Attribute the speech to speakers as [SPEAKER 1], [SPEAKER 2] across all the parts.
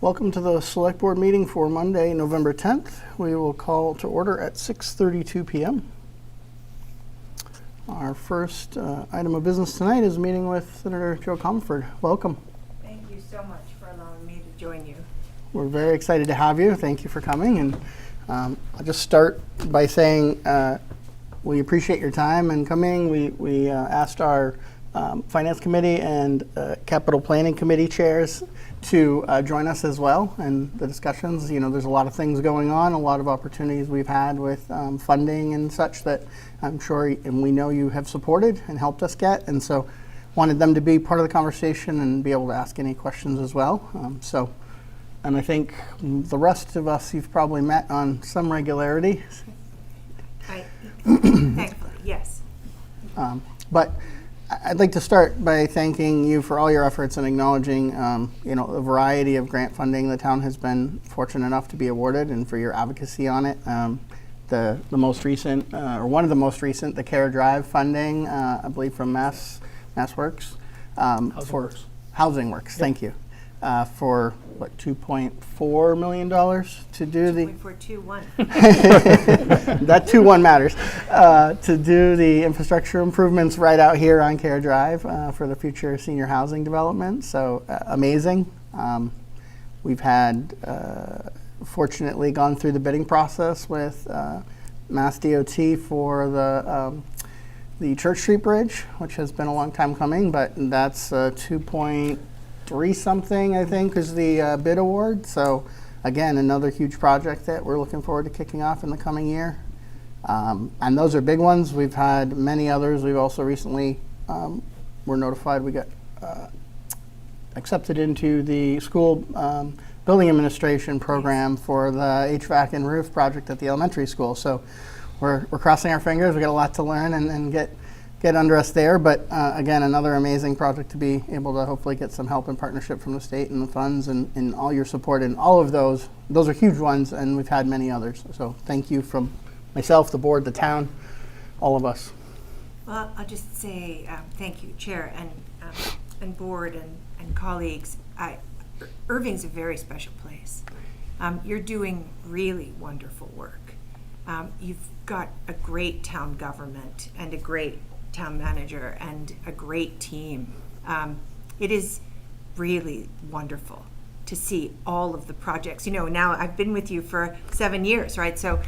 [SPEAKER 1] Welcome to the Select Board meeting for Monday, November 10th. We will call to order at 6:32 p.m. Our first item of business tonight is a meeting with Senator Joe Comerford. Welcome.
[SPEAKER 2] Thank you so much for allowing me to join you.
[SPEAKER 1] We're very excited to have you. Thank you for coming. And I'll just start by saying we appreciate your time and coming. We asked our Finance Committee and Capital Planning Committee chairs to join us as well in the discussions. You know, there's a lot of things going on, a lot of opportunities we've had with funding and such that I'm sure and we know you have supported and helped us get. And so wanted them to be part of the conversation and be able to ask any questions as well. And I think the rest of us you've probably met on some regularity.
[SPEAKER 2] Thankfully, yes.
[SPEAKER 1] But I'd like to start by thanking you for all your efforts and acknowledging, the variety of grant funding the town has been fortunate enough to be awarded, and for your advocacy on it. The most recent, or one of the most recent, the CARE Drive funding, I believe from MassWorks, for Housing Works. Yep. Thank you. For what, $2.4 million to do the
[SPEAKER 2] 2.421.
[SPEAKER 1] that 2-1 matters, to do the infrastructure improvements right out here on CARE Drive for the future senior housing development. So amazing. We've had fortunately gone through the bidding process with Mass DOT for the Church Street Bridge, which has been a long time coming, but that's 2.3 something, I think, is the bid award. So again, another huge project that we're looking forward to kicking off in the coming year. And those are big ones. We've had many others. We've also recently were notified we got accepted into the school building administration program for the HVAC and roof project at the elementary school. So we're crossing our fingers. We got a lot to learn and get under us there, but again, another amazing project to be able to hopefully get some help and partnership from the state and the funds and all your support in all of those. Those are huge ones, and we've had many others. So thank you from myself, the board, the town, all of us.
[SPEAKER 2] Well, I'll just say thank you, Chair and board and colleagues. Irving's a very special place. You're doing really wonderful work. You've got a great town government and a great town manager and a great team. It is really wonderful to see all of the projects. You know, now I've been with you for 7 years, right? So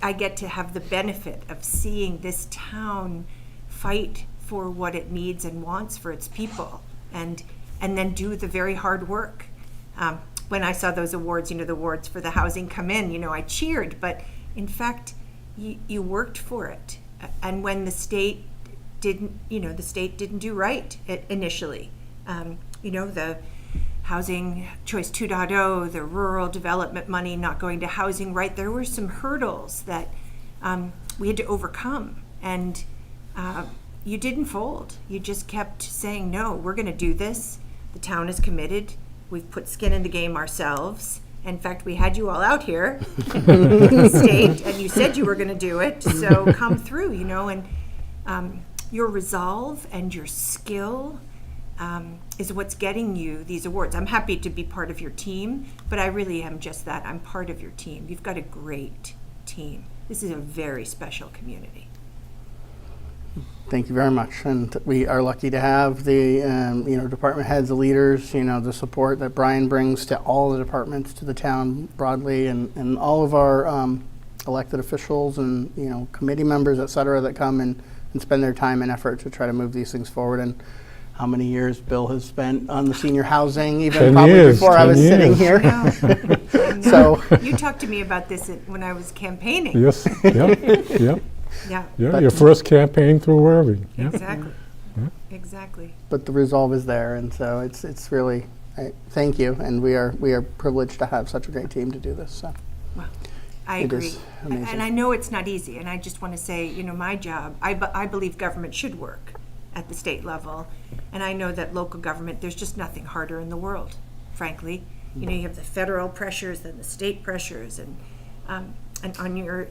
[SPEAKER 2] I get to have the benefit of seeing this town fight for what it needs and wants for its people, and then do the very hard work. When I saw those awards, the awards for the housing come in, I cheered, but in fact, you worked for it. And when the state didn't do right initially, the Housing Choice 2.0, the rural development money not going to housing, right? There were some hurdles that we had to overcome, and you didn't fold. You just kept saying, no, we're going to do this. The town is committed. We've put skin in the game ourselves. In fact, we had you all out here in the state, and you said you were going to do it. So come through, and your resolve and your skill is what's getting you these awards. I'm happy to be part of your team, but I really am just that. I'm part of your team. You've got a great team. This is a very special community.
[SPEAKER 1] Thank you very much, and we are lucky to have the department heads, the leaders, the support that Brian brings to all the departments, to the town broadly, and all of our elected officials and committee members, et cetera, that come and spend their time and effort to try to move these things forward. And how many years Bill has spent on the senior housing, even probably before I was sitting here.
[SPEAKER 2] I know.
[SPEAKER 1] So
[SPEAKER 2] you talked to me about this when I was campaigning.
[SPEAKER 3] Yes. Yep.
[SPEAKER 2] Yeah.
[SPEAKER 3] Yeah. Your first campaign through Irving. Yep.
[SPEAKER 2] Exactly.
[SPEAKER 3] Yeah.
[SPEAKER 2] Exactly.
[SPEAKER 1] But the resolve is there, and so it's really thank you, and we are privileged to have such a great team to do this. So.
[SPEAKER 2] Well, I
[SPEAKER 1] It
[SPEAKER 2] agree,
[SPEAKER 1] is amazing.
[SPEAKER 2] and I know it's not easy. And I just want to say, my job. I believe government should work at the state level, and I know that local government. There's just nothing harder in the world, frankly. You have the federal pressures and the state pressures, and on your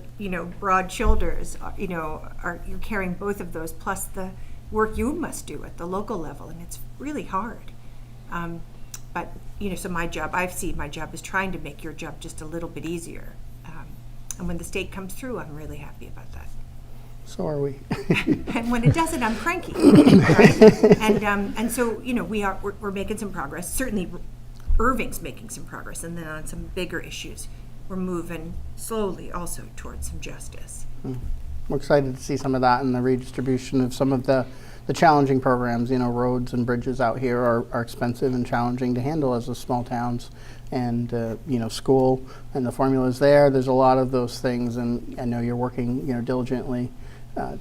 [SPEAKER 2] broad shoulders, you're carrying both of those, plus the work you must do at the local level, and it's really hard. but, so my job, I see my job is trying to make your job just a little bit easier. And when the state comes through, I'm really happy about that.
[SPEAKER 1] So are we.
[SPEAKER 2] And when it doesn't, I'm cranky. Right? And so, we're making some progress. Certainly, Irving's making some progress. And then on some bigger issues, we're moving slowly also towards some justice.
[SPEAKER 1] We're excited to see some of that in the redistribution of some of the challenging programs. Roads and bridges out here are expensive and challenging to handle as the small towns. And, school and the formulas there. There's a lot of those things, and I know you're working, diligently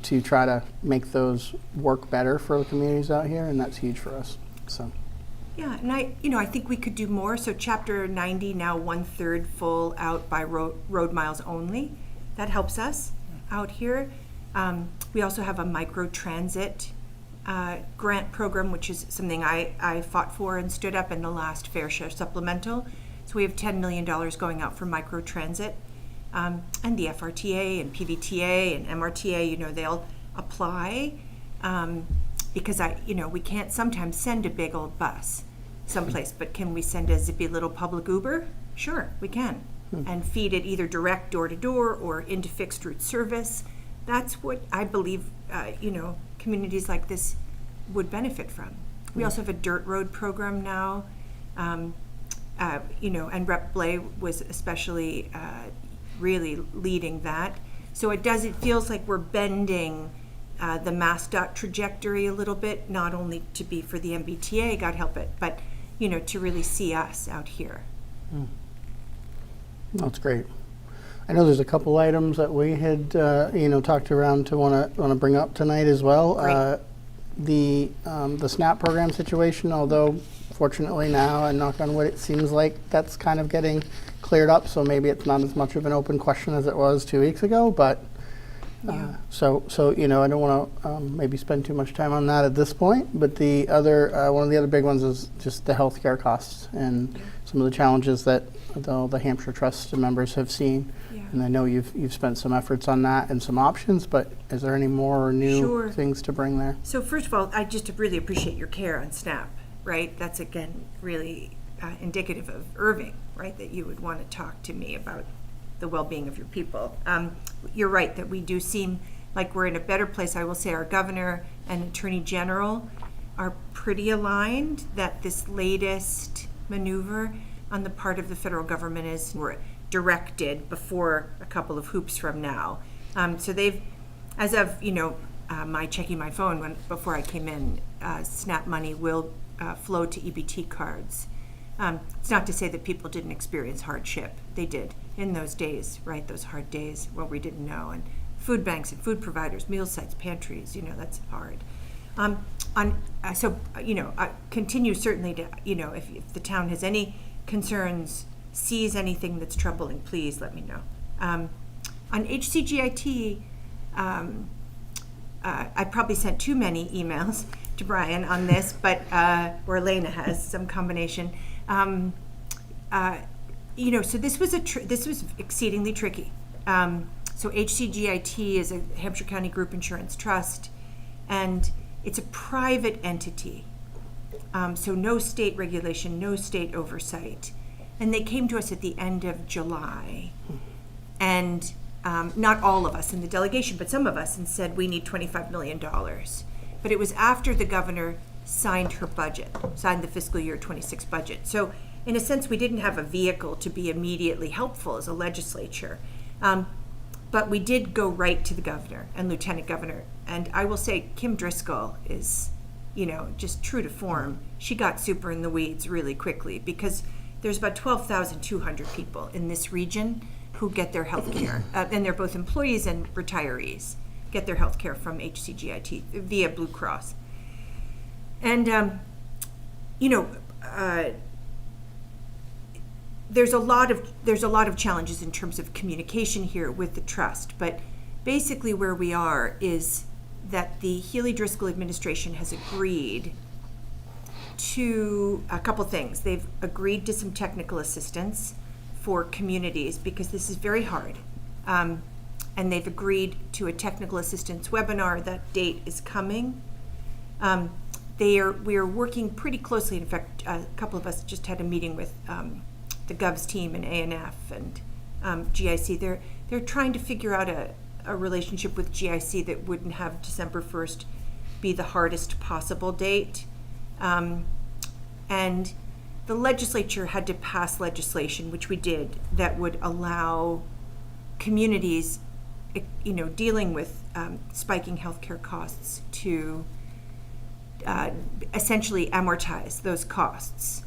[SPEAKER 1] to try to make those work better for the communities out here, and that's huge for us. So.
[SPEAKER 2] Yeah, and I think we could do more. So Chapter 90 now 1/3 full out by road miles only. That helps us out here. We also have a micro-transit grant program, which is something I fought for and stood up in the last Fair Share Supplemental. So we have $10 million going out for micro-transit. And the FRTA and PVTA and MRTA, they'll apply because we can't sometimes send a big old bus someplace, but can we send a zippy little public Uber? Sure, we can. And feed it either direct door to door or into fixed route service. That's what I believe, communities like this would benefit from. We also have a dirt road program now, and Rep. Blay was especially really leading that. So it feels like we're bending the MassDOT trajectory a little bit, not only to be for the MBTA, God help it, but to really see us out here.
[SPEAKER 1] That's great. I know there's a couple items that we had, talked around to want to bring up tonight as well.
[SPEAKER 2] Great.
[SPEAKER 1] The SNAP program situation, although fortunately now, and knock on wood, it seems like that's kind of getting cleared up. So maybe it's not as much of an open question as it was 2 weeks ago. But so I don't want to maybe spend too much time on that at this point. But the other one of the other big ones is just the healthcare costs and some of the challenges that the Hampshire Trust members have seen.
[SPEAKER 2] Yeah.
[SPEAKER 1] And I know you've spent some efforts on that and some options, but is there any more new things to bring there?
[SPEAKER 2] So first of all, I just really appreciate your care on SNAP, right? That's, again, really indicative of Irving, right? That you would want to talk to me about the well-being of your people. You're right that we do seem like we're in a better place. I will say our governor and attorney general are pretty aligned that this latest maneuver on the part of the federal government is directed before a couple of hoops from now. So they've, as of my checking my phone before I came in, SNAP money will flow to EBT cards. It's not to say that people didn't experience hardship. They did in those days, right? Those hard days where we didn't know. And food banks and food providers, meal sites, pantries, that's hard. I continue certainly to, if the town has any concerns, sees anything that's troubling, please let me know. On HCGIT, I probably sent too many emails to Brian on this, but or Elena has some combination. So this was exceedingly tricky. So HCGIT is a Hampshire County Group Insurance Trust, and it's a private entity. So no state regulation, no state oversight. And they came to us at the end of July, and not all of us in the delegation, but some of us, and said we need $25 million. But it was after the governor signed the fiscal year 26 budget. So in a sense, we didn't have a vehicle to be immediately helpful as a legislature. But we did go right to the governor and lieutenant governor. And I will say Kim Driscoll is, just true to form. She got super in the weeds really quickly because there's about 12,200 people in this region who get their health care. And they're both employees and retirees, get their health care from HCGIT via Blue Cross. And, there's a lot of challenges in terms of communication here with the trust, but basically where we are is that the Healy Driscoll administration has agreed to a couple things. They've agreed to some technical assistance for communities because this is very hard. And they've agreed to a technical assistance webinar. That date is coming. we are working pretty closely. In fact, a couple of us just had a meeting with the Govs team and ANF and GIC. They're trying to figure out a relationship with GIC that wouldn't have December 1st be the hardest possible date. And the legislature had to pass legislation, which we did, that would allow communities, dealing with spiking healthcare costs to essentially amortize those costs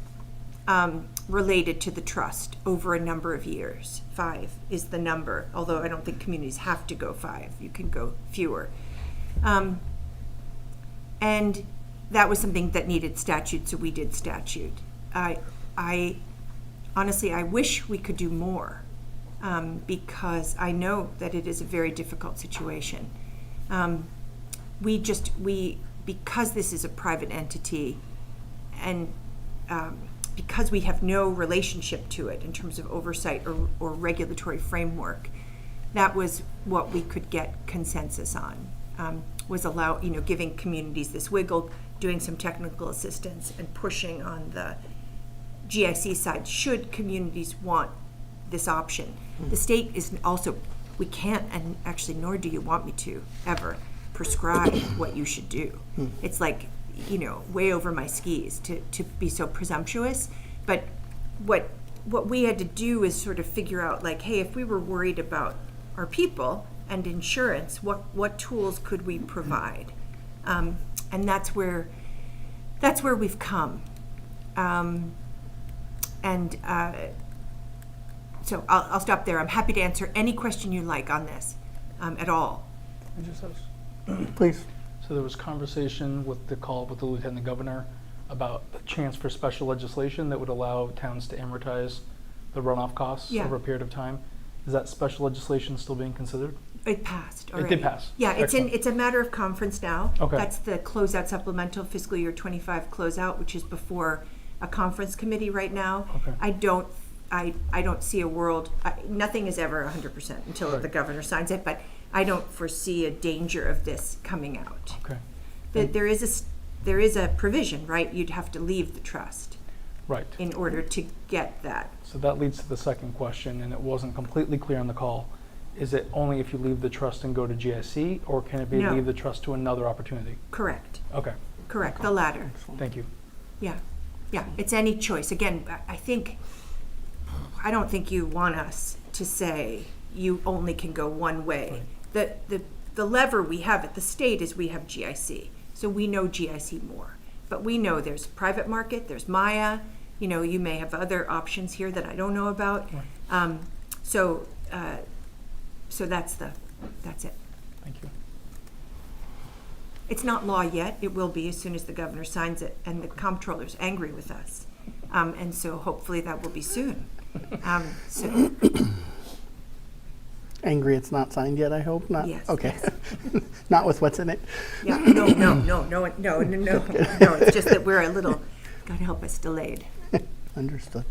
[SPEAKER 2] related to the trust over a number of years. 5 is the number, although I don't think communities have to go 5. You can go fewer. And that was something that needed statute, so we did statute. I honestly, I wish we could do more because I know that it is a very difficult situation. Because this is a private entity and because we have no relationship to it in terms of oversight or regulatory framework, that was what we could get consensus on, was giving communities this wiggle, doing some technical assistance and pushing on the GIC side should communities want this option. The state is also, we can't, and actually nor do you want me to ever, prescribe what you should do. It's like, way over my skis to be so presumptuous. But what we had to do is sort of figure out, like, hey, if we were worried about our people and insurance, what tools could we provide? And that's where we've come. So I'll stop there. I'm happy to answer any question you like on this at all.
[SPEAKER 4] I just have,
[SPEAKER 1] Please.
[SPEAKER 4] so there was conversation with the Lieutenant Governor about a chance for special legislation that would allow towns to amortize the runoff costs
[SPEAKER 2] Yeah.
[SPEAKER 4] over a period of time. Is that special legislation still being considered?
[SPEAKER 2] It passed
[SPEAKER 4] It
[SPEAKER 2] already.
[SPEAKER 4] did pass.
[SPEAKER 2] Yeah,
[SPEAKER 4] Excellent.
[SPEAKER 2] it's a matter of conference now.
[SPEAKER 4] Okay.
[SPEAKER 2] That's the closeout supplemental fiscal year 25 closeout, which is before a conference committee right now.
[SPEAKER 4] Okay.
[SPEAKER 2] I don't see a world, nothing is ever 100% until
[SPEAKER 4] Right.
[SPEAKER 2] the governor signs it, but I don't foresee a danger of this coming out.
[SPEAKER 4] Okay.
[SPEAKER 2] There is a provision, right? You'd have to leave the trust
[SPEAKER 4] Right.
[SPEAKER 2] in order to get that.
[SPEAKER 4] So that leads to the second question, and it wasn't completely clear on the call. Is it only if you leave the trust and go to GIC, or can it be
[SPEAKER 2] No.
[SPEAKER 4] leave the trust to another opportunity?
[SPEAKER 2] Correct,
[SPEAKER 4] Okay,
[SPEAKER 2] correct, the latter.
[SPEAKER 4] thank you.
[SPEAKER 2] Yeah, it's any choice. Again, I don't think you want us to say you only can go one way. The lever we have at the state is we have GIC, so we know GIC more. But we know there's private market, there's Maya, you may have other options here that I don't know about.
[SPEAKER 4] Right.
[SPEAKER 2] So that's it.
[SPEAKER 4] Thank you.
[SPEAKER 2] It's not law yet. It will be as soon as the governor signs it, and the comptroller's angry with us. And so hopefully that will be soon. So
[SPEAKER 1] Angry it's not signed yet, I hope? Not?
[SPEAKER 2] Yes,
[SPEAKER 1] Okay.
[SPEAKER 2] yes.
[SPEAKER 1] Not with what's in it?
[SPEAKER 2] yeah, no. It's just that we're a little, God help us, delayed.
[SPEAKER 1] Understood.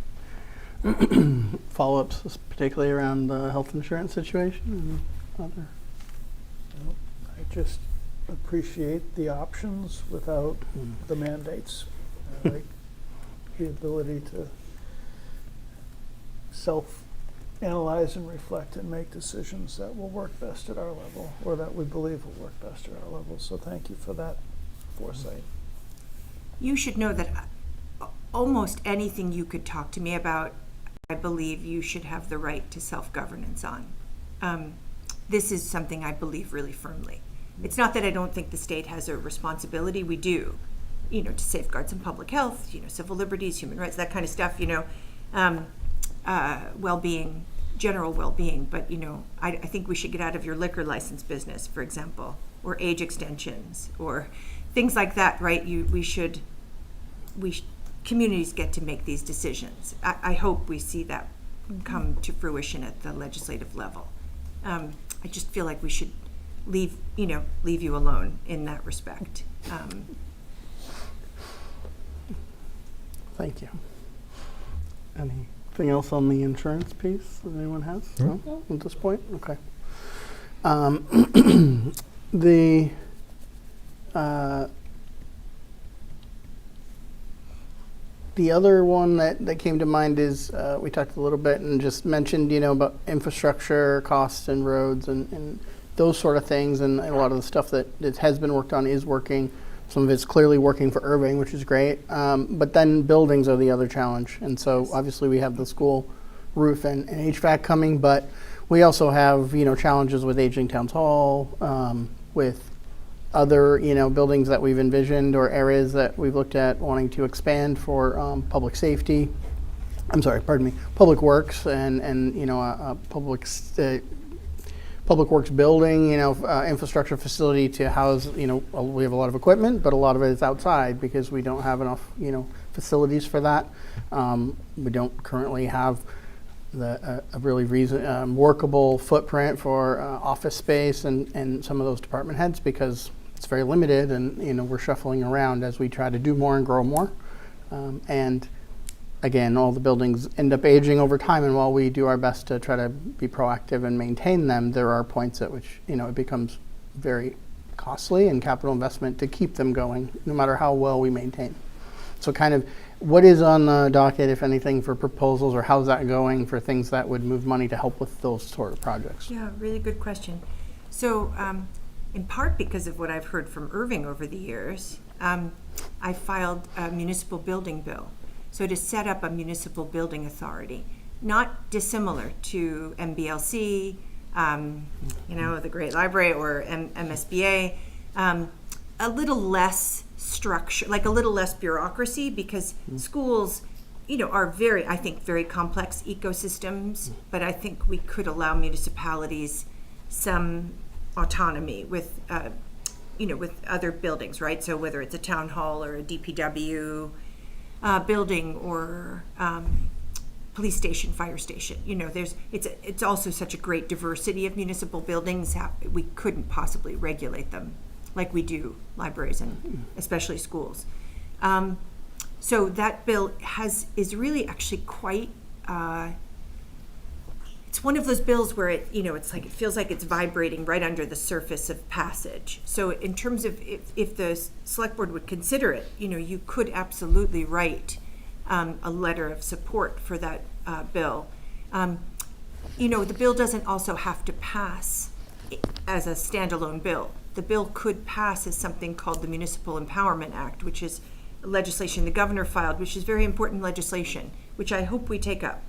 [SPEAKER 1] Follow-ups, particularly around the health insurance situation and other?
[SPEAKER 5] I just appreciate the options without the mandates. I like the ability to self-analyze and reflect and make decisions that will work best at our level, or that we believe will work best at our level. So thank you for that foresight.
[SPEAKER 2] You should know that almost anything you could talk to me about, I believe you should have the right to self-governance on. This is something I believe really firmly. It's not that I don't think the state has a responsibility. We do, to safeguard some public health, civil liberties, human rights, that kind of stuff, well-being, general well-being. But, I think we should get out of your liquor license business, for example, or age extensions, or things like that, right? Communities get to make these decisions. I hope we see that come to fruition at the legislative level. I just feel like we should leave you alone in that respect.
[SPEAKER 1] Thank you. Anything else on the insurance piece that anyone has? No? At this point? Okay. The other one that came to mind is we talked a little bit and just mentioned, about infrastructure costs and roads and those sort of things. And a lot of the stuff that has been worked on is working. Some of it's clearly working for Irving, which is great. But then buildings are the other challenge. And so obviously we have the school roof and HVAC coming, but we also have, challenges with aging Towns Hall, with other, buildings that we've envisioned or areas that we've looked at wanting to expand for public safety. Public works and a public works building, infrastructure facility to house, we have a lot of equipment, but a lot of it is outside because we don't have enough, facilities for that. We don't currently have a really workable footprint for office space and some of those department heads because it's very limited and we're shuffling around as we try to do more and grow more. And again, all the buildings end up aging over time, and while we do our best to try to be proactive and maintain them, there are points at which it becomes very costly and capital investment to keep them going, no matter how well we maintain. So kind of what is on the docket, if anything, for proposals, or how's that going for things that would move money to help with those sort of projects?
[SPEAKER 2] Yeah, really good question. So, in part because of what I've heard from Irving over the years, I filed a municipal building bill. So to set up a municipal building authority, not dissimilar to MBLC, the Great Library, or MSBA, a little less structure, like a little less bureaucracy, because schools, are very complex ecosystems, but I think we could allow municipalities some autonomy with, with other buildings, right? So whether it's a town hall or a DPW building or police station, fire station, it's also such a great diversity of municipal buildings. We couldn't possibly regulate them like we do libraries and especially schools. So that bill is really actually quite. It's one of those bills where it feels like it's vibrating right under the surface of passage. So in terms of if the select board would consider it, you could absolutely write a letter of support for that bill. The bill doesn't also have to pass as a standalone bill. The bill could pass as something called the Municipal Empowerment Act, which is legislation the governor filed, which is very important legislation, which I hope we take up.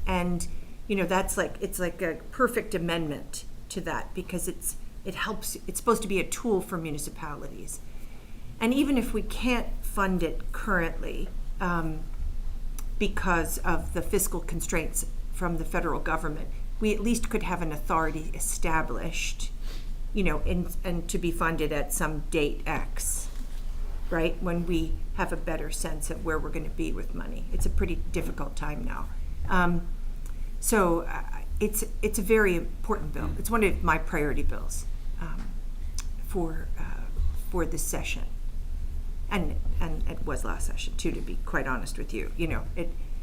[SPEAKER 2] And it's like a perfect amendment to that because it helps. It's supposed to be a tool for municipalities. And even if we can't fund it currently because of the fiscal constraints from the federal government, we at least could have an authority established, and to be funded at some date X, right? When we have a better sense of where we're going to be with money. It's a pretty difficult time now. So it's a very important bill. It's one of my priority bills for this session, and it was last session too. To be quite honest with you,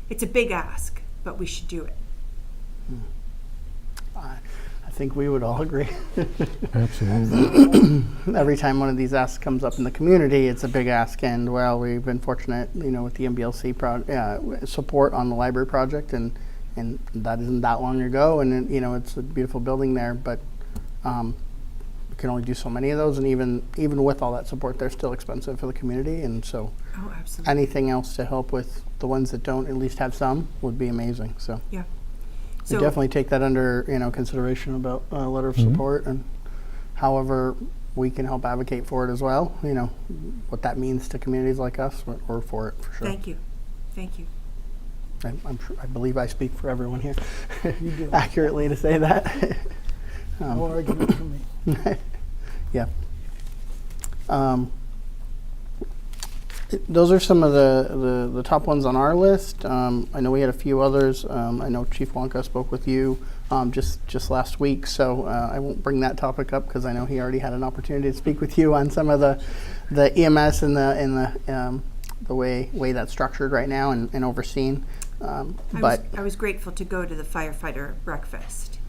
[SPEAKER 2] it's a big ask, but we should do it.
[SPEAKER 1] I think we would all agree.
[SPEAKER 3] Absolutely.
[SPEAKER 1] Every time one of these asks comes up in the community, it's a big ask, and we've been fortunate, with the MBLC support on the library project, and that isn't that long ago, and it's a beautiful building there, but we can only do so many of those, and even with all that support, they're still expensive for the community, and so
[SPEAKER 2] Absolutely.
[SPEAKER 1] anything else to help with the ones that don't at least have some would be amazing. So
[SPEAKER 2] Yeah.
[SPEAKER 1] we definitely take that under consideration about a letter of support, and however we can help advocate for it as well. What that means to communities like us, or for it for sure.
[SPEAKER 2] Thank you.
[SPEAKER 1] I believe I speak for everyone here
[SPEAKER 5] You do.
[SPEAKER 1] accurately to say that.
[SPEAKER 5] No argument for me.
[SPEAKER 1] Yeah. Those are some of the top ones on our list. I know we had a few others. I know Chief Wonka spoke with you just last week, so I won't bring that topic up because I know he already had an opportunity to speak with you on some of the EMS and the way that's structured right now and overseen. But
[SPEAKER 2] I was grateful to go to the firefighter breakfast,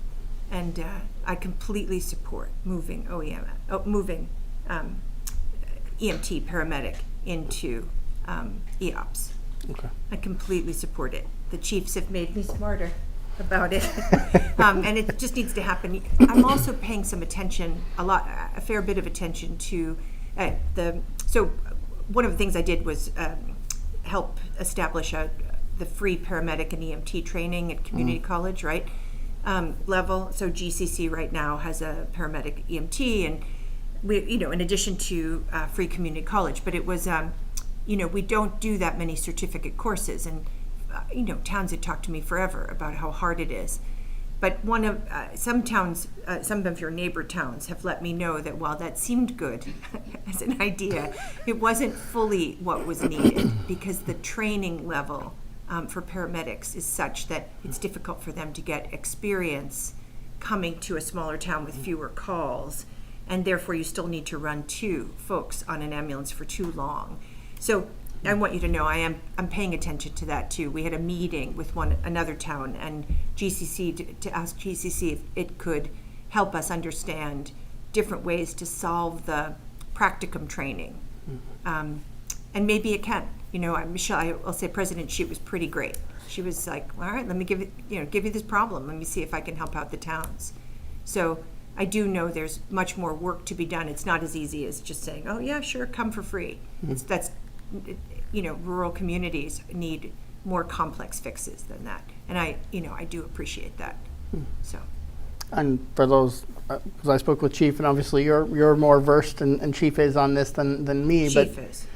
[SPEAKER 2] and I completely support moving EMT paramedic into EOPS.
[SPEAKER 1] Okay.
[SPEAKER 2] I completely support it. The chiefs have made me smarter about it. And it just needs to happen. I'm also paying some attention, a fair bit of attention to so one of the things I did was help establish the free paramedic and EMT training at community college, right? Level. So GCC right now has a paramedic EMT, and we, in addition to free community college, but it was, we don't do that many certificate courses, and towns had talked to me forever about how hard it is. But some towns, some of your neighbor towns have let me know that while that seemed good as an idea, it wasn't fully what was needed, because the training level for paramedics is such that it's difficult for them to get experience coming to a smaller town with fewer calls, and therefore you still need to run 2 folks on an ambulance for too long. So I want you to know I'm paying attention to that too. We had a meeting with another town, and GCC to ask GCC if it could help us understand different ways to solve the practicum training, and maybe it can. Michelle, I'll say President Shute was pretty great. She was like, all right, let me give you this problem. Let me see if I can help out the towns. So I do know there's much more work to be done. It's not as easy as just saying, oh yeah, sure, come for free. Rural communities need more complex fixes than that. And I do appreciate that. So.
[SPEAKER 1] And for those, because I spoke with Chief, and obviously you're more versed, and Chief is on this than me.
[SPEAKER 2] Chief is.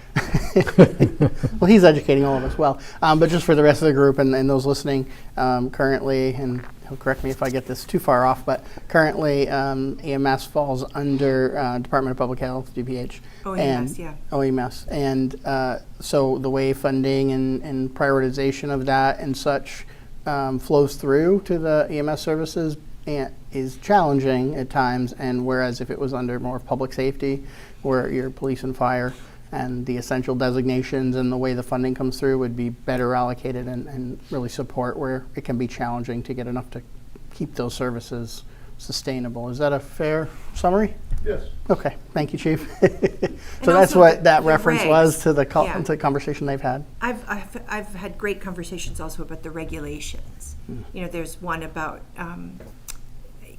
[SPEAKER 1] Well, he's educating all of us well. But just for the rest of the group and those listening, currently, and he'll correct me if I get this too far off, but currently EMS falls under Department of Public Health, DPH.
[SPEAKER 2] OEMS, yeah.
[SPEAKER 1] OEMS. And so the way funding and prioritization of that and such flows through to the EMS services is challenging at times, and whereas if it was under more public safety, where your police and fire and the essential designations and the way the funding comes through would be better allocated and really support where it can be challenging to get enough to keep those services sustainable. Is that a fair summary?
[SPEAKER 6] Yes.
[SPEAKER 1] Okay, thank you, Chief. So that's
[SPEAKER 2] also
[SPEAKER 1] what that
[SPEAKER 2] the
[SPEAKER 1] reference
[SPEAKER 2] regs.
[SPEAKER 1] was to the
[SPEAKER 2] Yeah.
[SPEAKER 1] to the conversation they've had.
[SPEAKER 2] I've had great conversations also about the regulations. There's one about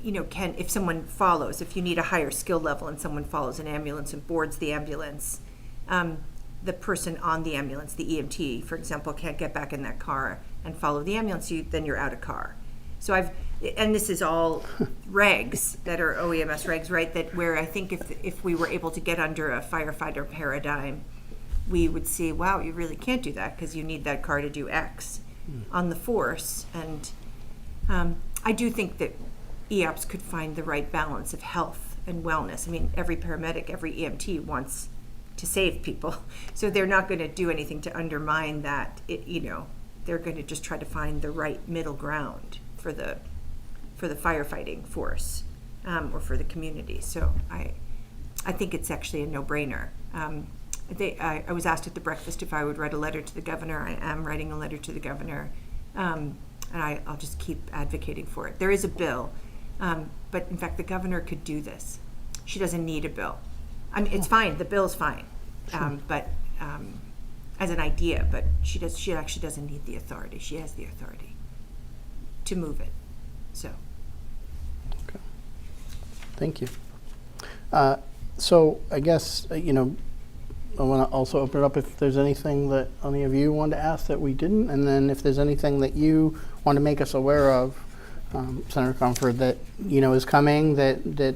[SPEAKER 2] if someone follows, if you need a higher skill level and someone follows an ambulance and boards the ambulance, the person on the ambulance, the EMT, for example, can't get back in that car and follow the ambulance, then you're out of car. So and this is all regs that are OEMS regs, right? That where I think if we were able to get under a firefighter paradigm, we would see, wow, you really can't do that because you need that car to do X on the force. And I do think that EOPS could find the right balance of health and wellness. I mean, every paramedic, every EMT wants to save people, so they're not going to do anything to undermine that. They're going to just try to find the right middle ground for the firefighting force or for the community. So I think it's actually a no-brainer. I was asked at the breakfast if I would write a letter to the governor. I am writing a letter to the governor, and I'll just keep advocating for it. There is a bill, but in fact the governor could do this. She doesn't need a bill. I mean, it's fine. The bill's fine, but as an idea. But she actually doesn't need the authority. She has the authority to move it. So.
[SPEAKER 1] Okay. Thank you. So I guess I want to also open it up if there's anything that any of you wanted to ask that we didn't, and then if there's anything that you want to make us aware of, Senator Comfort, that is coming that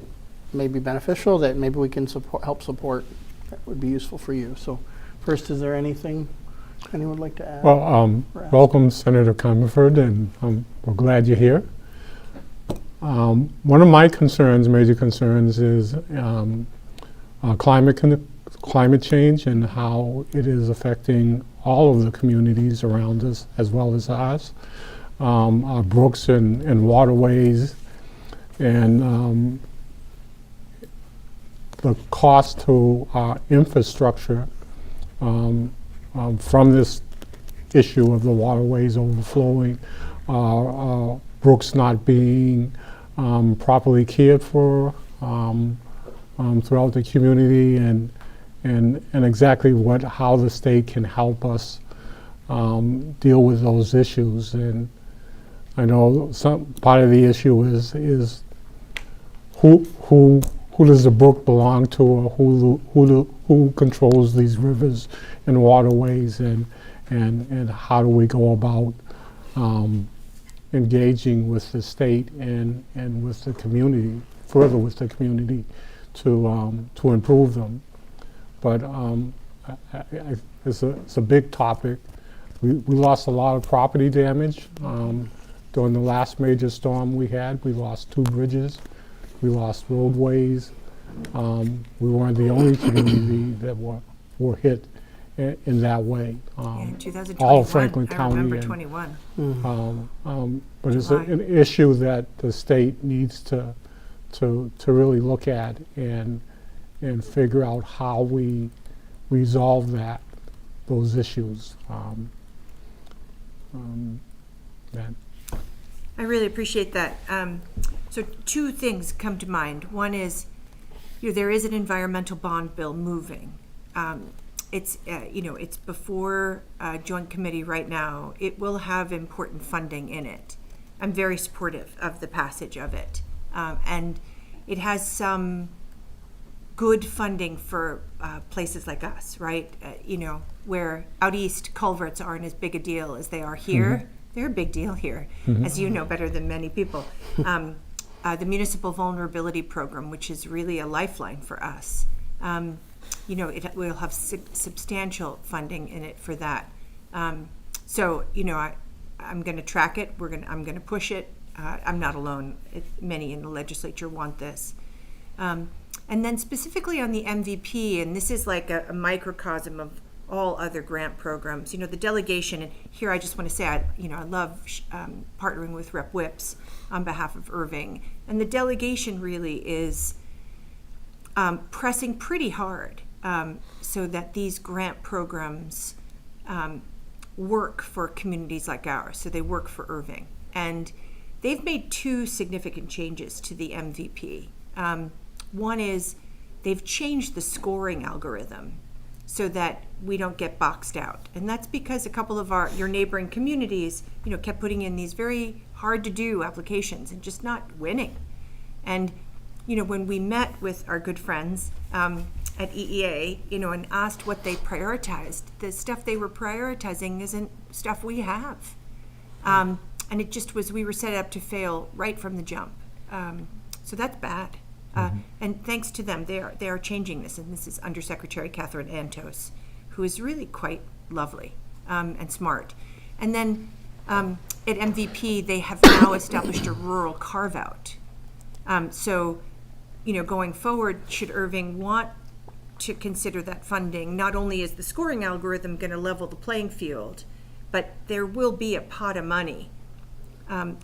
[SPEAKER 1] may be beneficial, that maybe we can help support, that would be useful for you. So first, is there anything anyone would like to add?
[SPEAKER 3] Well, welcome, Senator Comerford, and we're glad you're here. One of my major concerns, is climate change and how it is affecting all of the communities around us as well as us. Our brooks and waterways, and the cost to our infrastructure from this issue of the waterways overflowing, brooks not being properly cared for throughout the community, and exactly how the state can help us deal with those issues. And I know some part of the issue is who does the brook belong to, or who controls these rivers and waterways, and how do we go about engaging with the state and with the community, further with the community, to improve them. But it's a big topic. We lost a lot of property damage during the last major storm we had. We lost 2 bridges. We lost roadways. We weren't the only community that were hit in that way.
[SPEAKER 2] In 2021,
[SPEAKER 3] all of Franklin
[SPEAKER 2] I
[SPEAKER 3] County
[SPEAKER 2] remember
[SPEAKER 3] and-
[SPEAKER 2] 21.
[SPEAKER 3] But it's
[SPEAKER 2] July.
[SPEAKER 3] an issue that the state needs to really look at and figure out how we resolve those issues. That
[SPEAKER 2] I really appreciate that. So 2 things come to mind. One is, there is an environmental bond bill moving. It's it's before joint committee right now. It will have important funding in it. I'm very supportive of the passage of it, and it has some good funding for places like us, right? Where out east culverts aren't as big a deal as they are here. They're a big deal here, as you know better than many people. The Municipal Vulnerability Program, which is really a lifeline for us, it will have substantial funding in it for that. So, I'm going to track it. I'm going to push it. I'm not alone. Many in the legislature want this. And then specifically on the MVP, and this is like a microcosm of all other grant programs, the delegation, and here I just want to say, I love partnering with Rep. Whips on behalf of Irving. And the delegation really is pressing pretty hard so that these grant programs work for communities like ours, so they work for Irving. And they've made 2 significant changes to the MVP. One is they've changed the scoring algorithm so that we don't get boxed out. And that's because a couple of your neighboring communities, kept putting in these very hard to do applications and just not winning. And, when we met with our good friends at EEA, and asked what they prioritized, the stuff they were prioritizing isn't stuff we have. And it just was, we were set up to fail right from the jump. So that's bad. And thanks to them, they are changing this. And this is Undersecretary Catherine Antos, who is really quite lovely and smart. And then at MVP, they have now established a rural carve-out. So, going forward, should Irving want to consider that funding, not only is the scoring algorithm going to level the playing field, but there will be a pot of money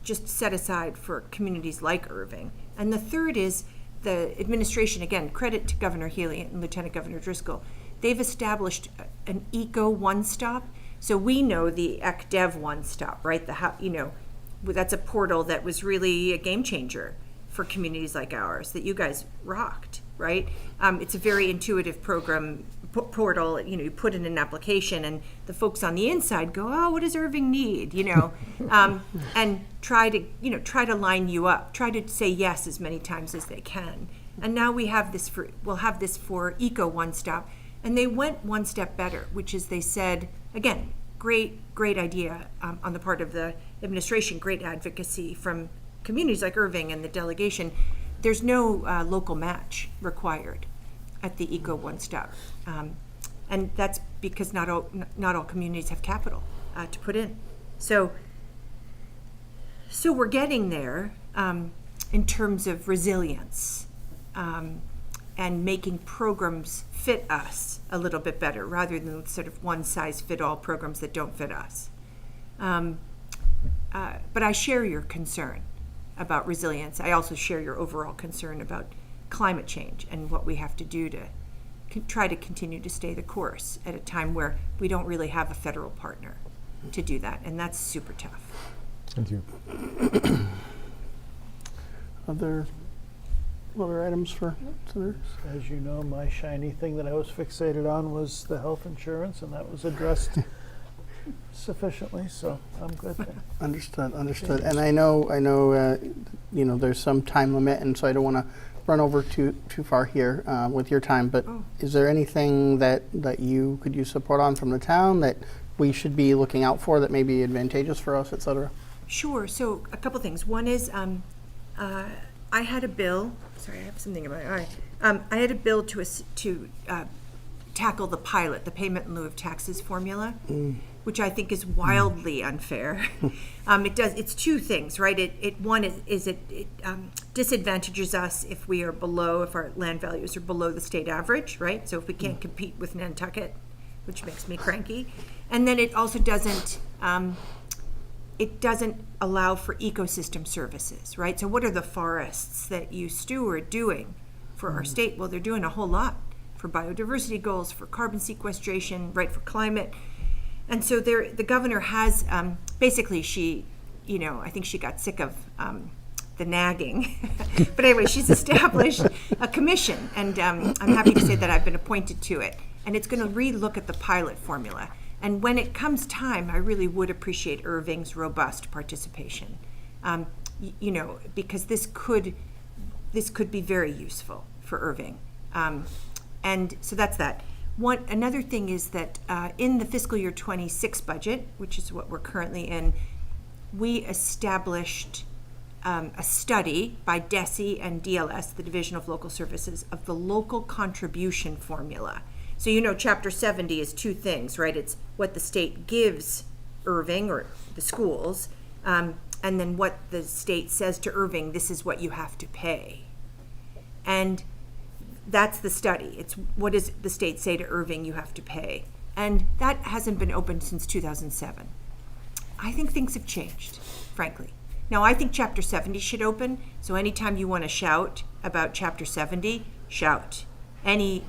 [SPEAKER 2] just set aside for communities like Irving. And the third is the administration, again, credit to Governor Healy and Lieutenant Governor Driscoll. They've established an eco one-stop. So we know the ECDev one-stop, right? That's a portal that was really a game changer for communities like ours that you guys rocked, right? It's a very intuitive program portal. You put in an application, and the folks on the inside go, "Oh, what does Irving need?" And try to line you up, try to say yes as many times as they can. And now we'll have this for Eco One Stop, and they went one step better, which is they said, again, great idea on the part of the administration, great advocacy from communities like Irving and the delegation. There's no local match required at the Eco One Stop, and that's because not all communities have capital to put in. So we're getting there in terms of resilience and making programs fit us a little bit better, rather than sort of one-size-fit-all programs that don't fit us. But I share your concern about resilience. I also share your overall concern about climate change and what we have to do to try to continue to stay the course at a time where we don't really have a federal partner to do that, and that's super tough.
[SPEAKER 3] Thank you.
[SPEAKER 1] Other items for senators?
[SPEAKER 5] As you know, my shiny thing that I was fixated on was the health insurance, and that was addressed sufficiently, so I'm good there.
[SPEAKER 1] Understood. And I know, there's some time limit, and so I don't want to run over too far here with your time, but
[SPEAKER 2] Oh.
[SPEAKER 1] is there anything that you could use support on from the town that we should be looking out for that may be advantageous for us, et cetera?
[SPEAKER 2] Sure. So a couple things. One is I had a bill. Sorry, I have something in my eye. I had a bill to tackle the pilot, the payment in lieu of taxes formula, which I think is wildly unfair. It's two things, right? It disadvantages us if we are below, if our land values are below the state average, right? So if we can't compete with Nantucket, which makes me cranky, and then it also doesn't allow for ecosystem services, right? So what are the forests that you steward doing for our state? Well, they're doing a whole lot for biodiversity goals, for carbon sequestration, right, for climate. And so the governor has, basically I think she got sick of the nagging. But anyway, she's established a commission, and I'm happy to say that I've been appointed to it. And it's going to relook at the pilot formula. And when it comes time, I really would appreciate Irving's robust participation, because this could be very useful for Irving. And so that's that. Another thing is that in the fiscal year 26 budget, which is what we're currently in, we established a study by DESE and DLS, the Division of Local Services, of the local contribution formula. So Chapter 70 is two things, right? It's what the state gives Irving or the schools, and then what the state says to Irving, this is what you have to pay. And that's the study. It's what does the state say to Irving you have to pay? And that hasn't been opened since 2007. I think things have changed, frankly. Now, I think Chapter 70 should open, so anytime you want to shout about Chapter 70, shout. Any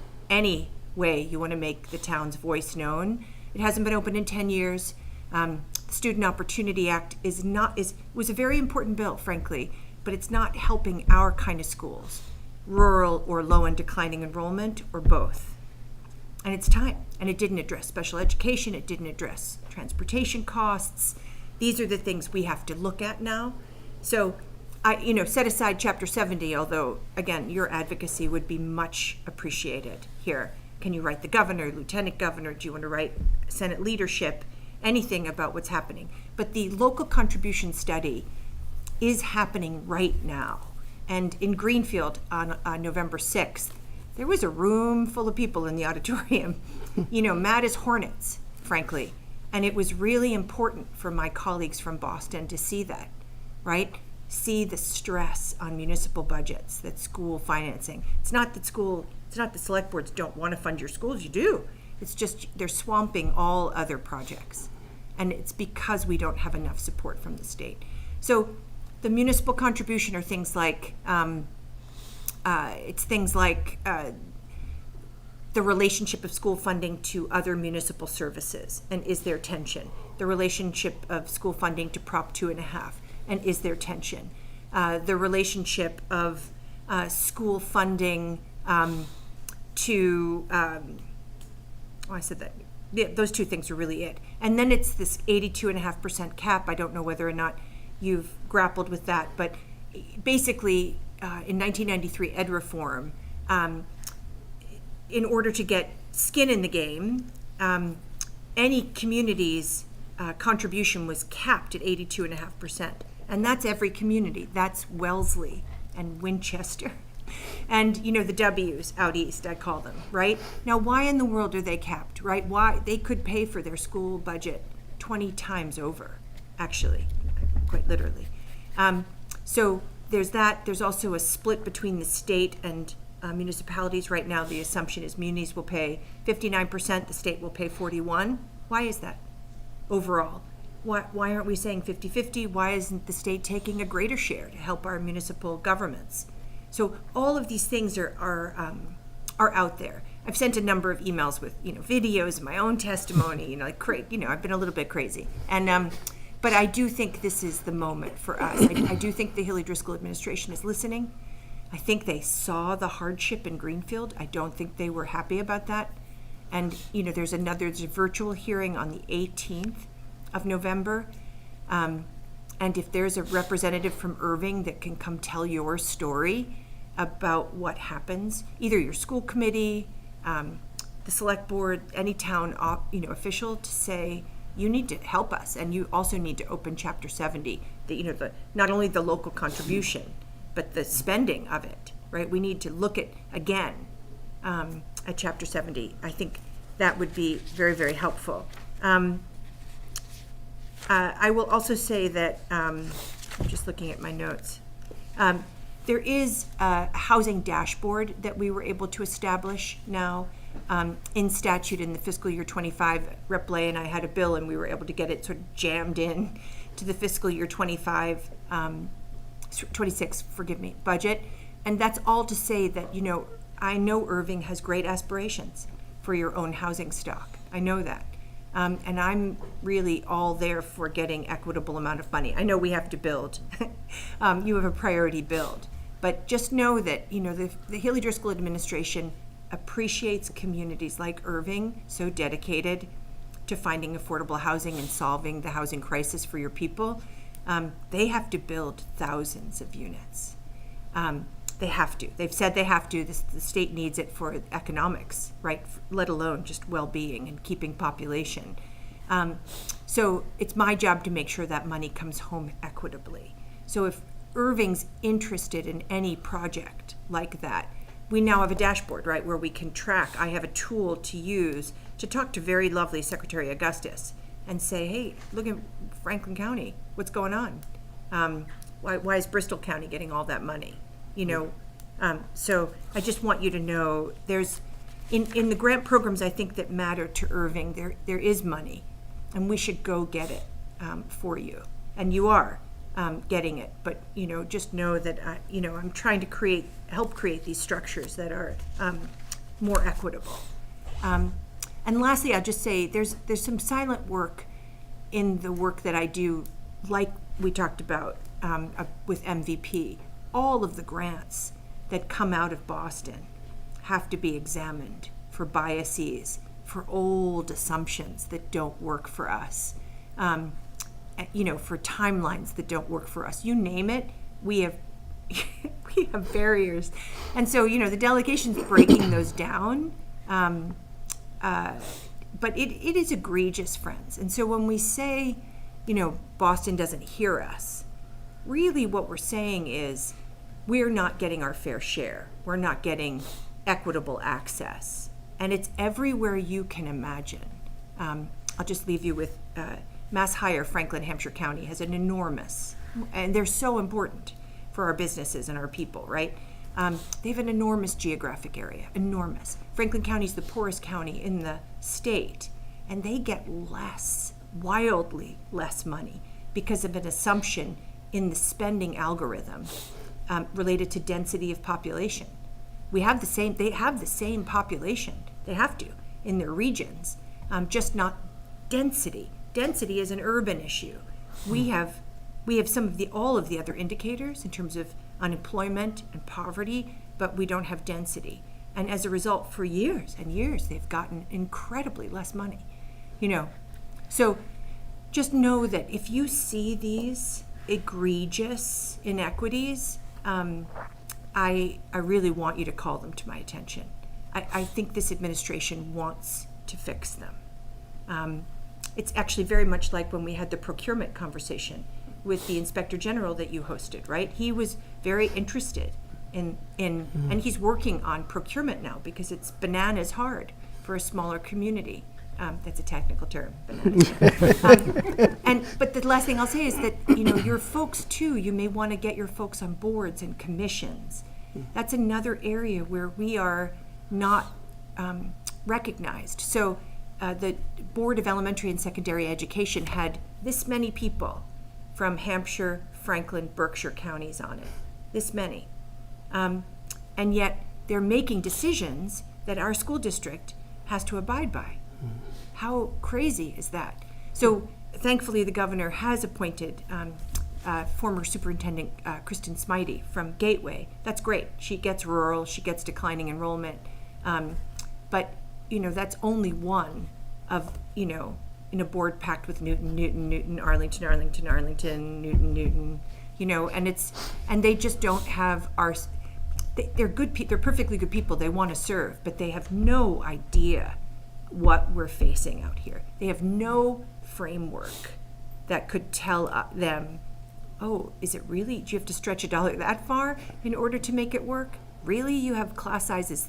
[SPEAKER 2] way you want to make the town's voice known. It hasn't been open in 10 years. The Student Opportunity Act was a very important bill, frankly, but it's not helping our kind of schools, rural or low and declining enrollment, or both. And it's time. And it didn't address special education. It didn't address transportation costs. These are the things we have to look at now. So, set aside Chapter 70, although, again, your advocacy would be much appreciated here. Can you write the governor, lieutenant governor? Do you want to write Senate leadership? Anything about what's happening. But the local contribution study is happening right now. And in Greenfield on November 6th, there was a room full of people in the auditorium, mad as hornets, frankly. And it was really important for my colleagues from Boston to see that, right? See the stress on municipal budgets, that school financing. It's not the select boards don't want to fund your schools, you do. It's just they're swamping all other projects. And it's because we don't have enough support from the state. So the municipal contribution are things like, the relationship of school funding to other municipal services, and is there tension? The relationship of school funding to Prop 2.5, and is there tension? The relationship of school funding to, I said that. Yeah, those two things are really it. And then it's this 82.5% cap. I don't know whether or not you've grappled with that, but basically in 1993 ed reform, in order to get skin in the game, any community's contribution was capped at 82.5%. And that's every community. That's Wellesley and Winchester. And, the W's out east, I call them, right? Now, why in the world are they capped, right? Why? They could pay for their school budget 20 times over, actually, quite literally. So there's that. There's also a split between the state and municipalities. Right now, the assumption is munis will pay 59%, the state will pay 41%. Why is that overall? Why aren't we saying 50-50? Why isn't the state taking a greater share to help our municipal governments? So all of these things are out there. I've sent a number of emails with videos of my own testimony. I've been a little bit crazy, and but I do think this is the moment for us. I do think the Hilly Driscoll administration is listening. I think they saw the hardship in Greenfield. I don't think they were happy about that, And, there's a virtual hearing on the 18th of November. And if there's a representative from Irving that can come tell your story about what happens, either your school committee, the select board, any town, official, to say, you need to help us, and you also need to open Chapter 70. Not only the local contribution, but the spending of it. Right? We need to look at again at Chapter 70. I think that would be very, very helpful. I will also say that I'm just looking at my notes. There is a housing dashboard that we were able to establish now in statute in the fiscal year 25. Rep. Lay and I had a bill, and we were able to get it sort of jammed in to the fiscal year 26, budget. And that's all to say that, I know Irving has great aspirations for your own housing stock. I know that. And I'm really all there for getting equitable amount of money. I know we have to build. You have a priority build. But just know that, the Haley Driscoll administration appreciates communities like Irving, so dedicated to finding affordable housing and solving the housing crisis for your people. They have to build thousands of units. They have to. They've said they have to. The state needs it for economics, right? Let alone just well-being and keeping population. So it's my job to make sure that money comes home equitably. So if Irving's interested in any project like that, we now have a dashboard, right, where we can track. I have a tool to use to talk to very lovely Secretary Augustus and say, hey, look at Franklin County. What's going on? Why is Bristol County getting all that money? So I just want you to know there's, in the grant programs I think that matter to Irving, there is money, and we should go get it for you. And you are getting it, but just know that I'm trying to help create these structures that are more equitable. And lastly, I'll just say there's some silent work in the work that I do, like we talked about with MVP. All of the grants that come out of Boston have to be examined for biases, for old assumptions that don't work for us, for timelines that don't work for us. You name it, we have we have barriers. And so, the delegation's breaking those down. But it is egregious, friends. And so when we say, Boston doesn't hear us, really what we're saying is we're not getting our fair share. We're not getting equitable access. And it's everywhere you can imagine. I'll just leave you with Mass Hire, Franklin, Hampshire County has an enormous, and they're so important for our businesses and our people, right? They have an enormous geographic area, enormous. Franklin County is the poorest county in the state, and they get less, wildly less money because of an assumption in the spending algorithm related to density of population. They have the same population, they have to, in their regions, just not density. Density is an urban issue. We have all of the other indicators in terms of unemployment and poverty, but we don't have density. And as a result, for years and years, they've gotten incredibly less money. So just know that if you see these egregious inequities, I really want you to call them to my attention. I think this administration wants to fix them. It's actually very much like when we had the procurement conversation with the Inspector General that you hosted, right? He was very interested in and he's working on procurement now because it's bananas hard for a smaller community. That's a technical term, bananas. But the last thing I'll say is that, your folks too, you may want to get your folks on boards and commissions. That's another area where we are not recognized. So the Board of Elementary and Secondary Education had this many people from Hampshire, Franklin, Berkshire counties on it, this many. And yet they're making decisions that our school district has to abide by. How crazy is that? So thankfully the governor has appointed former Superintendent Kristen Smitey from Gateway. That's great. She gets rural, she gets declining enrollment. But that's only one of, in a board packed with Newton, Arlington, Newton, and they just don't have they're good they're perfectly good people. They want to serve, but they have no idea what we're facing out here. They have no framework that could tell them, oh, is it really, do you have to stretch $1 that far in order to make it work? Really? You have class sizes?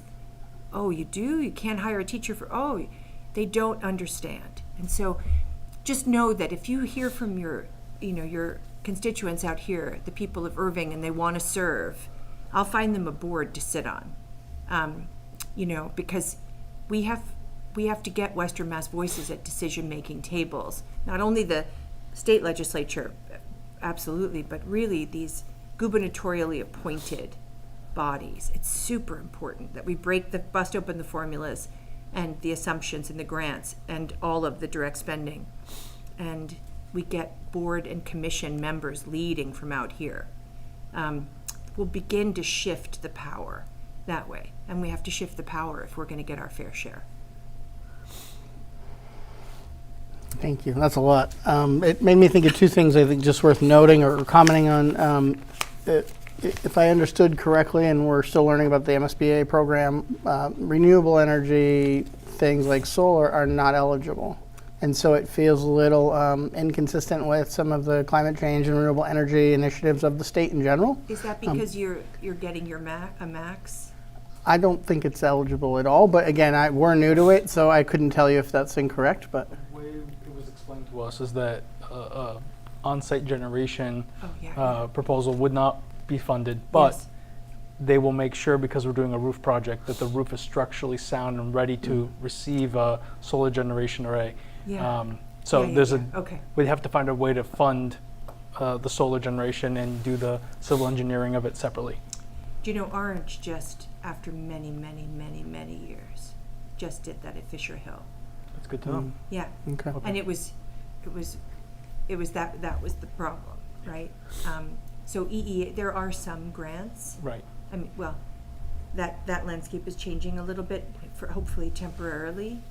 [SPEAKER 2] Oh, you do? You can't hire a teacher for, they don't understand. And so just know that if you hear from your constituents out here, the people of Irving, and they want to serve, I'll find them a board to sit on. Because we have to get Western Mass voices at decision-making tables. Not only the state legislature, absolutely, but really these gubernatorially appointed bodies. It's super important that we bust open the formulas and the assumptions and the grants and all of the direct spending. And we get board and commission members leading from out here. We'll begin to shift the power that way. And we have to shift the power if we're going to get our fair share.
[SPEAKER 1] Thank you. That's a lot. It made me think of two things I think just worth noting or commenting on. If I understood correctly, and we're still learning about the MSBA program, renewable energy things like solar are not eligible. And so it feels a little inconsistent with some of the climate change and renewable energy initiatives of the state in general.
[SPEAKER 2] Is that because you're getting your a max?
[SPEAKER 1] I don't think it's eligible at all, but again, we're new to it, so I couldn't tell you if that's incorrect. But
[SPEAKER 4] The way it was explained to us is that on-site generation proposal would not be funded, but
[SPEAKER 2] Yes.
[SPEAKER 4] they will make sure, because we're doing a roof project, that the roof is structurally sound and ready to receive a solar generation array.
[SPEAKER 2] Yeah.
[SPEAKER 4] So there's
[SPEAKER 2] Okay.
[SPEAKER 4] we'd have to find a way to fund the solar generation and do the civil engineering of it separately.
[SPEAKER 2] Do you know Orange just, after many, many, many, many years, just did that at Fisher Hill?
[SPEAKER 4] That's good to know.
[SPEAKER 2] Yeah.
[SPEAKER 1] okay.
[SPEAKER 2] And it was that was the problem, right? So EEA, there are some grants.
[SPEAKER 4] Right.
[SPEAKER 2] I mean, well, that landscape is changing a little bit, for hopefully temporarily.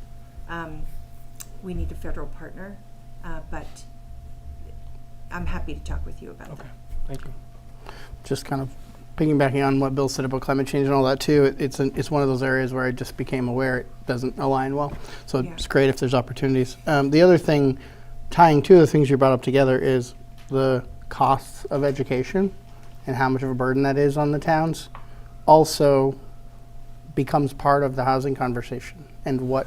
[SPEAKER 2] We need a federal partner, but I'm happy to talk with you about
[SPEAKER 4] Okay.
[SPEAKER 2] that.
[SPEAKER 4] Thank you.
[SPEAKER 1] Just kind of piggybacking on what Bill said about climate change and all that too, it's one of those areas where I just became aware it doesn't align well. So
[SPEAKER 2] Yeah.
[SPEAKER 1] it's great if there's opportunities. The other thing, tying two of the things you brought up together, is the costs of education and how much of a burden that is on the towns. Also becomes part of the housing conversation and what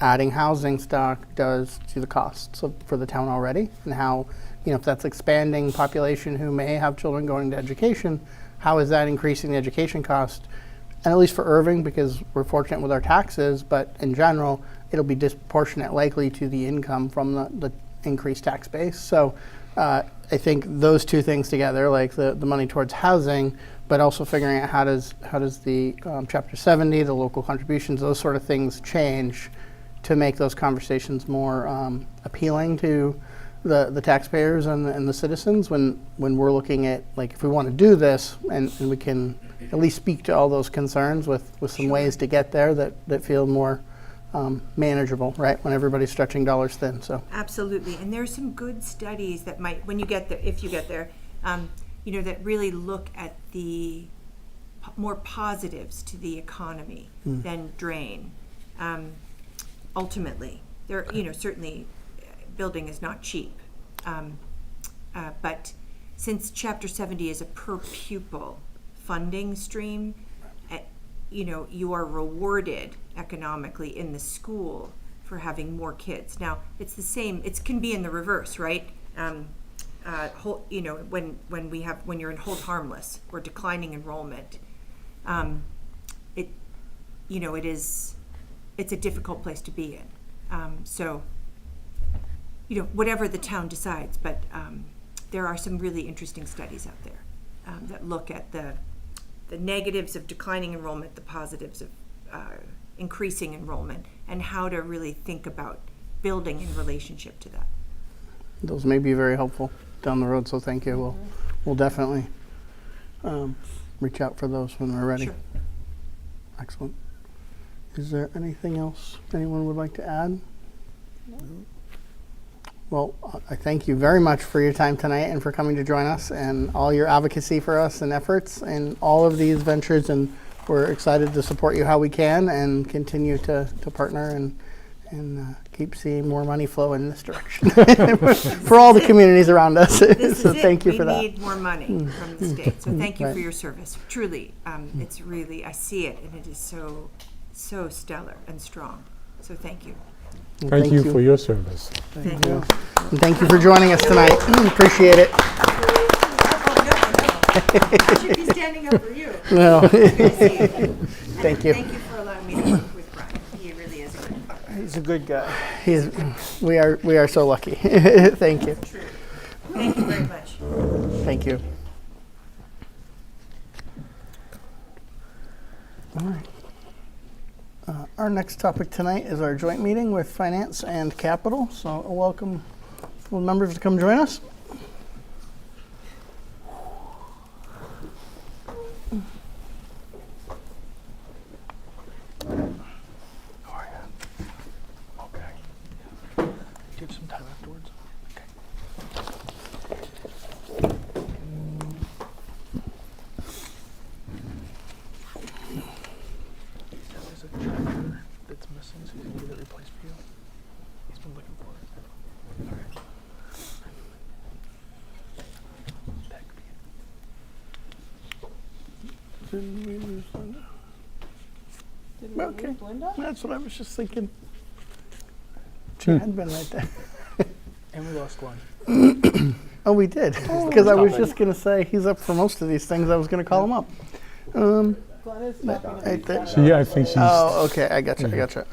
[SPEAKER 1] adding housing stock does to the costs for the town already, and how, if that's expanding population who may have children going to education, how is that increasing the education cost? And at least for Irving, because we're fortunate with our taxes, but in general, it'll be disproportionate likely to the income from the increased tax base. So I think those two things together, like the money towards housing, but also figuring out how does the Chapter 70, the local contributions, those sort of things change to make those conversations more appealing to the taxpayers and the citizens when we're looking at, like, if we want to do this and we can at least speak to all those concerns with some ways to get there that feel more manageable, right, when everybody's stretching dollars thin. So
[SPEAKER 2] Absolutely, and there's some good studies that might, when you get there, if you get there, that really look at the more positives to the economy than drain. Ultimately, there, certainly, building is not cheap, but since Chapter 70 is a per pupil funding stream, you are rewarded economically in the school for having more kids. Now, it's the same. It can be in the reverse, right? When you're in hold harmless or declining enrollment, it's a difficult place to be in. So, whatever the town decides, but there are some really interesting studies out there that look at the negatives of declining enrollment, the positives of increasing enrollment, and how to really think about building in relationship to that.
[SPEAKER 1] those may be very helpful down the road. So thank you. We'll definitely reach out for those when we're ready.
[SPEAKER 2] Sure.
[SPEAKER 1] Excellent. Is there anything else anyone would like to add? Well, I thank you very much for your time tonight and for coming to join us and all your advocacy for us and efforts and all of these ventures. And we're excited to support you how we can and continue to partner and keep seeing more money flow in this direction for all the communities around us.
[SPEAKER 2] This
[SPEAKER 1] So
[SPEAKER 2] is it.
[SPEAKER 1] thank you for that.
[SPEAKER 2] We need more money from the state. So thank you
[SPEAKER 1] Right.
[SPEAKER 2] for your service. Truly, it's really, I see it, and it is so stellar and strong. So thank you.
[SPEAKER 1] And
[SPEAKER 3] Thank you for your service.
[SPEAKER 2] Thank you.
[SPEAKER 1] And thank you for joining us tonight. Appreciate it.
[SPEAKER 2] I should be standing up for you.
[SPEAKER 1] No.
[SPEAKER 2] Thank
[SPEAKER 1] you.
[SPEAKER 2] Thank you for allowing me to work with Brian. He really is a good partner.
[SPEAKER 5] He's a good guy.
[SPEAKER 1] We are so lucky. Thank you.
[SPEAKER 2] True. Thank you very much.
[SPEAKER 1] Thank you. All right. Our next topic tonight is our joint meeting with Finance and Capital. So a welcome for members to come join us.
[SPEAKER 4] How are you? Okay. Do you have some time afterwards? Okay. There's a tractor that's missing, so you can get it replaced for you. He's been looking for it. All right. That could be it.
[SPEAKER 1] Didn't we lose Linda?
[SPEAKER 6] Did we
[SPEAKER 1] Okay.
[SPEAKER 6] lose Linda?
[SPEAKER 1] That's what I was just thinking. She had been right there.
[SPEAKER 4] And we lost Glenn.
[SPEAKER 1] Oh, we did. Because I was just going to say he's up for most of these things. I was going to call him up.
[SPEAKER 6] Glenn is not gonna
[SPEAKER 1] Right there.
[SPEAKER 3] Yeah, I think she's.
[SPEAKER 1] Oh, okay. I gotcha. I gotcha.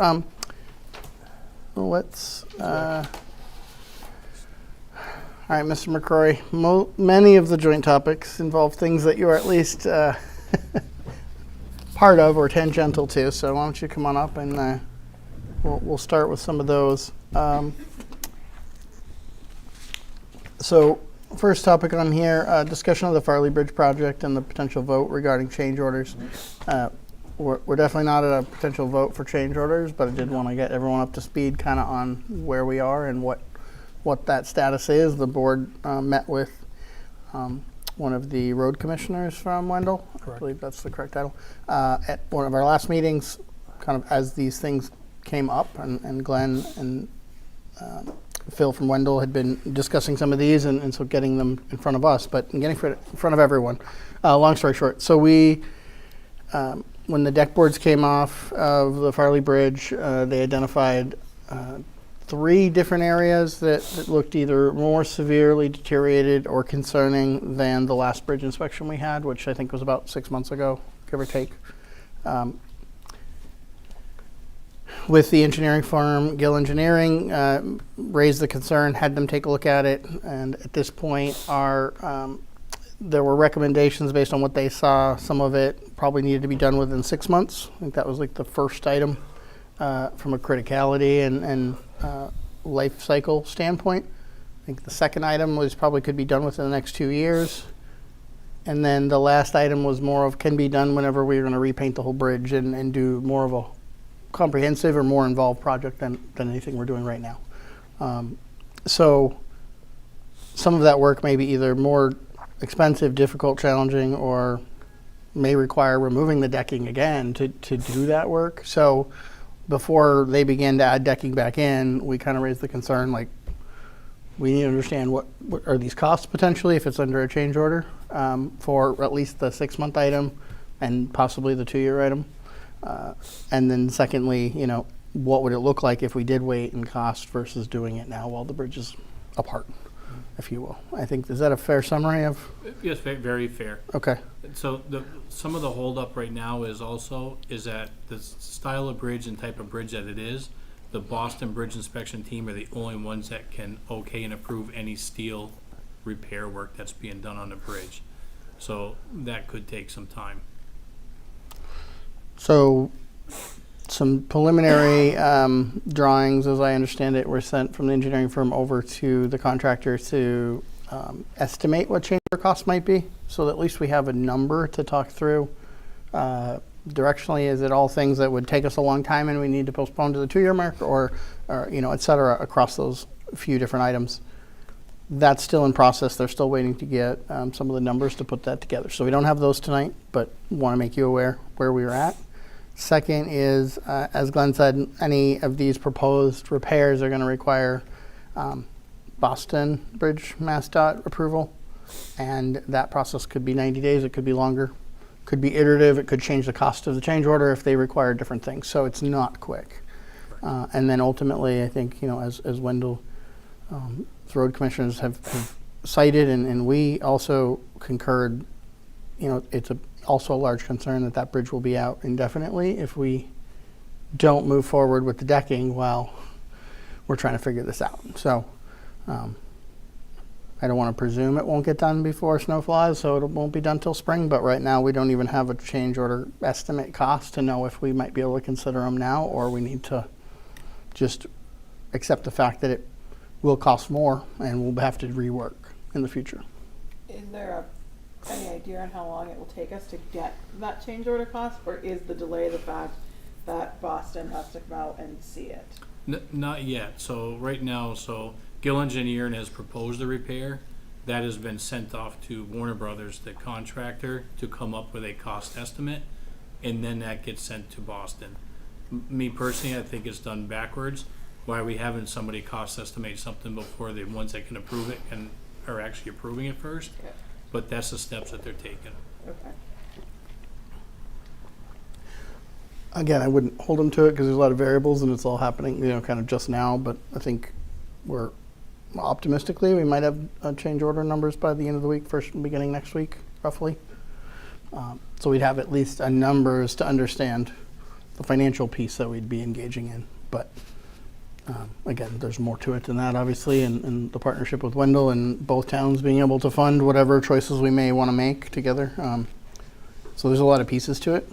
[SPEAKER 1] Let's. All right, Mr. McCrory. Many of the joint topics involve things that you are at least part of or tangential to. So why don't you come on up and we'll start with some of those. So first topic on here, discussion of the Farley Bridge project and the potential vote regarding change orders. We're definitely not at a potential vote for change orders, but I did want to get everyone up to speed kind of on where we are and what that status is. The board met with one of the road commissioners from Wendell. I
[SPEAKER 4] Correct.
[SPEAKER 1] believe that's the correct title. At one of our last meetings, kind of as these things came up, and Glenn and Phil from Wendell had been discussing some of these, and so getting them in front of us, but getting in front of everyone. Long story short, so we, when the deck boards came off of the Farley Bridge, they identified 3 different areas that looked either more severely deteriorated or concerning than the last bridge inspection we had, which I think was about 6 months ago, give or take. With the engineering firm, Gill Engineering, raised the concern, had them take a look at it, and at this point, there were recommendations based on what they saw. Some of it probably needed to be done within 6 months. I think that was like the first item from a criticality and life cycle standpoint. I think the second item was probably could be done within the next 2 years. And then the last item was more of can be done whenever we're going to repaint the whole bridge and do more of a comprehensive or more involved project than anything we're doing right now. So some of that work may be either more expensive, difficult, challenging, or may require removing the decking again to do that work. So before they began to add decking back in, we kind of raised the concern, like, we need to understand what are these costs potentially if it's under a change order for at least the 6-month item and possibly the 2-year item. And then secondly, what would it look like if we did wait and cost versus doing it now while the bridge is apart, if you will. I think, is that a fair summary of?
[SPEAKER 7] Yes, very fair.
[SPEAKER 1] Okay.
[SPEAKER 7] So some of the holdup right now is that the style of bridge and type of bridge that it is, the Boston Bridge Inspection Team are the only ones that can okay and approve any steel repair work that's being done on the bridge. So that could take some time.
[SPEAKER 1] So some preliminary drawings, as I understand it, were sent from the engineering firm over to the contractor to estimate what change order costs might be, so that at least we have a number to talk through. directionally, is it all things that would take us a long time and we need to postpone to the 2-year mark, or et cetera, across those few different items? That's still in process. They're still waiting to get some of the numbers to put that together. So we don't have those tonight, but want to make you aware where we are at. Second is, as Glenn said, any of these proposed repairs are going to require Boston Bridge MassDOT approval, and that process could be 90 days. It could be longer, could be iterative. It could change the cost of the change order if they require different things. So it's not quick. And then ultimately, I think, as Wendell, the road commissioners have cited, and we also concurred, it's also a large concern that bridge will be out indefinitely if we don't move forward with the decking while we're trying to figure this out. So I don't want to presume it won't get done before snow flies, so it won't be done till spring, but right now we don't even have a change order estimate cost to know if we might be able to consider them now, or we need to just accept the fact that it will cost more and we'll have to rework in the future.
[SPEAKER 6] Is there any idea on how long it will take us to get that change order cost, or is the delay the fact that Boston has to come out and see it?
[SPEAKER 7] Not yet. So right now, Gill Engineering has proposed the repair. That has been sent off to Warner Brothers, the contractor, to come up with a cost estimate, and then that gets sent to Boston. Me personally, I think it's done backwards. Why are we having somebody cost estimate something before the ones that can approve it and are actually approving it first?
[SPEAKER 6] Okay.
[SPEAKER 7] But that's the steps that they're taking.
[SPEAKER 6] Okay.
[SPEAKER 1] Again, I wouldn't hold them to it because there's a lot of variables and it's all happening, kind of just now, but I think we're optimistically, we might have change order numbers by the end of the week, beginning next week, roughly. So we'd have at least a numbers to understand the financial piece that we'd be engaging in. But again, there's more to it than that, obviously, and the partnership with Wendell and both towns being able to fund whatever choices we may want to make together. So there's a lot of pieces to it,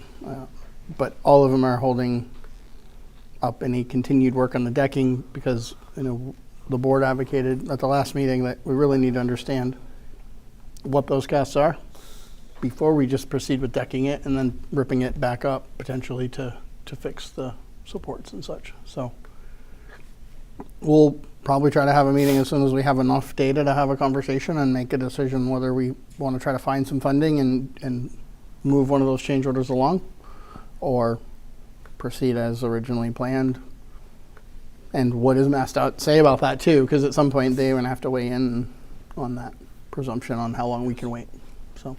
[SPEAKER 1] but all of them are holding up any continued work on the decking because, the board advocated at the last meeting that we really need to understand what those costs are before we just proceed with decking it and then ripping it back up potentially to fix the supports and such. So we'll probably try to have a meeting as soon as we have enough data to have a conversation and make a decision whether we want to try to find some funding and move one of those change orders along or proceed as originally planned. And what does MassDOT say about that too? Because at some point they're going to have to weigh in on that presumption on how long we can wait.
[SPEAKER 6] So,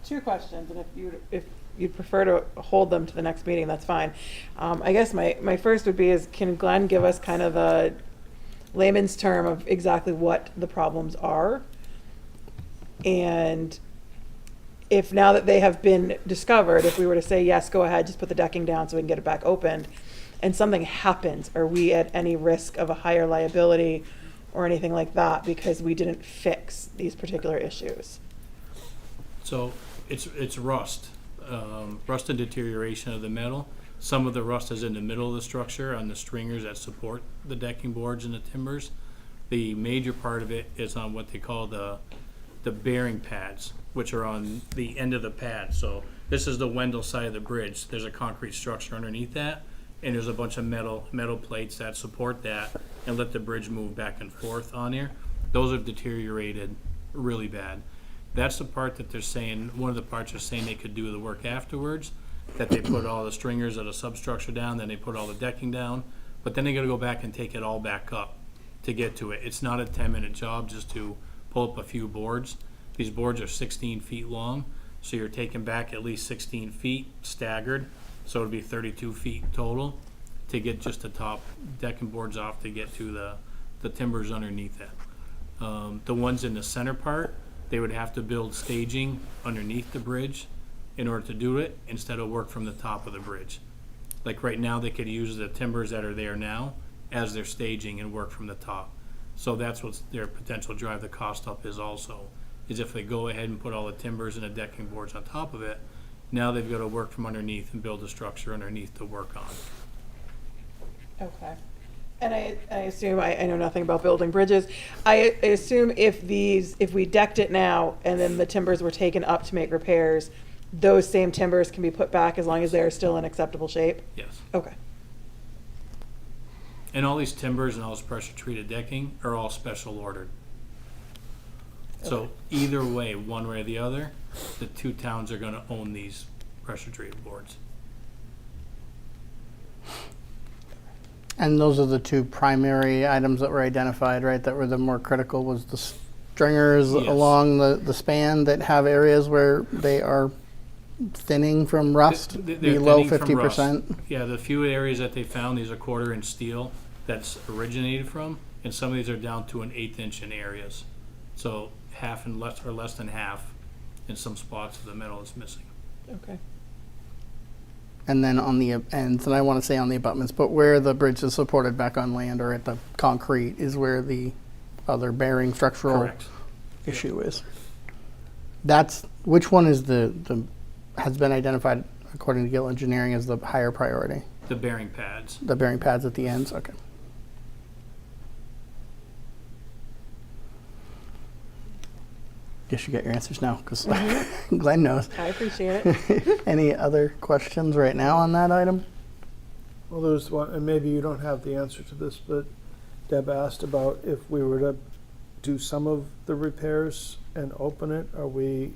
[SPEAKER 6] 2 questions, and if you'd prefer to hold them to the next meeting, that's fine. I guess my first would be can Glenn give us kind of a layman's term of exactly what the problems are? And if now that they have been discovered, if we were to say, yes, go ahead, just put the decking down so we can get it back opened, and something happens, are we at any risk of a higher liability or anything like that because we didn't fix these particular issues?
[SPEAKER 7] So it's rust, rust and deterioration of the metal. Some of the rust is in the middle of the structure on the stringers that support the decking boards and the timbers. The major part of it is on what they call the bearing pads, which are on the end of the pad. So this is the Wendell side of the bridge. There's a concrete structure underneath that, and there's a bunch of metal plates that support that and let the bridge move back and forth on there. Those have deteriorated really bad. That's the part that they're saying, one of the parts they're saying they could do the work afterwards, that they put all the stringers of the substructure down, then they put all the decking down, but then they gotta go back and take it all back up to get to it. It's not a 10-minute job just to pull up a few boards. These boards are 16 feet long, so you're taking back at least 16 feet staggered, so it'd be 32 feet total to get just the top decking boards off to get to the timbers underneath that. The ones in the center part, they would have to build staging underneath the bridge in order to do it instead of work from the top of the bridge. Like right now, they could use the timbers that are there now as their staging and work from the top. So that's what their potential drive the cost up is also, is if they go ahead and put all the timbers and the decking boards on top of it, now they've got to work from underneath and build a structure underneath to work on.
[SPEAKER 6] Okay. And I assume, I know nothing about building bridges. I assume if we decked it now and then the timbers were taken up to make repairs, those same timbers can be put back as long as they're still in acceptable shape?
[SPEAKER 7] Yes.
[SPEAKER 6] Okay.
[SPEAKER 7] And all these timbers and all this pressure treated decking are all special ordered. So either way, one way or the other, the two towns are gonna own these pressure treated boards.
[SPEAKER 1] And those are the two primary items that were identified, right, that were the more critical, was the stringers
[SPEAKER 7] Yes.
[SPEAKER 1] along the span that have areas where they are thinning from rust,
[SPEAKER 7] They're
[SPEAKER 1] below
[SPEAKER 7] thinning from rust.
[SPEAKER 1] 50%.
[SPEAKER 7] Yeah, the few areas that they found, these are 1/4 inch steel that's originated from, and some of these are down to an 1/8 inch in areas. So half and less, or less than half, in some spots the metal is missing.
[SPEAKER 6] Okay.
[SPEAKER 1] And then on the ends, and I want to say on the abutments, but where the bridge is supported back on land or at the concrete is where the other bearing structural
[SPEAKER 7] Correct.
[SPEAKER 1] issue is. That's, which one is has been identified according to Gill Engineering as the higher priority?
[SPEAKER 7] The bearing pads.
[SPEAKER 1] The bearing pads at the ends, okay. Guess you got your answers now, because Glenn knows.
[SPEAKER 6] I appreciate it.
[SPEAKER 1] Any other questions right now on that item?
[SPEAKER 5] Well, there's one, and maybe you don't have the answer to this, but Deb asked about if we were to do some of the repairs and open it, are we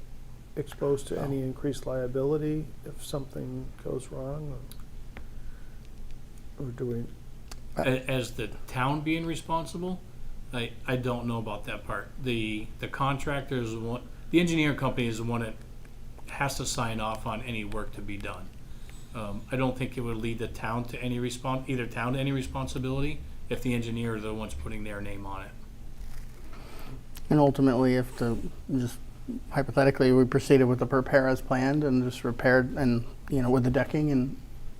[SPEAKER 5] exposed to any increased liability if something goes wrong? Or do we?
[SPEAKER 7] As the town being responsible, I don't know about that part. The contractor is the one, the engineering company is the one that has to sign off on any work to be done. I don't think it would lead the town to any either town to any responsibility if the engineer are the ones putting their name on it.
[SPEAKER 1] And ultimately, if just hypothetically, we proceeded with the repair as planned and just repaired and, with the decking, and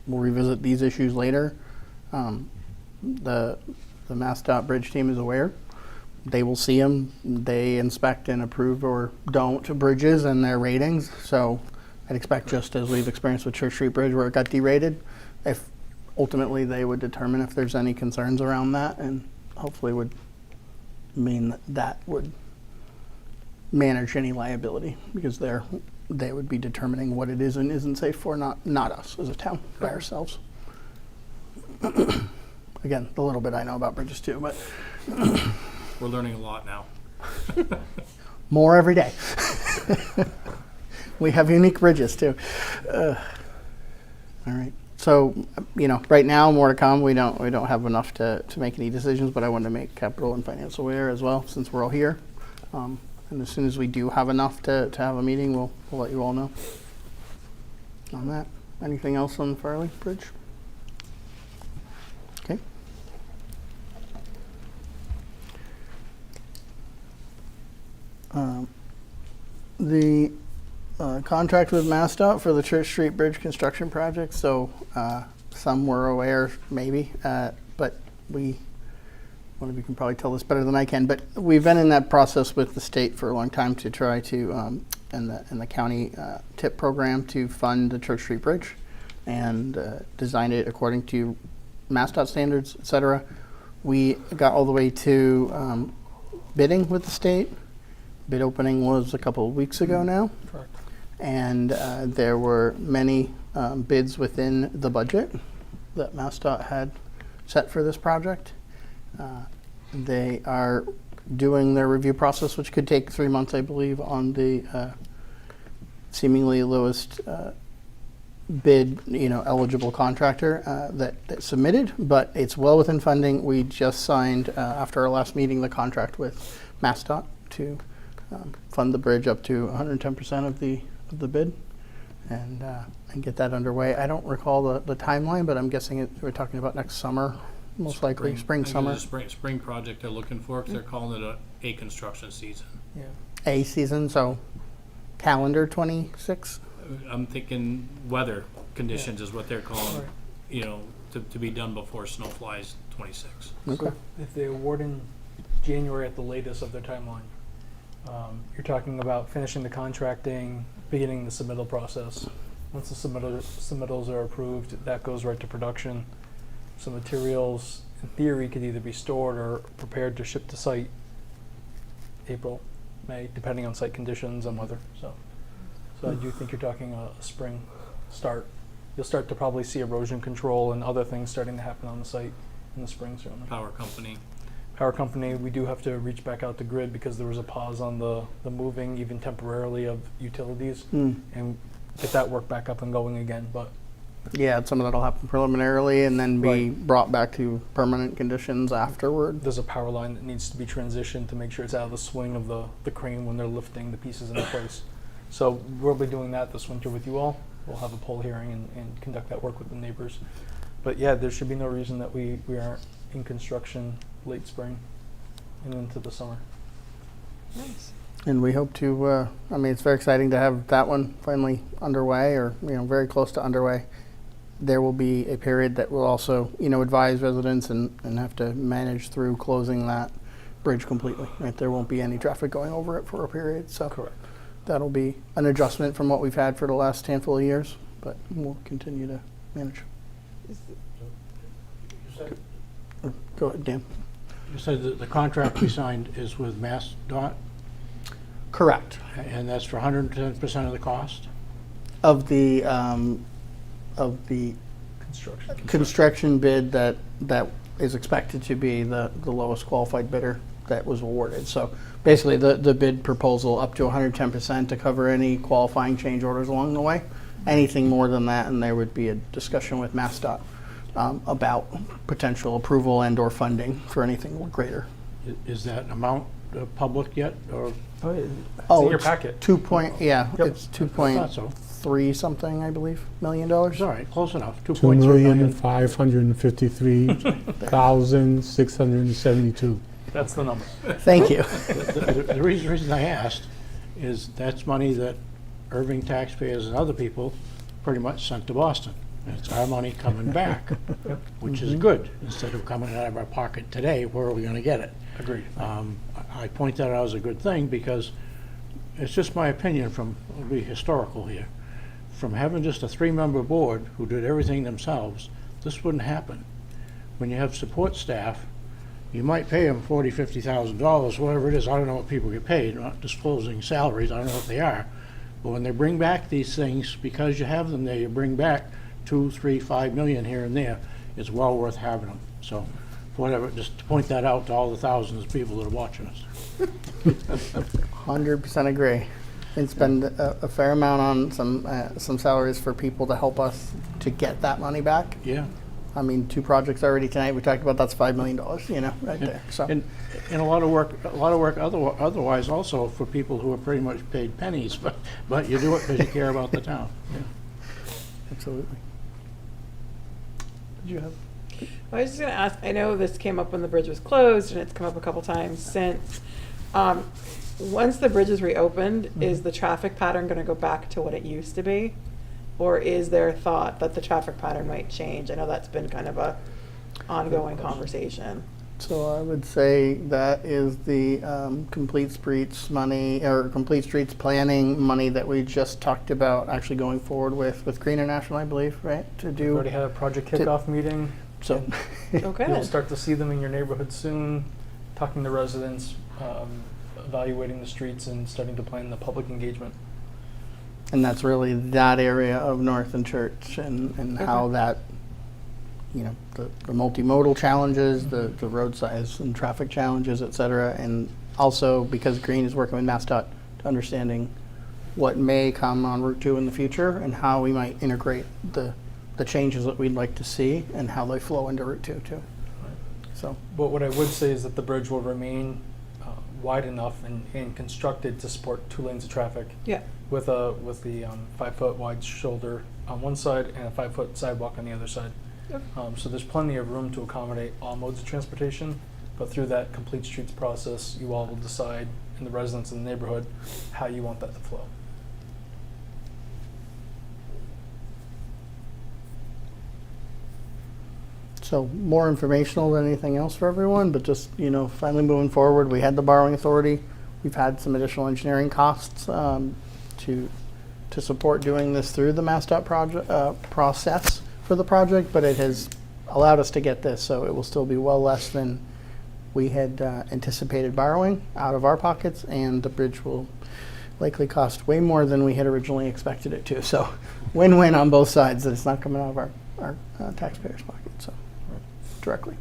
[SPEAKER 1] we'll revisit these issues later. The MassDOT bridge team is aware. They will see them. They inspect and approve or don't bridges and their ratings. So I'd expect, just as we've experienced with Church Street Bridge where it got derated, if ultimately they would determine if there's any concerns around that, and hopefully would mean that would manage any liability, because they would be determining what it is and isn't safe for, not us as a town by ourselves. Again, the little bit I know about bridges too, but
[SPEAKER 7] We're learning a lot now.
[SPEAKER 1] more every day. We have unique bridges too. All right. So, right now, more to come. We don't have enough to make any decisions, but I wanted to make capital and finance aware as well, since we're all here. And as soon as we do have enough to have a meeting, we'll let you all know on that. Anything else on the Farley Bridge? Okay. The contract with MassDOT for the Church Street Bridge construction project. So some were aware, maybe, but one of you can probably tell this better than I can. But we've been in that process with the state for a long time to try to, and the county TIP program, to fund the Church Street Bridge, and design it according to MassDOT standards, et cetera. We got all the way to bidding with the state. Bid opening was a couple of weeks ago now.
[SPEAKER 4] Correct.
[SPEAKER 1] And there were many bids within the budget that MassDOT had set for this project. They are doing their review process, which could take 3 months, I believe, on the seemingly lowest bid, eligible contractor that submitted, but it's well within funding. We just signed, after our last meeting, the contract with MassDOT to fund the bridge up to 110% of the bid, and get that underway. I don't recall the timeline, but I'm guessing we're talking about next summer, most likely spring,
[SPEAKER 7] I think
[SPEAKER 1] summer.
[SPEAKER 7] it's a spring project they're looking for, because they're calling it a construction season.
[SPEAKER 5] Yeah.
[SPEAKER 1] A season, so calendar 26.
[SPEAKER 7] I'm thinking weather conditions is what they're calling, to be done before snow flies 26.
[SPEAKER 1] Okay.
[SPEAKER 4] So if they award in January at the latest of their timeline, you're talking about finishing the contracting, beginning the submittal process. Once the submittals are approved, that goes right to production. So materials in theory, could either be stored or prepared to ship to site April, May, depending on site conditions and weather. So I do think you're talking a spring start. You'll start to probably see erosion control and other things starting to happen on the site in the spring, certainly.
[SPEAKER 7] Power company.
[SPEAKER 4] Power company, we do have to reach back out to grid because there was a pause on the moving, even temporarily, of utilities, and get that work back up and going again. But
[SPEAKER 1] Yeah, some of that'll happen preliminarily and then be
[SPEAKER 4] Right.
[SPEAKER 1] brought back to permanent conditions afterward.
[SPEAKER 4] there's a power line that needs to be transitioned to make sure it's out of the swing of the crane when they're lifting the pieces into place. So we'll be doing that this winter with you all. We'll have a poll hearing and conduct that work with the neighbors. But yeah, there should be no reason that we aren't in construction late spring and into the summer.
[SPEAKER 6] Nice.
[SPEAKER 1] And we hope to, I mean, it's very exciting to have that one finally underway, or, very close to underway. There will be a period that will also, advise residents and have to manage through closing that bridge completely, right? There won't be any traffic going over it for a period, so.
[SPEAKER 4] Correct.
[SPEAKER 1] That'll be an adjustment from what we've had for the last handful of years, but we'll continue to manage. Go ahead, Dan.
[SPEAKER 8] You said that the contract we signed is with MassDOT,
[SPEAKER 1] Correct.
[SPEAKER 8] and that's for 110% of the cost?
[SPEAKER 1] Of the
[SPEAKER 4] Construction.
[SPEAKER 1] construction bid that is expected to be the lowest qualified bidder that was awarded. So basically, the bid proposal up to 110% to cover any qualifying change orders along the way. Anything more than that, and there would be a discussion with MassDOT about potential approval and/or funding for anything greater.
[SPEAKER 8] Is that amount public yet, or?
[SPEAKER 4] It's in your
[SPEAKER 1] it's
[SPEAKER 4] packet.
[SPEAKER 1] 2 point, yeah,
[SPEAKER 4] Yep.
[SPEAKER 1] it's
[SPEAKER 8] I thought so.
[SPEAKER 1] 2.3 something, I believe, $million.
[SPEAKER 8] All right, close enough,
[SPEAKER 3] 2
[SPEAKER 8] 2.3
[SPEAKER 3] million
[SPEAKER 8] million.
[SPEAKER 3] 553,672.
[SPEAKER 4] That's the number.
[SPEAKER 1] Thank you.
[SPEAKER 8] The reason I asked is that's money that Irving taxpayers and other people pretty much sent to Boston. It's our money coming back, which is good. Instead of coming out of our pocket today, where are we gonna get it?
[SPEAKER 4] Agreed.
[SPEAKER 8] I point that out as a good thing because it's just my opinion I'll be historical here. From having just a 3-member board who did everything themselves, this wouldn't happen. When you have support staff, you might pay them $40,000, $50,000, whatever it is. I don't know what people get paid, I'm not disclosing salaries, I don't know what they are. But when they bring back these things, because you have them there, you bring back 2, 3, 5 million here and there, it's well worth having them. So, whatever, just to point that out to all the thousands of people that are watching us.
[SPEAKER 1] 100% agree. And spend a fair amount on some salaries for people to help us to get that money back.
[SPEAKER 8] Yeah.
[SPEAKER 1] I mean, 2 projects already tonight we talked about, that's $5 million, right there. So
[SPEAKER 8] And a lot of work otherwise also for people who are pretty much paid pennies, but you do it because you care about the town.
[SPEAKER 1] absolutely.
[SPEAKER 6] Did you have? I was just going to ask. I know this came up when the bridge was closed, and it's come up a couple times since. Once the bridge is reopened, is the traffic pattern going to go back to what it used to be, or is there a thought that the traffic pattern might change? I know that's been kind of a ongoing conversation.
[SPEAKER 1] So I would say that is the Complete Streets money, or Complete Streets planning money that we just talked about actually going forward with Green International, I believe, right? To
[SPEAKER 4] We
[SPEAKER 1] do,
[SPEAKER 4] already had a project kickoff meeting.
[SPEAKER 1] so,
[SPEAKER 6] Okay.
[SPEAKER 4] You'll start to see them in your neighborhood soon, talking to residents, evaluating the streets, and starting to plan the public engagement.
[SPEAKER 1] and that's really that area of North and Church and how that, the multimodal challenges, the road size and traffic challenges, et cetera. And also because Green is working with MassDOT to understanding what may come on Route 2 in the future and how we might integrate the changes that we'd like to see and how they flow into Route 2 too. So,
[SPEAKER 4] But what I would say is that the bridge will remain wide enough and constructed to support 2 lanes of traffic
[SPEAKER 6] Yeah.
[SPEAKER 4] with the 5-foot wide shoulder on one side and a 5-foot sidewalk on the other side.
[SPEAKER 6] Yep.
[SPEAKER 4] So there's plenty of room to accommodate all modes of transportation, but through that Complete Streets process, you all will decide, and the residents in the neighborhood, how you want that to flow.
[SPEAKER 1] so more informational than anything else for everyone, but just, finally moving forward, we had the borrowing authority. We've had some additional engineering costs to support doing this through the MassDOT project process for the project, but it has allowed us to get this, so it will still be well less than we had anticipated borrowing out of our pockets, and the bridge will likely cost way more than we had originally expected it to. So win-win on both sides, that it's not coming out of our taxpayers' pocket, so directly.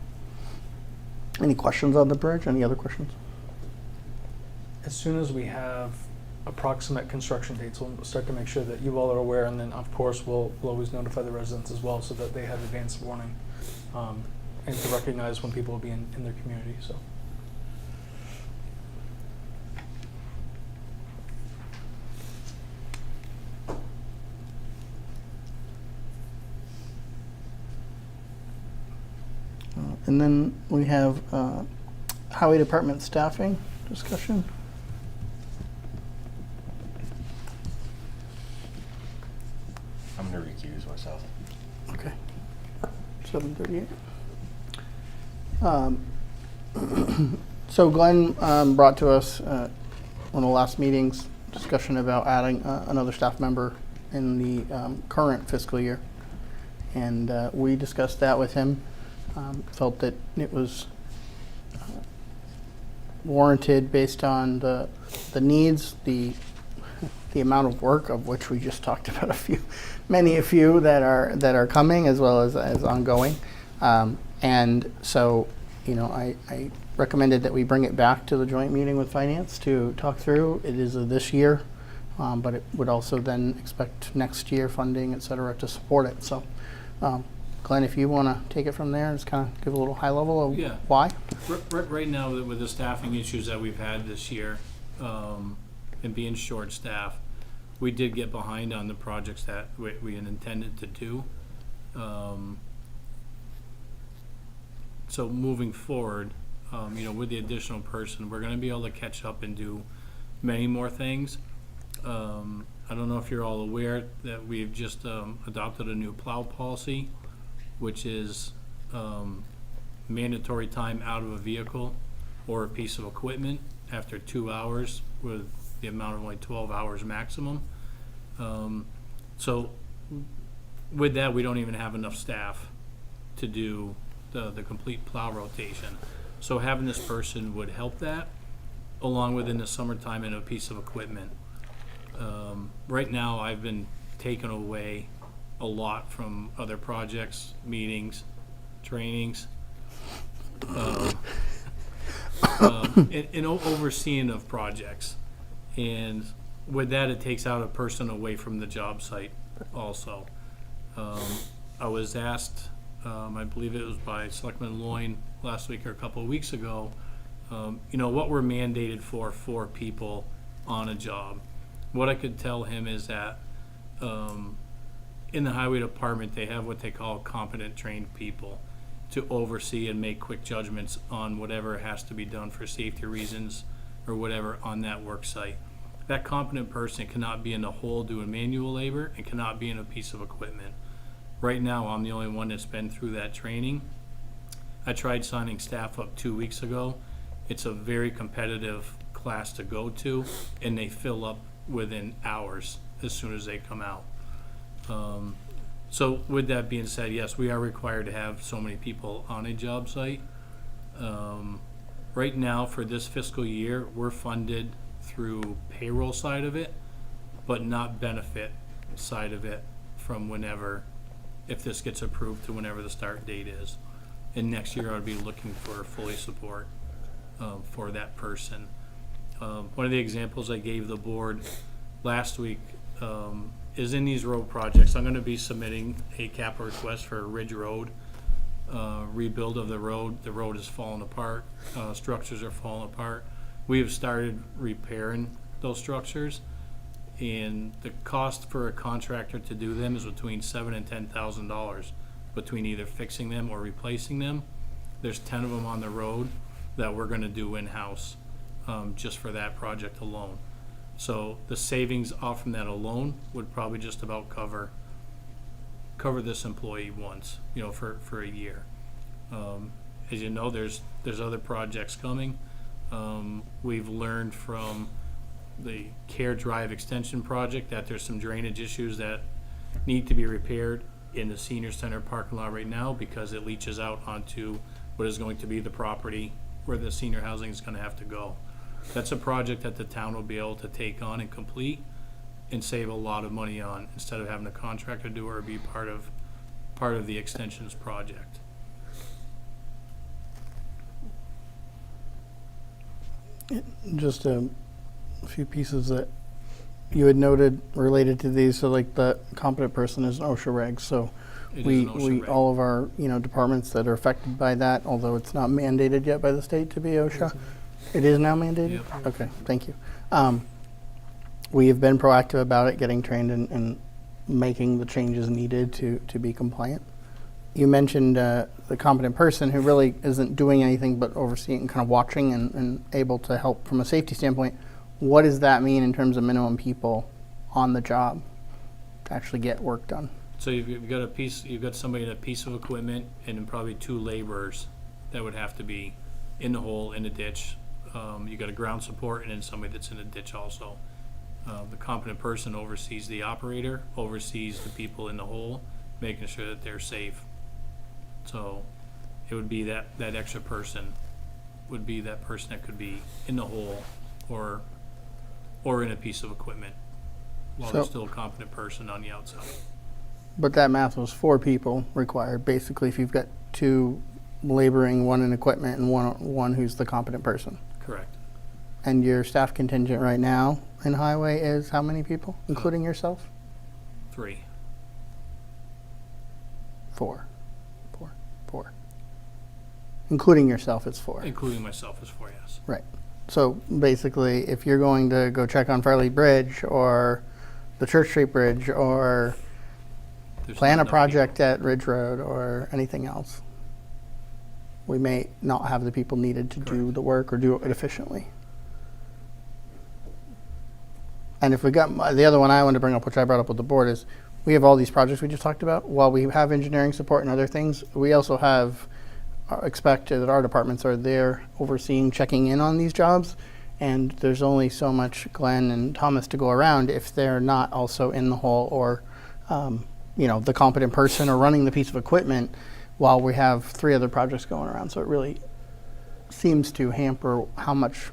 [SPEAKER 1] Any questions on the bridge? Any other questions?
[SPEAKER 4] As soon as we have approximate construction dates, we'll start to make sure that you all are aware, and then of course we'll always notify the residents as well so that they have advance warning, and to recognize when people will be in their community, so.
[SPEAKER 1] And then we have Highway Department staffing discussion.
[SPEAKER 9] I'm gonna recuse myself.
[SPEAKER 1] Okay. 7:38. So Glenn brought to us one of the last meetings discussion about adding another staff member in the current fiscal year, and we discussed that with him. Felt that it was warranted based on the needs, the amount of work, of which we just talked about many a few that are coming, as well as ongoing. And so, you know, I recommended that we bring it back to the joint meeting with finance to talk through. It is a this year, but it would also then expect next year funding, et cetera, to support it. So, Glenn, if you want to take it from there, just kind of give a little high level of
[SPEAKER 7] Yeah.
[SPEAKER 1] why.
[SPEAKER 7] Right now, with the staffing issues that we've had this year, and being short-staffed, we did get behind on the projects that we had intended to do. So moving forward, you know, with the additional person, we're gonna be able to catch up and do many more things. I don't know if you're all aware that we've just adopted a new plow policy, which is mandatory time out of a vehicle or a piece of equipment after 2 hours, with the amount of only 12 hours maximum. So with that, we don't even have enough staff to do the complete plow rotation. So having this person would help that, along with in the summertime and a piece of equipment. Right now, I've been taken away a lot from other projects, meetings, trainings, and overseeing of projects. And with that, it takes out a person away from the job site also. I was asked, I believe it was by Selectman Loyne last week or a couple of weeks ago, you know, what we're mandated for people on a job. What I could tell him is that in the highway department, they have what they call competent trained people to oversee and make quick judgments on whatever has to be done for safety reasons or whatever on that work site. That competent person cannot be in the hole doing manual labor and cannot be in a piece of equipment. Right now, I'm the only one that's been through that training. I tried signing staff up 2 weeks ago. It's a very competitive class to go to, and they fill up within hours as soon as they come out. So with that being said, yes, we are required to have so many people on a job site. Right now, for this fiscal year, we're funded through payroll side of it, but not benefit side of it from whenever, if this gets approved, to whenever the start date is. And next year, I would be looking for fully support for that person. One of the examples I gave the board last week is in these road projects. I'm going to be submitting a capital request for Ridge Road, rebuild of the road. The road is falling apart, structures are falling apart. We have started repairing those structures, and the cost for a contractor to do them is between $7,000 and $10,000 between either fixing them or replacing them. There's 10 of them on the road that we're going to do in-house just for that project alone. So the savings off from that alone would probably just about cover this employee once, you know, for a year. As you know, there's other projects coming. We've learned from the Care Drive Extension project that there's some drainage issues that need to be repaired in the senior center parking lot right now because it leaches out onto what is going to be the property where the senior housing is gonna have to go. That's a project that the town will be able to take on and complete and save a lot of money on instead of having a contractor do it or be part of the extensions project.
[SPEAKER 1] Just a few pieces that you had noted related to these. So like the competent person is an OSHA reg. So
[SPEAKER 7] It is
[SPEAKER 1] we
[SPEAKER 7] an OSHA reg.
[SPEAKER 1] all of our, departments that are affected by that, although it's not mandated yet by the state to be OSHA. It is now mandated?
[SPEAKER 7] Yep.
[SPEAKER 1] Okay, thank you. We have been proactive about it, getting trained and making the changes needed to be compliant. You mentioned the competent person who really isn't doing anything but overseeing, kind of watching and able to help from a safety standpoint. What does that mean in terms of minimum people on the job to actually get work done?
[SPEAKER 7] So you've got somebody in a piece of equipment and then probably 2 laborers that would have to be in the hole, in the ditch. You got a ground support and then somebody that's in the ditch also. The competent person oversees the operator, oversees the people in the hole, making sure that they're safe. So it would be that extra person would be that person that could be in the hole or in a piece of equipment while there's
[SPEAKER 1] So-
[SPEAKER 7] still a competent person on the outside.
[SPEAKER 1] But that math was 4 people required. Basically, if you've got 2 laboring, 1 in equipment, and one who's the competent person.
[SPEAKER 7] Correct.
[SPEAKER 1] And your staff contingent right now in highway is how many people, including yourself?
[SPEAKER 7] 3.
[SPEAKER 1] 4. Including yourself, it's 4.
[SPEAKER 7] Including myself is 4, yes.
[SPEAKER 1] Right. So basically, if you're going to go check on Farley Bridge or the Church Street Bridge or
[SPEAKER 7] There's
[SPEAKER 1] plan
[SPEAKER 7] not
[SPEAKER 1] a
[SPEAKER 7] enough
[SPEAKER 1] project at Ridge Road or anything else, we may not have the people needed to do
[SPEAKER 7] Correct.
[SPEAKER 1] the work or do it efficiently. And if we got, the other one I wanted to bring up, which I brought up with the board, is we have all these projects we just talked about. While we have engineering support and other things, we also have expect that our departments are there overseeing, checking in on these jobs. And there's only so much Glenn and Thomas to go around if they're not also in the hole or, the competent person or running the piece of equipment while we have 3 other projects going around. So it really seems to hamper how much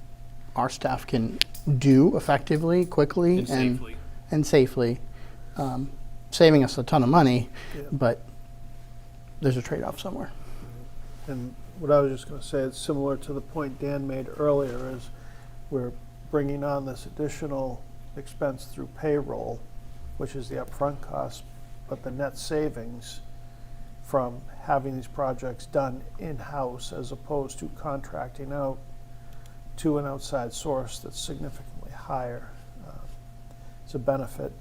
[SPEAKER 1] our staff can do effectively, quickly,
[SPEAKER 7] And safely.
[SPEAKER 1] saving us a ton of money,
[SPEAKER 5] Yeah.
[SPEAKER 1] but there's a trade-off somewhere.
[SPEAKER 5] And what I was just going to say, it's similar to the point Dan made earlier, is we're bringing on this additional expense through payroll, which is the upfront cost, but the net savings from having these projects done in-house as opposed to contracting out to an outside source that's significantly higher. It's a benefit,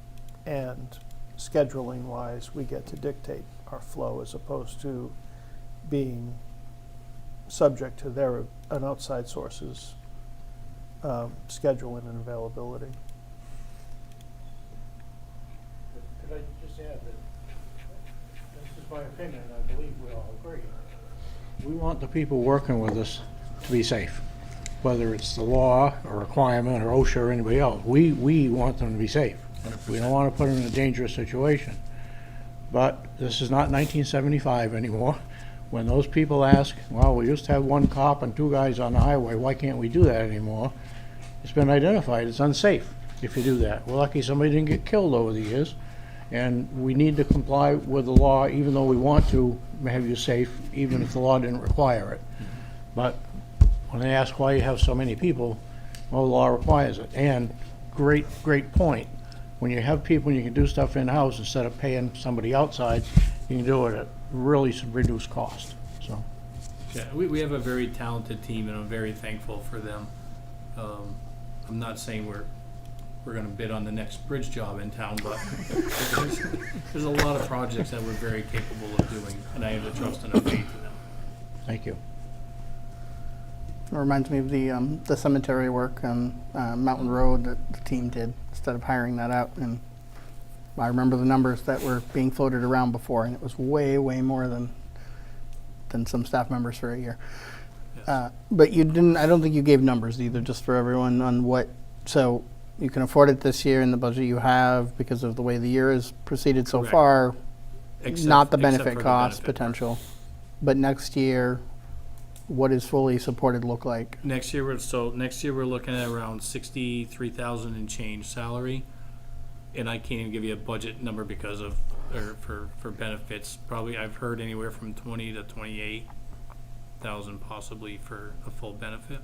[SPEAKER 5] and scheduling-wise, we get to dictate our flow as opposed to being subject to an outside source's scheduling and availability.
[SPEAKER 8] Could I just add that this is my opinion, and I believe we all agree. We want the people working with us to be safe, whether it's the law or requirement or OSHA or anybody else. We want them to be safe. We don't want to put them in a dangerous situation. But this is not 1975 anymore. When those people ask, well, we used to have 1 cop and 2 guys on the highway, why can't we do that anymore? It's been identified, it's unsafe if you do that. We're lucky somebody didn't get killed over the years, and we need to comply with the law even though we want to have you safe, even if the law didn't require it. But when they ask why you have so many people, well, the law requires it. And great point. When you have people and you can do stuff in-house instead of paying somebody outside, you can do it at really some reduced cost, so.
[SPEAKER 7] Yeah, we have a very talented team, and I'm very thankful for them. I'm not saying we're gonna bid on the next bridge job in town, but there's a lot of projects that we're very capable of doing, and I have the trust and the faith in them.
[SPEAKER 8] Thank you.
[SPEAKER 1] It reminds me of the cemetery work on Mountain Road that the team did instead of hiring that out. And I remember the numbers that were being floated around before, and it was way, way more than some staff members for a year.
[SPEAKER 7] Yes.
[SPEAKER 1] But you didn't. I don't think you gave numbers either, just for everyone on what. So you can afford it this year in the budget you have because of the way the year has proceeded so
[SPEAKER 7] Correct.
[SPEAKER 1] far. not the
[SPEAKER 7] except
[SPEAKER 1] benefit
[SPEAKER 7] for the
[SPEAKER 1] cost
[SPEAKER 7] benefit.
[SPEAKER 1] potential. But next year, what does fully supported look like?
[SPEAKER 7] Next year, next year we're looking at around 63,000 and change salary, and I can't even give you a budget number because of, or for benefits. Probably, I've heard anywhere from 20 to 28,000 possibly for a full benefit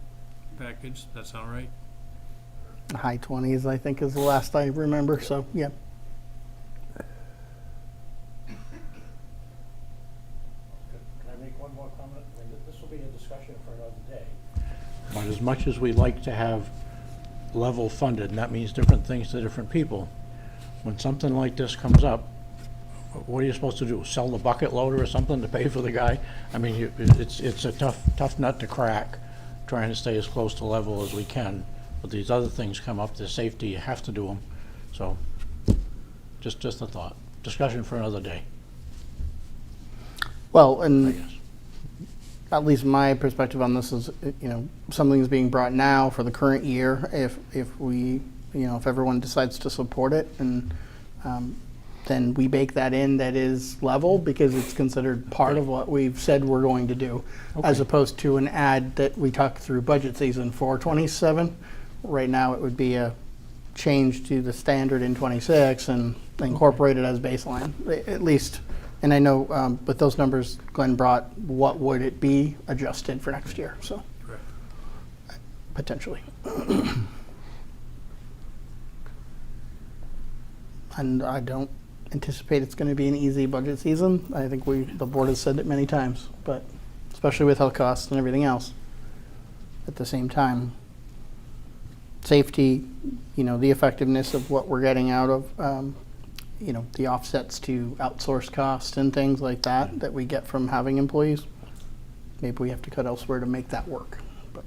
[SPEAKER 7] package. That sound right?
[SPEAKER 1] High 20s, I think, is the last I remember. So, yeah.
[SPEAKER 8] Can I make one more comment? I mean, this will be a discussion for another day. But as much as we like to have level funded, and that means different things to different people, when something like this comes up, what are you supposed to do? Sell the bucket loader or something to pay for the guy? I mean, it's a tough nut to crack, trying to stay as close to level as we can. But these other things come up, the safety, you have to do them. So, just a thought. Discussion for another day,
[SPEAKER 1] Well,
[SPEAKER 8] I
[SPEAKER 1] and
[SPEAKER 8] guess.
[SPEAKER 1] at least my perspective on this is, something's being brought now for the current year. If we, if everyone decides to support it, and then we bake that in, that is level, because it's considered part of what we've said we're going to do, as opposed to an ad that we talk through budget season for 27. Right now, it would be a change to the standard in 26 and incorporate it as baseline, at least. And I know with those numbers Glenn brought, what would it be adjusted for next year? So
[SPEAKER 7] Correct.
[SPEAKER 1] potentially. And I don't anticipate it's going to be an easy budget season. I think the board has said it many times, but especially with health costs and everything else. At the same time, safety, the effectiveness of what we're getting out of, the offsets to outsource costs and things like that we get from having employees. Maybe we have to cut elsewhere to make that work. But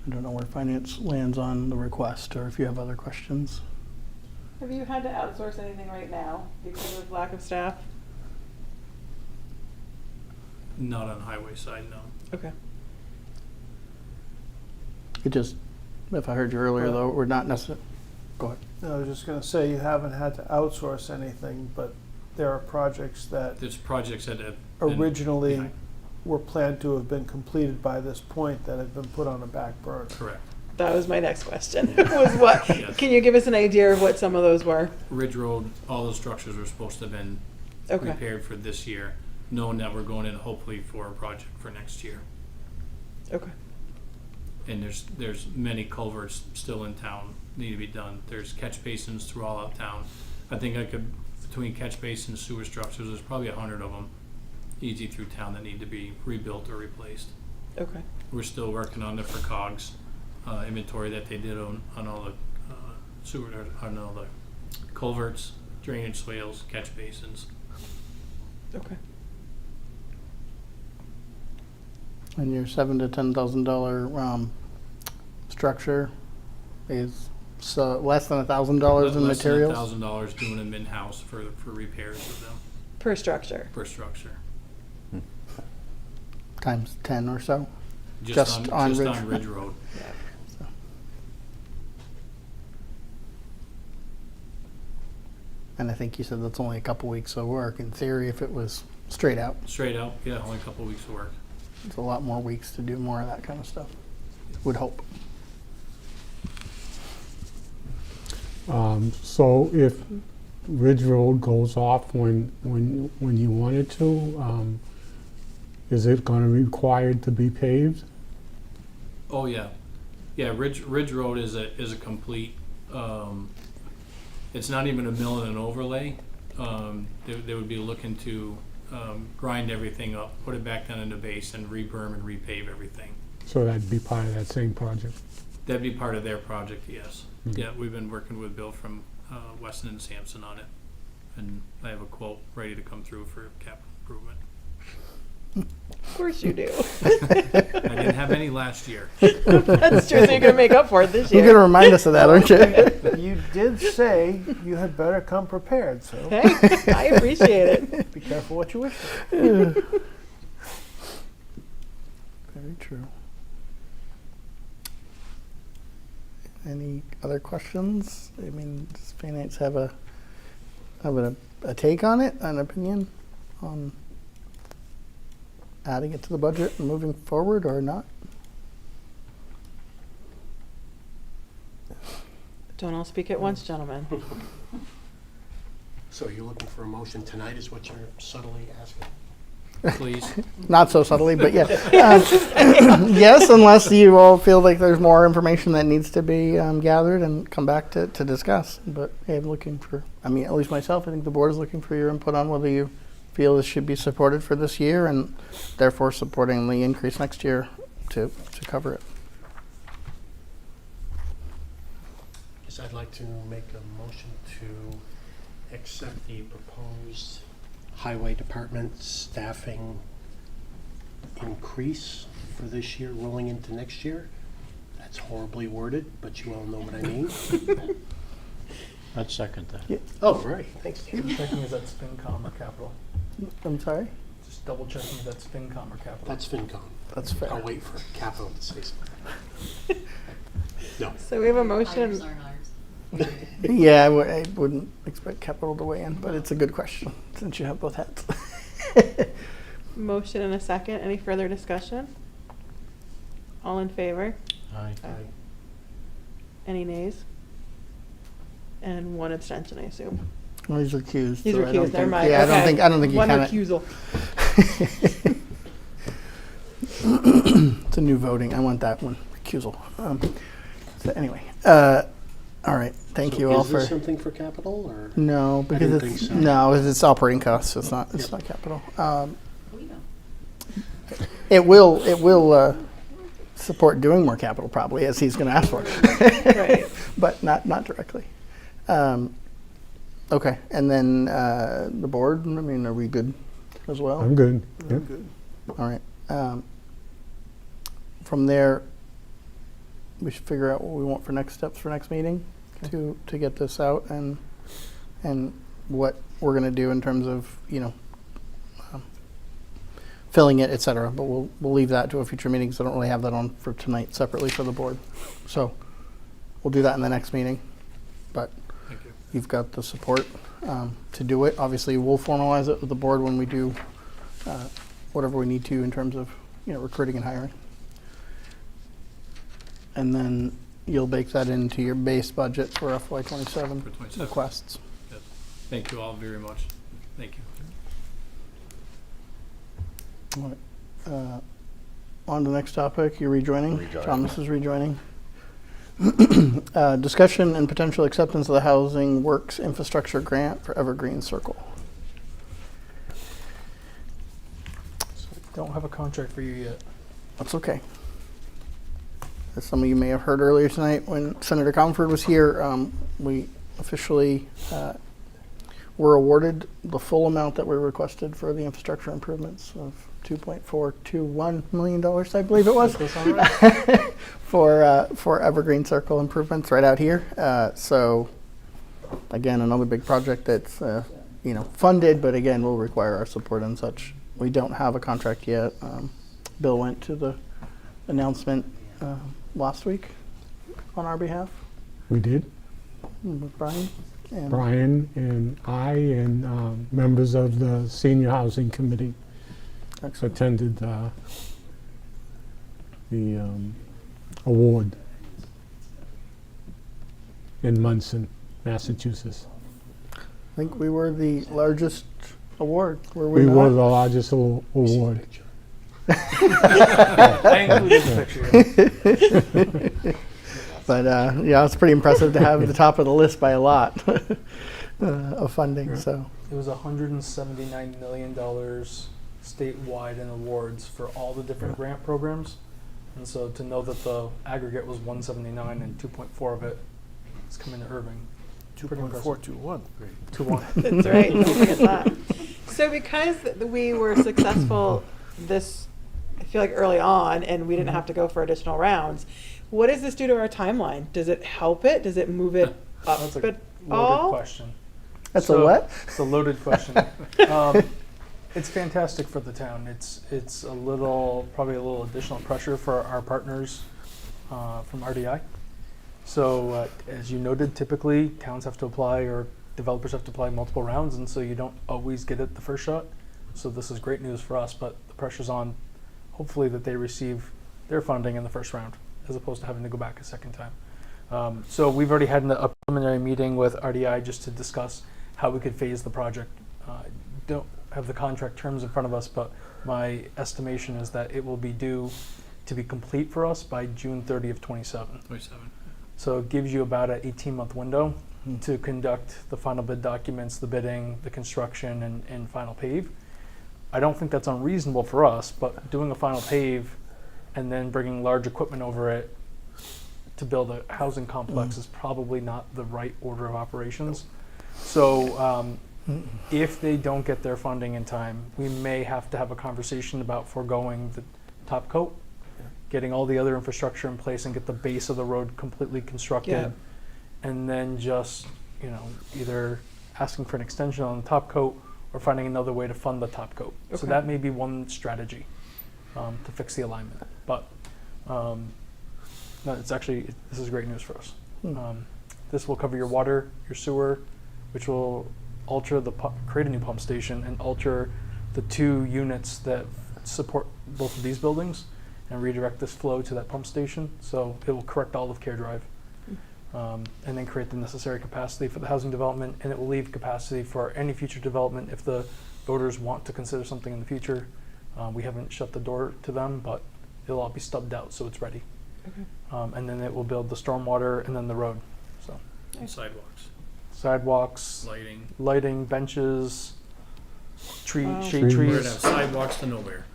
[SPEAKER 1] I don't know where finance lands on the request, or if you have other questions.
[SPEAKER 6] Have you had to outsource anything right now because of lack of staff?
[SPEAKER 7] Not on highway side, no.
[SPEAKER 6] Okay.
[SPEAKER 1] It just, if I heard you earlier, though, we're not necessarily. Go ahead.
[SPEAKER 5] I was just gonna say, you haven't had to outsource anything, but there are projects that
[SPEAKER 7] There's projects that have.
[SPEAKER 5] originally
[SPEAKER 7] Yeah.
[SPEAKER 5] were planned to have been completed by this point that have been put on a back burner.
[SPEAKER 7] Correct.
[SPEAKER 6] That was my next question. Was what?
[SPEAKER 7] Yes.
[SPEAKER 6] Can you give us an idea of what some of those were?
[SPEAKER 7] Ridge Road, all the structures were supposed to have been
[SPEAKER 6] Okay.
[SPEAKER 7] repaired for this year, knowing that we're going in hopefully for a project for next year.
[SPEAKER 6] Okay.
[SPEAKER 7] And there's many culverts still in town need to be done. There's catch basins through all of town. I think between catch basins, sewer structures, there's probably 100 of them easy through town that need to be rebuilt or replaced.
[SPEAKER 6] Okay.
[SPEAKER 7] We're still working on the FERCog's inventory that they did on all the sewer, on all the culverts, drainage swales, catch basins.
[SPEAKER 6] Okay.
[SPEAKER 1] And your $7,000 to $10,000 structure is less than $1,000 in materials.
[SPEAKER 7] Less than $1,000 doing them in-house for repairs of them,
[SPEAKER 6] Per structure.
[SPEAKER 7] per structure.
[SPEAKER 1] Times 10 or so. Just on
[SPEAKER 7] Just
[SPEAKER 1] Ridge.
[SPEAKER 7] on Ridge Road.
[SPEAKER 1] And I think you said that's only a couple weeks of work. In theory, if it was straight out,
[SPEAKER 7] Straight out, yeah, only a couple of weeks of work.
[SPEAKER 1] it's a lot more weeks to do more of that kind of stuff. Would hope.
[SPEAKER 3] So if Ridge Road goes off when you want it to, is it going to be required to be paved?
[SPEAKER 7] Oh, yeah. Yeah, Ridge Road is a complete, it's not even a mill and an overlay. They would be looking to grind everything up, put it back down into base, and re-berm and repave everything.
[SPEAKER 3] So that'd be part of that same project.
[SPEAKER 7] That'd be part of their project, yes. Yeah, we've been working with Bill from Weston and Sampson on it. And I have a quote ready to come through for capital improvement.
[SPEAKER 6] Of course you do.
[SPEAKER 7] I didn't have any last year.
[SPEAKER 6] That's true. So you're gonna make up for it this
[SPEAKER 1] You're
[SPEAKER 6] year.
[SPEAKER 1] going to remind us of that, aren't you?
[SPEAKER 5] You did say you had better come prepared, so
[SPEAKER 6] Hey, I appreciate it.
[SPEAKER 5] be careful what you wish for.
[SPEAKER 1] Very true. Any other questions? I mean, does finance have a have a take on it, an opinion on adding it to the budget and moving forward or not?
[SPEAKER 6] Don't all speak at once, gentlemen.
[SPEAKER 10] So you're looking for a motion tonight is what you're subtly asking?
[SPEAKER 7] Please.
[SPEAKER 1] Not so subtly, but yeah. Yes, unless you all feel like there's more information that needs to be gathered and come back to discuss. But hey, I'm looking for, I mean, at least myself, I think the board is looking for your input on whether you feel this should be supported for this year and therefore supporting the increase next year to cover it.
[SPEAKER 10] Yes, I'd like to make a motion to accept the proposed highway department staffing increase for this year rolling into next year. That's horribly worded, but you all know what I mean.
[SPEAKER 8] I'd second that.
[SPEAKER 10] Oh, right, thanks, Dan.
[SPEAKER 4] Checking is that FinCom or capital?
[SPEAKER 1] I'm sorry?
[SPEAKER 4] Just double checking if that's FinCom or capital.
[SPEAKER 10] That's FinCom.
[SPEAKER 1] That's fair.
[SPEAKER 10] I'll wait for capital to say something. No.
[SPEAKER 6] So we have a motion.
[SPEAKER 1] Yeah, I wouldn't expect capital to weigh in, but it's a good question since you have both hats.
[SPEAKER 6] Motion and a second. Any further discussion? All in favor?
[SPEAKER 8] Aye.
[SPEAKER 6] Any nays? And one abstention, I assume.
[SPEAKER 1] Well, he's recused.
[SPEAKER 6] He's
[SPEAKER 1] so I don't
[SPEAKER 6] recused. Never
[SPEAKER 1] think-
[SPEAKER 6] mind.
[SPEAKER 1] Yeah,
[SPEAKER 6] Okay.
[SPEAKER 1] I don't think you
[SPEAKER 6] One
[SPEAKER 1] kind
[SPEAKER 6] recusal.
[SPEAKER 1] It's a new voting. I want that one. Recusal. So anyway, all right. Thank
[SPEAKER 10] So
[SPEAKER 1] you all
[SPEAKER 10] is
[SPEAKER 1] for.
[SPEAKER 10] this something for capital or?
[SPEAKER 1] No, because
[SPEAKER 10] didn't
[SPEAKER 1] it's
[SPEAKER 10] think so.
[SPEAKER 1] no, it's operating costs. So it's not. It's
[SPEAKER 10] Yep.
[SPEAKER 1] not capital. It will support doing more capital probably as he's going to ask for it,
[SPEAKER 6] Right.
[SPEAKER 1] but not directly. Okay, and then the board. I mean, are we good as well?
[SPEAKER 3] I'm good. Yeah.
[SPEAKER 1] All right. From there, we should figure out what we want for next steps for next meeting to get this out and what we're going to do in terms of filling it, et cetera. But we'll leave that to a future meeting because I don't really have that on for tonight separately for the board. So we'll do that in the next meeting. But
[SPEAKER 7] Thank you.
[SPEAKER 1] you've got the support to do it. Obviously, we'll formalize it with the board when we do whatever we need to in terms of recruiting and hiring. And then you'll bake that into your base budget for FY27
[SPEAKER 7] For 27.
[SPEAKER 1] requests.
[SPEAKER 7] Yes. Thank you all very much. Thank you.
[SPEAKER 1] All right. On to the next topic. You're rejoining.
[SPEAKER 9] Rejoining.
[SPEAKER 1] Thomas is rejoining. Discussion and potential acceptance of the Housing Works Infrastructure Grant for Evergreen Circle.
[SPEAKER 4] Don't have a contract for you yet.
[SPEAKER 1] That's okay. As some of you may have heard earlier tonight when Senator Comfort was here, we officially were awarded the full amount that we requested for the infrastructure improvements of $2.421 million, I believe it was, for Evergreen Circle improvements right out here. So again, another big project that's funded, but again, will require our support and such. We don't have a contract yet. Bill went to the announcement last week on our behalf
[SPEAKER 3] We did.
[SPEAKER 1] with Brian. And
[SPEAKER 3] Brian and I and members of the Senior Housing Committee
[SPEAKER 1] excellent.
[SPEAKER 3] attended the award in Munson, Massachusetts.
[SPEAKER 1] I think we were the largest award. Were we,
[SPEAKER 3] We
[SPEAKER 1] not?
[SPEAKER 3] were the largest award.
[SPEAKER 10] Picture.
[SPEAKER 4] I included the picture.
[SPEAKER 1] But yeah, it's pretty impressive to have the top of the list by a lot of funding. So
[SPEAKER 4] It was $179 million statewide in awards for all the different grant programs. And so to know that the aggregate was 179 and 2.4 of it is coming to Irving. Pretty impressive.
[SPEAKER 5] 2.421.
[SPEAKER 4] 2-1.
[SPEAKER 6] That's right. Don't forget that. So because we were successful this, I feel like early on, and we didn't have to go for additional rounds, what does this do to our timeline? Does it help it? Does it move it up
[SPEAKER 4] That's a
[SPEAKER 6] at
[SPEAKER 4] loaded
[SPEAKER 6] all?
[SPEAKER 4] question.
[SPEAKER 1] that's
[SPEAKER 4] So-
[SPEAKER 1] a what?
[SPEAKER 4] It's a loaded question. It's fantastic for the town. It's probably a little additional pressure for our partners from RDI. So as you noted, typically towns have to apply or developers have to apply multiple rounds, and so you don't always get it the first shot. So this is great news for us, but the pressure's on, hopefully, that they receive their funding in the first round, as opposed to having to go back a second time. So we've already had a preliminary meeting with RDI just to discuss how we could phase the project. Don't have the contract terms in front of us, but my estimation is that it will be due to be complete for us by June 30 of 27.
[SPEAKER 7] 27.
[SPEAKER 4] So it gives you about an 18-month window to conduct the final bid documents, the bidding, the construction, and final pave. I don't think that's unreasonable for us, but doing a final pave and then bringing large equipment over it to build a housing complex is probably not the right order of operations. So if they don't get their funding in time, we may have to have a conversation about foregoing the top coat, getting all the other infrastructure in place and get the base of the road completely constructed,
[SPEAKER 6] Yeah.
[SPEAKER 4] and then just, either asking for an extension on the top coat or finding another way to fund the top coat. So
[SPEAKER 6] Okay.
[SPEAKER 4] that may be one strategy to fix the alignment. But no, it's actually, this is great news for us. This will cover your water, your sewer, which will alter create a new pump station and alter the 2 units that support both of these buildings and redirect this flow to that pump station. So it will correct all of Care Drive, and then create the necessary capacity for the housing development, and it will leave capacity for any future development if the voters want to consider something in the future. We haven't shut the door to them, but it'll all be stubbed out so it's ready. And then it will build the stormwater and then the road. So
[SPEAKER 7] And sidewalks,
[SPEAKER 4] sidewalks, lighting, benches,
[SPEAKER 6] Wow.
[SPEAKER 4] shade
[SPEAKER 3] Trees.
[SPEAKER 7] we're
[SPEAKER 4] trees.
[SPEAKER 7] gonna have sidewalks to nowhere.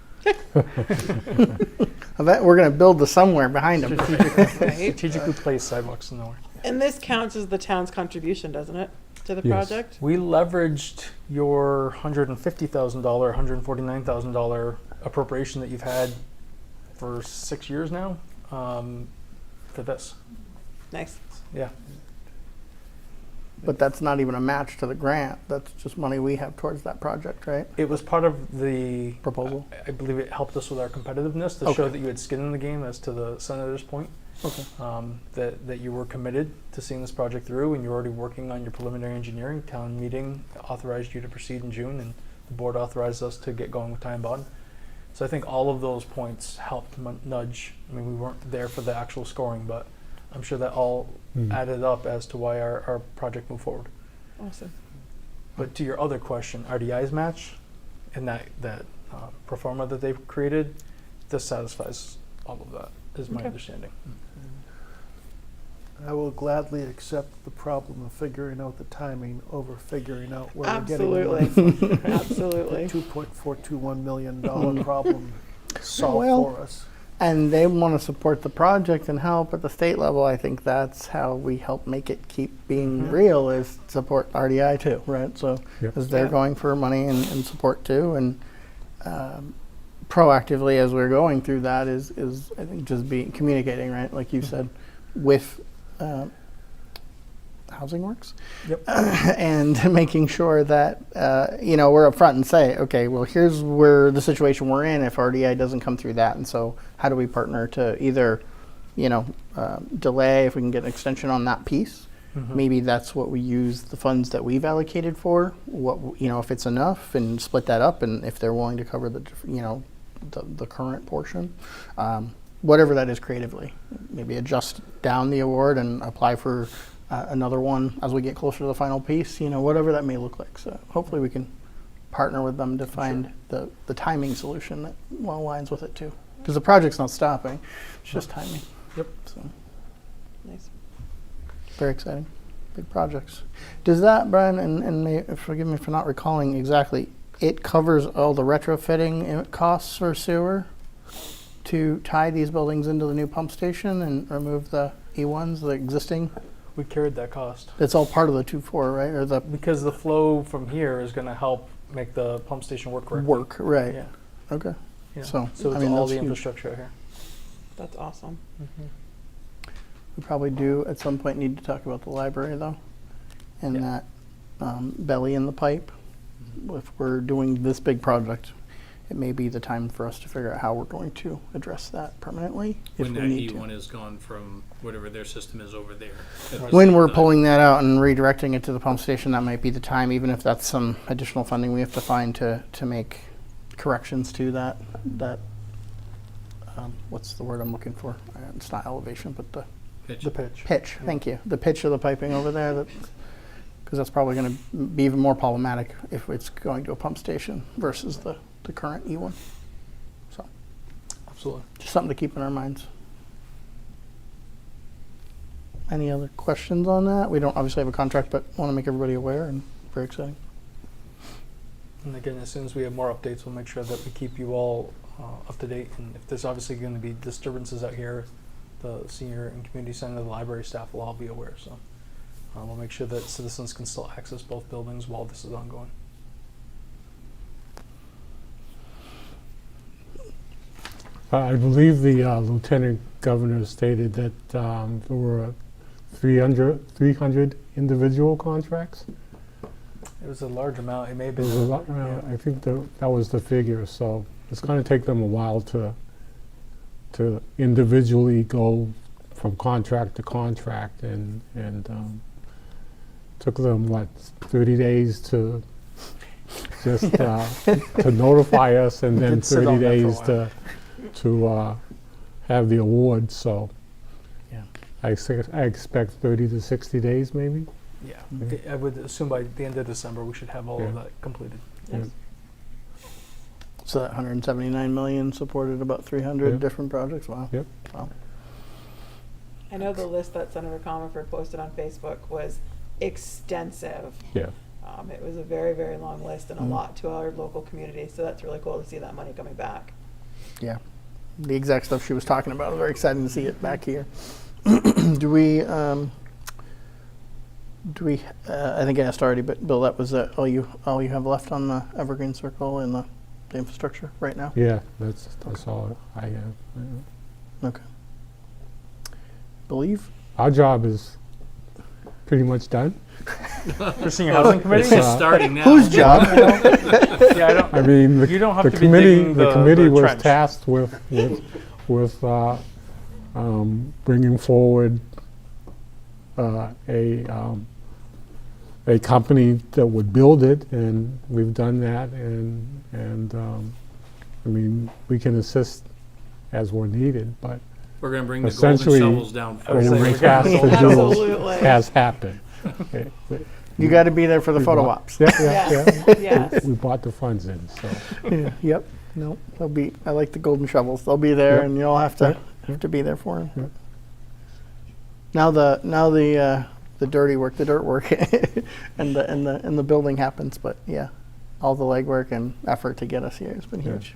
[SPEAKER 1] I bet we're going to build the somewhere behind them.
[SPEAKER 6] Right?
[SPEAKER 4] Strategically placed sidewalks in nowhere.
[SPEAKER 6] And this counts as the town's contribution, doesn't it, to the
[SPEAKER 3] Yes.
[SPEAKER 6] project?
[SPEAKER 4] We leveraged your $150,000, $149,000 appropriation that you've had for 6 years now for this.
[SPEAKER 6] Nice.
[SPEAKER 4] Yeah.
[SPEAKER 1] But that's not even a match to the grant. That's just money we have towards that project, right?
[SPEAKER 4] It was part of the
[SPEAKER 1] Proposal?
[SPEAKER 4] I believe it helped us with our competitiveness to show that you had skin in the game, as to the senator's point.
[SPEAKER 1] Okay.
[SPEAKER 4] That you were committed to seeing this project through, and you're already working on your preliminary engineering. Town meeting authorized you to proceed in June, and the board authorized us to get going with time bond. So I think all of those points helped nudge. I mean, we weren't there for the actual scoring, but I'm sure that all added up as to why our project moved forward.
[SPEAKER 6] Awesome.
[SPEAKER 4] But to your other question, RDI's match and that pro forma that they've created, this satisfies all of that, is my
[SPEAKER 6] Okay.
[SPEAKER 4] understanding.
[SPEAKER 5] I will gladly accept the problem of figuring out the timing over figuring out where we're getting the money.
[SPEAKER 6] Absolutely. Absolutely.
[SPEAKER 5] $2.421 million problem solved
[SPEAKER 1] Well,
[SPEAKER 5] for us.
[SPEAKER 1] And they want to support the project and help at the state level. I think that's how we help make it keep being real, is support RDI too, right? So
[SPEAKER 3] Yep.
[SPEAKER 1] as they're
[SPEAKER 6] Yeah.
[SPEAKER 1] going for money and support too, and proactively as we're going through that is I think just communicating, right? Like you said, with Housing Works.
[SPEAKER 4] Yep.
[SPEAKER 1] And making sure that, we're upfront and say, okay, well, here's where the situation we're in if RDI doesn't come through that. And so how do we partner to either, delay if we can get an extension on that piece? Maybe that's what we use the funds that we've allocated for, if it's enough, and split that up, and if they're willing to cover the current portion. Whatever that is creatively. Maybe adjust down the award and apply for another one as we get closer to the final piece, whatever that may look like. So hopefully we can partner with them to find the timing solution that well aligns with it too. Because the project's not stopping, it's just timing.
[SPEAKER 4] Yep.
[SPEAKER 1] So
[SPEAKER 6] Nice.
[SPEAKER 1] very exciting, big projects. Does that, Brian, and forgive me for not recalling exactly, it covers all the retrofitting costs for sewer to tie these buildings into the new pump station and remove the E1s, the existing?
[SPEAKER 4] We carried that cost.
[SPEAKER 1] It's all part of the 2.4, right? Or the
[SPEAKER 4] Because the flow from here is going to help make the pump station work correctly.
[SPEAKER 1] work, right?
[SPEAKER 4] Yeah.
[SPEAKER 1] Okay.
[SPEAKER 4] Yeah.
[SPEAKER 1] So,
[SPEAKER 4] So it's
[SPEAKER 1] I mean,
[SPEAKER 4] all
[SPEAKER 1] that's
[SPEAKER 4] the
[SPEAKER 1] huge.
[SPEAKER 4] infrastructure out here.
[SPEAKER 6] That's awesome.
[SPEAKER 1] We probably do at some point need to talk about the library though, and that belly in the pipe. If we're doing this big project, it may be the time for us to figure out how we're going to address that permanently if
[SPEAKER 7] When
[SPEAKER 1] we
[SPEAKER 7] that
[SPEAKER 1] need to.
[SPEAKER 7] E1 is gone from whatever their system is over there. at this
[SPEAKER 1] When we're
[SPEAKER 7] time.
[SPEAKER 1] pulling that out and redirecting it to the pump station, that might be the time, even if that's some additional funding we have to find to make corrections to that, what's the word I'm looking for? It's not elevation, but the
[SPEAKER 7] Pitch.
[SPEAKER 5] The pitch.
[SPEAKER 1] pitch, thank you. The pitch of the piping over there, because that's probably going to be even more problematic if it's going to a pump station versus the current E1. So,
[SPEAKER 4] Absolutely.
[SPEAKER 1] just something to keep in our minds. Any other questions on that? We don't obviously have a contract, but want to make everybody aware, and very exciting.
[SPEAKER 4] And again, as soon as we have more updates, we'll make sure that we keep you all up to date. And if there's obviously going to be disturbances out here, the senior and community center, the library staff will all be aware. So we'll make sure that citizens can still access both buildings while this is ongoing.
[SPEAKER 3] I believe the lieutenant governor stated that there were 300 individual contracts.
[SPEAKER 4] It was a large amount. It may have
[SPEAKER 3] It was a
[SPEAKER 4] been.
[SPEAKER 3] lot, I think that was the figure, so it's going to take them a while to individually go from contract to contract, and took them, 30 days to just to notify us, and then
[SPEAKER 4] did sit
[SPEAKER 3] 30
[SPEAKER 4] on that for a
[SPEAKER 3] days to have the award, so
[SPEAKER 1] Yeah.
[SPEAKER 3] I expect 30 to 60 days maybe.
[SPEAKER 4] Yeah, I would assume by the end of December we should have all of
[SPEAKER 3] Yeah.
[SPEAKER 4] that completed.
[SPEAKER 3] Yeah.
[SPEAKER 1] So that 179 million supported about 300
[SPEAKER 3] Yeah.
[SPEAKER 1] different projects. Wow.
[SPEAKER 3] Yep.
[SPEAKER 1] Wow.
[SPEAKER 6] I know the list that Senator Comerford posted on Facebook was extensive.
[SPEAKER 3] Yeah.
[SPEAKER 6] It was a very, very long list and a
[SPEAKER 1] Mhm.
[SPEAKER 6] lot to our local community, so that's really cool to see that money coming back.
[SPEAKER 1] Yeah. The exact stuff she was talking about. Very exciting to see it back here. Do we, I think I asked already, but Bill, that was all you have left on the Evergreen Circle and the infrastructure right now?
[SPEAKER 3] Yeah, that's all I have. Yeah.
[SPEAKER 1] Okay. Believe?
[SPEAKER 3] Our job is pretty much done.
[SPEAKER 4] For senior housing committee?
[SPEAKER 7] It's just starting now.
[SPEAKER 1] Whose job?
[SPEAKER 4] Yeah, I don't.
[SPEAKER 3] I mean,
[SPEAKER 4] You don't have
[SPEAKER 3] the
[SPEAKER 4] to be
[SPEAKER 3] committee,
[SPEAKER 4] digging
[SPEAKER 3] the
[SPEAKER 4] the
[SPEAKER 3] committee was
[SPEAKER 4] trench.
[SPEAKER 3] tasked with bringing forward a company that would build it, and we've done that, and I mean, we can assist as we're needed, but
[SPEAKER 7] We're gonna bring the golden
[SPEAKER 3] essentially,
[SPEAKER 7] shovels down
[SPEAKER 4] I would
[SPEAKER 3] what
[SPEAKER 4] say
[SPEAKER 3] we're
[SPEAKER 4] we're getting
[SPEAKER 3] tasked to
[SPEAKER 4] the
[SPEAKER 3] do
[SPEAKER 6] Absolutely.
[SPEAKER 3] has happened. Okay.
[SPEAKER 1] You got to be there for the
[SPEAKER 3] We
[SPEAKER 1] photo
[SPEAKER 3] bought-
[SPEAKER 1] ops.
[SPEAKER 3] Yeah, yeah,
[SPEAKER 6] Yes,
[SPEAKER 3] yeah.
[SPEAKER 6] yes.
[SPEAKER 3] We bought the funds in, so.
[SPEAKER 1] Yeah, yep. No, they'll be. I like the golden shovels. They'll be there,
[SPEAKER 3] Yep.
[SPEAKER 1] and you'll have to be there for them.
[SPEAKER 3] Yep.
[SPEAKER 1] Now the dirty work, the dirt work, and the building happens. But yeah, all the legwork and effort to get us here has been
[SPEAKER 3] Yeah.
[SPEAKER 1] huge.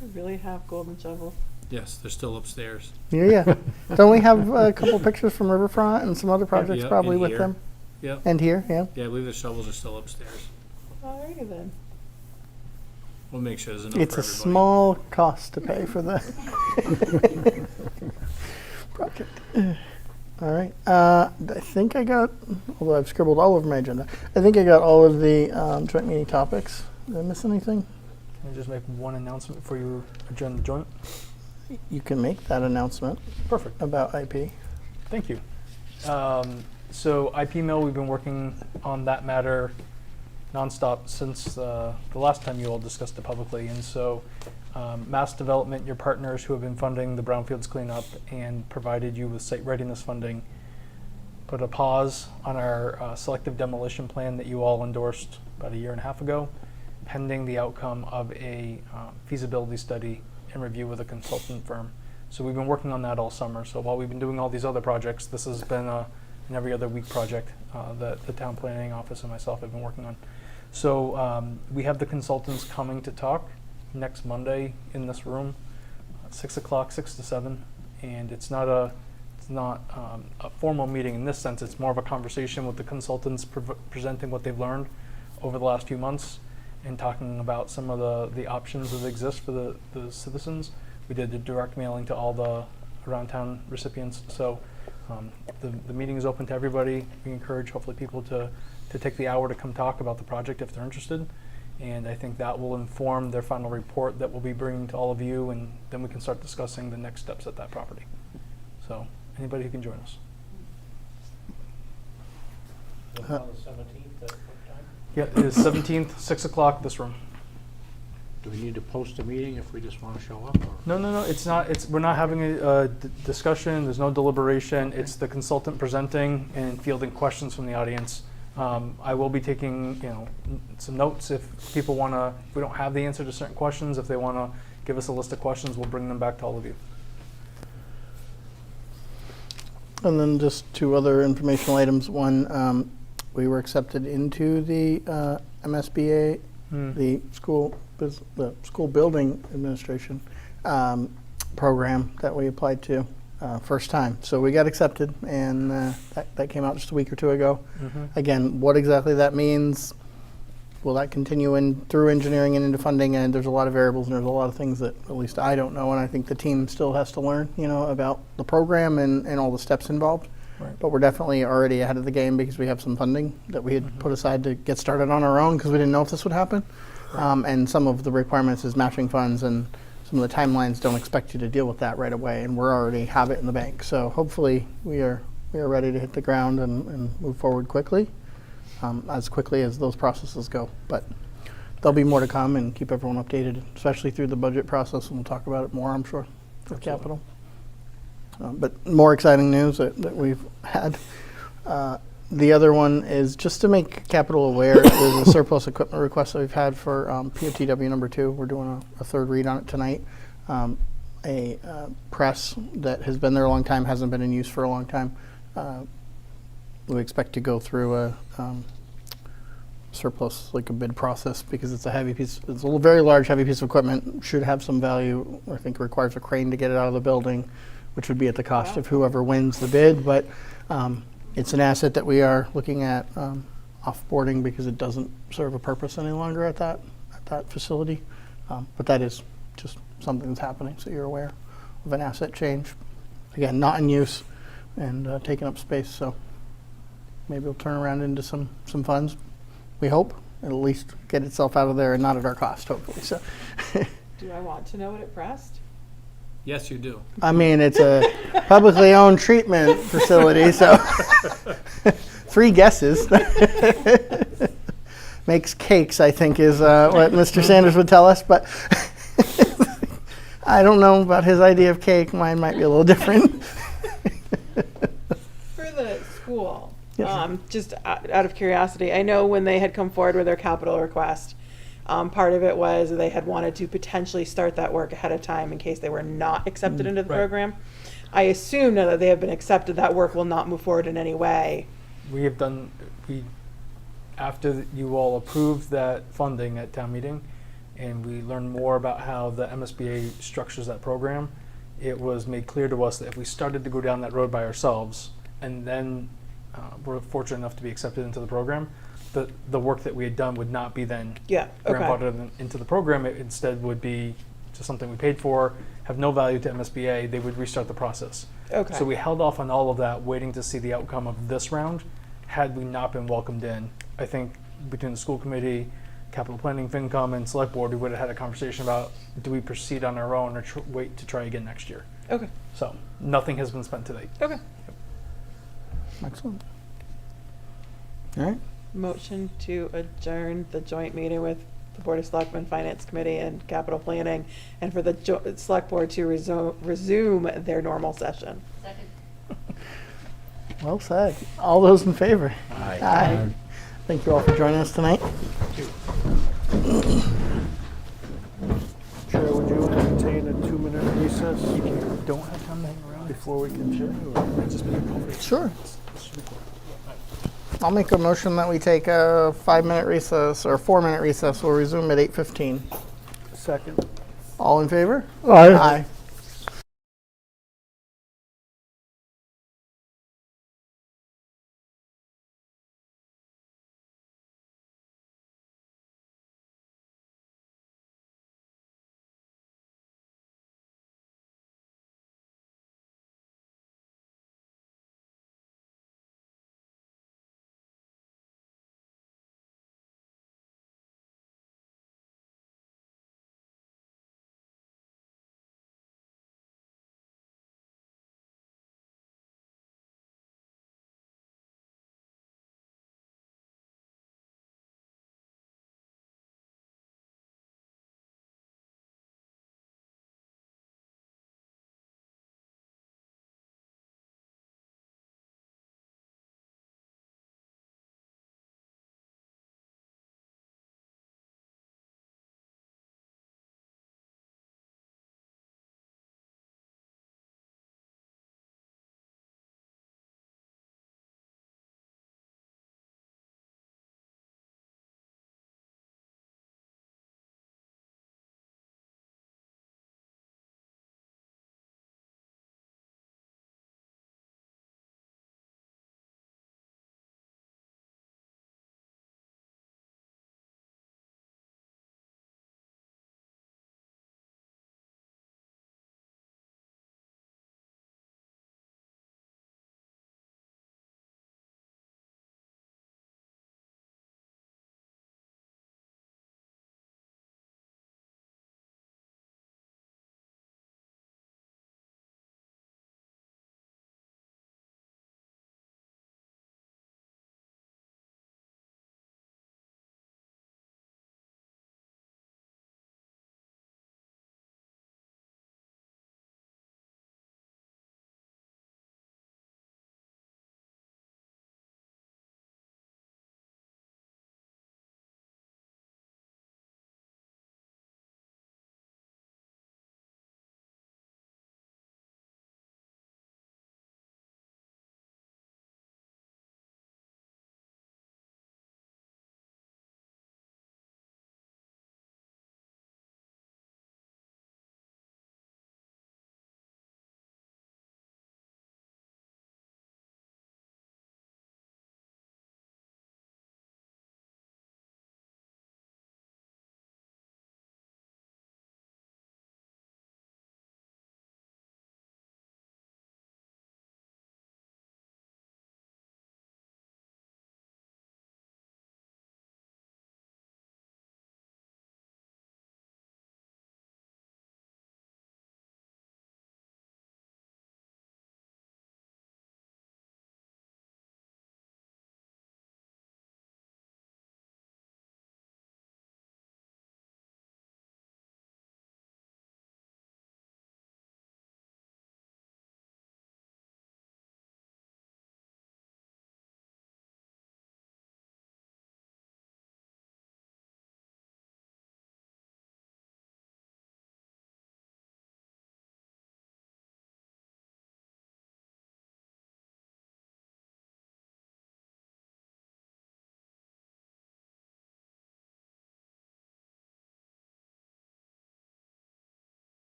[SPEAKER 6] Do you really have golden shovels?
[SPEAKER 7] Yes, they're still upstairs.
[SPEAKER 1] Yeah. Don't we have a couple pictures from Riverfront and some other projects
[SPEAKER 7] yeah,
[SPEAKER 1] probably
[SPEAKER 7] and
[SPEAKER 1] with
[SPEAKER 7] here.
[SPEAKER 1] them?
[SPEAKER 7] Yep.
[SPEAKER 1] And here, yeah.
[SPEAKER 7] Yeah, I believe the shovels are still upstairs.
[SPEAKER 6] Alrighty then.
[SPEAKER 7] We'll make sure there's enough
[SPEAKER 1] It's
[SPEAKER 7] for
[SPEAKER 1] a
[SPEAKER 7] everybody.
[SPEAKER 1] small cost to pay for the project. All right. I think I got, although I've scribbled all over my agenda, I think I got all of the joint meeting topics. Did I miss anything?
[SPEAKER 4] Can I just make one announcement before you adjourn the joint?
[SPEAKER 1] You can make that announcement
[SPEAKER 4] Perfect.
[SPEAKER 1] about IP.
[SPEAKER 4] Thank you. So IP Mill, we've been working on that matter nonstop since the last time you all discussed it publicly. And so Mass Development, your partners who have been funding the brownfields cleanup and provided you with site readiness funding, put a pause on our selective demolition plan that you all endorsed about 1.5 years ago, pending the outcome of a feasibility study and review with a consultant firm. So we've been working on that all summer. So while we've been doing all these other projects, this has been an every other week project that the town planning office and myself have been working on. So we have the consultants coming to talk next Monday in this room, 6 o'clock, 6 to 7, and it's not a formal meeting in this sense. It's more of a conversation with the consultants presenting what they've learned over the last few months and talking about some of the options that exist for the citizens. We did the direct mailing to all the around town recipients. So the meeting is open to everybody. We encourage hopefully people to take the hour to come talk about the project if they're interested. And I think that will inform their final report that we'll be bringing to all of you, and then we can start discussing the next steps at that property. So, anybody who can join us.
[SPEAKER 10] On the 17th, at what time?
[SPEAKER 4] Yeah, it is 17th, 6 o'clock, this room.
[SPEAKER 8] Do we need to post a meeting if we just want to show up? Or?
[SPEAKER 4] No, it's not, we're not having a discussion, there's no deliberation, it's the consultant presenting and fielding questions from the audience. I will be taking, some notes if people wanna, if we don't have the answer to certain questions, if they wanna give us a list of questions, we'll bring them back to all of you.
[SPEAKER 1] And then just two other informational items. One, we were accepted into the MSBA, the school building administration program that we applied to first time. So we got accepted, and that came out just a week or two ago. Again, what exactly that means, will that continue through engineering and into funding? And there's a lot of variables, and there's a lot of things that at least I don't know, and I think the team still has to learn, about the program and all the steps involved.
[SPEAKER 4] Right.
[SPEAKER 1] But we're definitely already ahead of the game because we have some funding that we had put aside to get started on our own because we didn't know if this would happen. And some of the requirements is matching funds, and some of the timelines don't expect you to deal with that right away, and we're already have it in the bank. So hopefully we are ready to hit the ground and move forward quickly, as quickly as those processes go. But there'll be more to come, and keep everyone updated, especially through the budget process, and we'll talk about it more, I'm sure, for capital. But more exciting news that we've had. The other one is just to make capital aware, there's a surplus equipment request that we've had for POTW number 2. We're doing a third read on it tonight. A press that has been there a long time, hasn't been in use for a long time. We expect to go through a surplus, like a bid process, because it's a heavy piece, it's a very large, heavy piece of equipment, should have some value. I think it requires a crane to get it out of the building, which would be at the cost of whoever wins the bid. But it's an asset that we are looking at off-boarding because it doesn't serve a purpose any longer at that facility. But that is just something that's happening, so you're aware of an asset change. Again, not in use and taking up space, so maybe it'll turn around into some funds, we hope, and at least get itself out of there and not at our cost, hopefully. So,
[SPEAKER 6] Do I want to know what it pressed?
[SPEAKER 7] Yes, you do.
[SPEAKER 1] I mean, it's a publicly owned treatment facility, so 3 guesses. Makes cakes, I think, is what Mr. Sanders would tell us, but I don't know about his idea of cake. Mine might be a little different.
[SPEAKER 6] For the school,
[SPEAKER 1] Yes.
[SPEAKER 6] just out of curiosity, I know when they had come forward with their capital request, part of it was they had wanted to potentially start that work ahead of time in case they were not accepted into the
[SPEAKER 4] right.
[SPEAKER 6] program. I assume now that they have been accepted, that work will not move forward in any way.
[SPEAKER 4] We have done, after you all approved that funding at town meeting, and we learned more about how the MSBA structures that program, it was made clear to us that if we started to go down that road by ourselves, and then we're fortunate enough to be accepted into the program, the work that we had done would not be then
[SPEAKER 6] Yeah, okay.
[SPEAKER 4] grandfathered into the program. It instead would be just something we paid for, have no value to MSBA. They would restart the process.
[SPEAKER 6] Okay.
[SPEAKER 4] So we held off on all of that, waiting to see the outcome of this round. Had we not been welcomed in, I think between the school committee, capital planning, FinCom, and select board, we would have had a conversation about, do we proceed on our own or wait to try again next year?
[SPEAKER 6] Okay.
[SPEAKER 4] So nothing has been spent to date.
[SPEAKER 6] Okay.
[SPEAKER 1] Excellent. All right.
[SPEAKER 6] Motion to adjourn the joint meeting with the Board of Selectmen, Finance Committee, and Capital Planning, and for the Select Board to resume their normal session.
[SPEAKER 1] Well said. All those in favor?
[SPEAKER 9] Aye.
[SPEAKER 1] Aye. Thank you all for joining us tonight.
[SPEAKER 5] Chair, would you entertain a 2-minute recess
[SPEAKER 4] Don't have time to hang around.
[SPEAKER 5] before we continue?
[SPEAKER 1] Sure. I'll make a motion that we take a 5-minute recess or 4-minute recess. We'll resume at 8:15.
[SPEAKER 5] Second.
[SPEAKER 1] All in favor?
[SPEAKER 5] Aye.
[SPEAKER 1] Aye.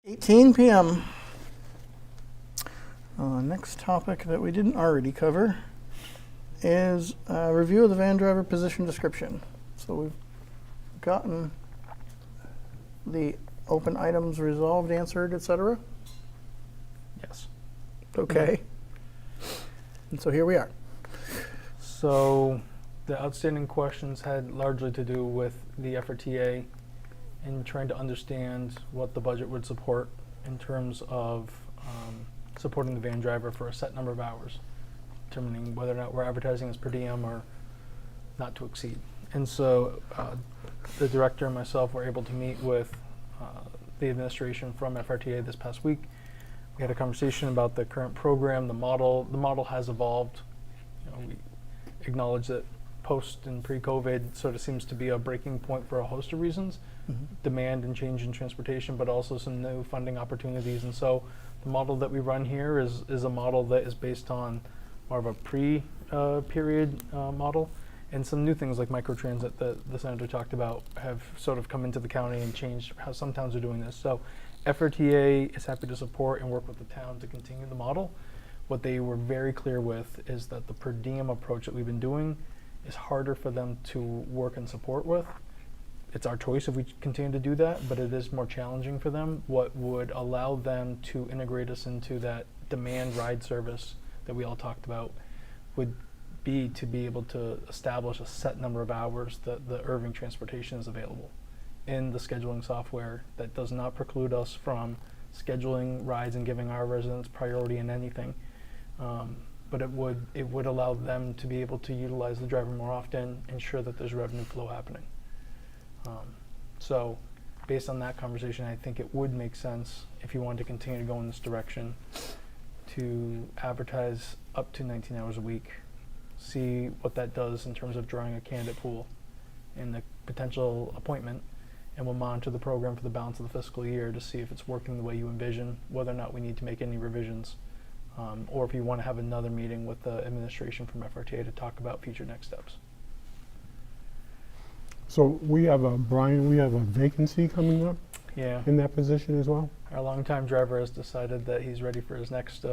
[SPEAKER 1] 18 p.m. Next topic that we didn't already cover is a review of the van driver position description. So we've gotten the open items resolved, answered, etc.
[SPEAKER 4] Yes.
[SPEAKER 1] Okay. And so here we are.
[SPEAKER 4] So the outstanding questions had largely to do with the FRTA and trying to understand what the budget would support in terms of supporting the van driver for a set number of hours, determining whether or not we're advertising as per diem or not to exceed. And so the director and myself were able to meet with the administration from FRTA this past week. We had a conversation about the current program, the model. The model has evolved. You know, we acknowledge that post and pre-COVID sort of seems to be a breaking point for a host of reasons, demand and change in transportation, but also some new funding opportunities. And so the model that we run here is a model that is based on more of a pre-period model. And some new things like microtransit that the senator talked about have sort of come into the county and changed how some towns are doing this. So FRTA is happy to support and work with the town to continue the model. What they were very clear with is that the per diem approach that we've been doing is harder for them to work and support with. It's our choice if we continue to do that, but it is more challenging for them. What would allow them to integrate us into that demand ride service that we all talked about would be to be able to establish a set number of hours that the Irving Transportation is available in the scheduling software that does not preclude us from scheduling rides and giving our residents priority in anything. But it would allow them to be able to utilize the driver more often, ensure that there's revenue flow happening. So based on that conversation, I think it would make sense if you wanted to continue to go in this direction to advertise up to 19 hours a week, see what that does in terms of drawing a candidate pool and the potential appointment, and we'll monitor the program for the balance of the fiscal year to see if it's working the way you envision, whether or not we need to make any revisions, or if you want to have another meeting with the administration from FRTA to talk about future next steps.
[SPEAKER 3] So we have Brian, we have a vacancy coming up
[SPEAKER 4] Yeah,
[SPEAKER 3] in that position as well?
[SPEAKER 4] our longtime driver has decided that he's ready for his next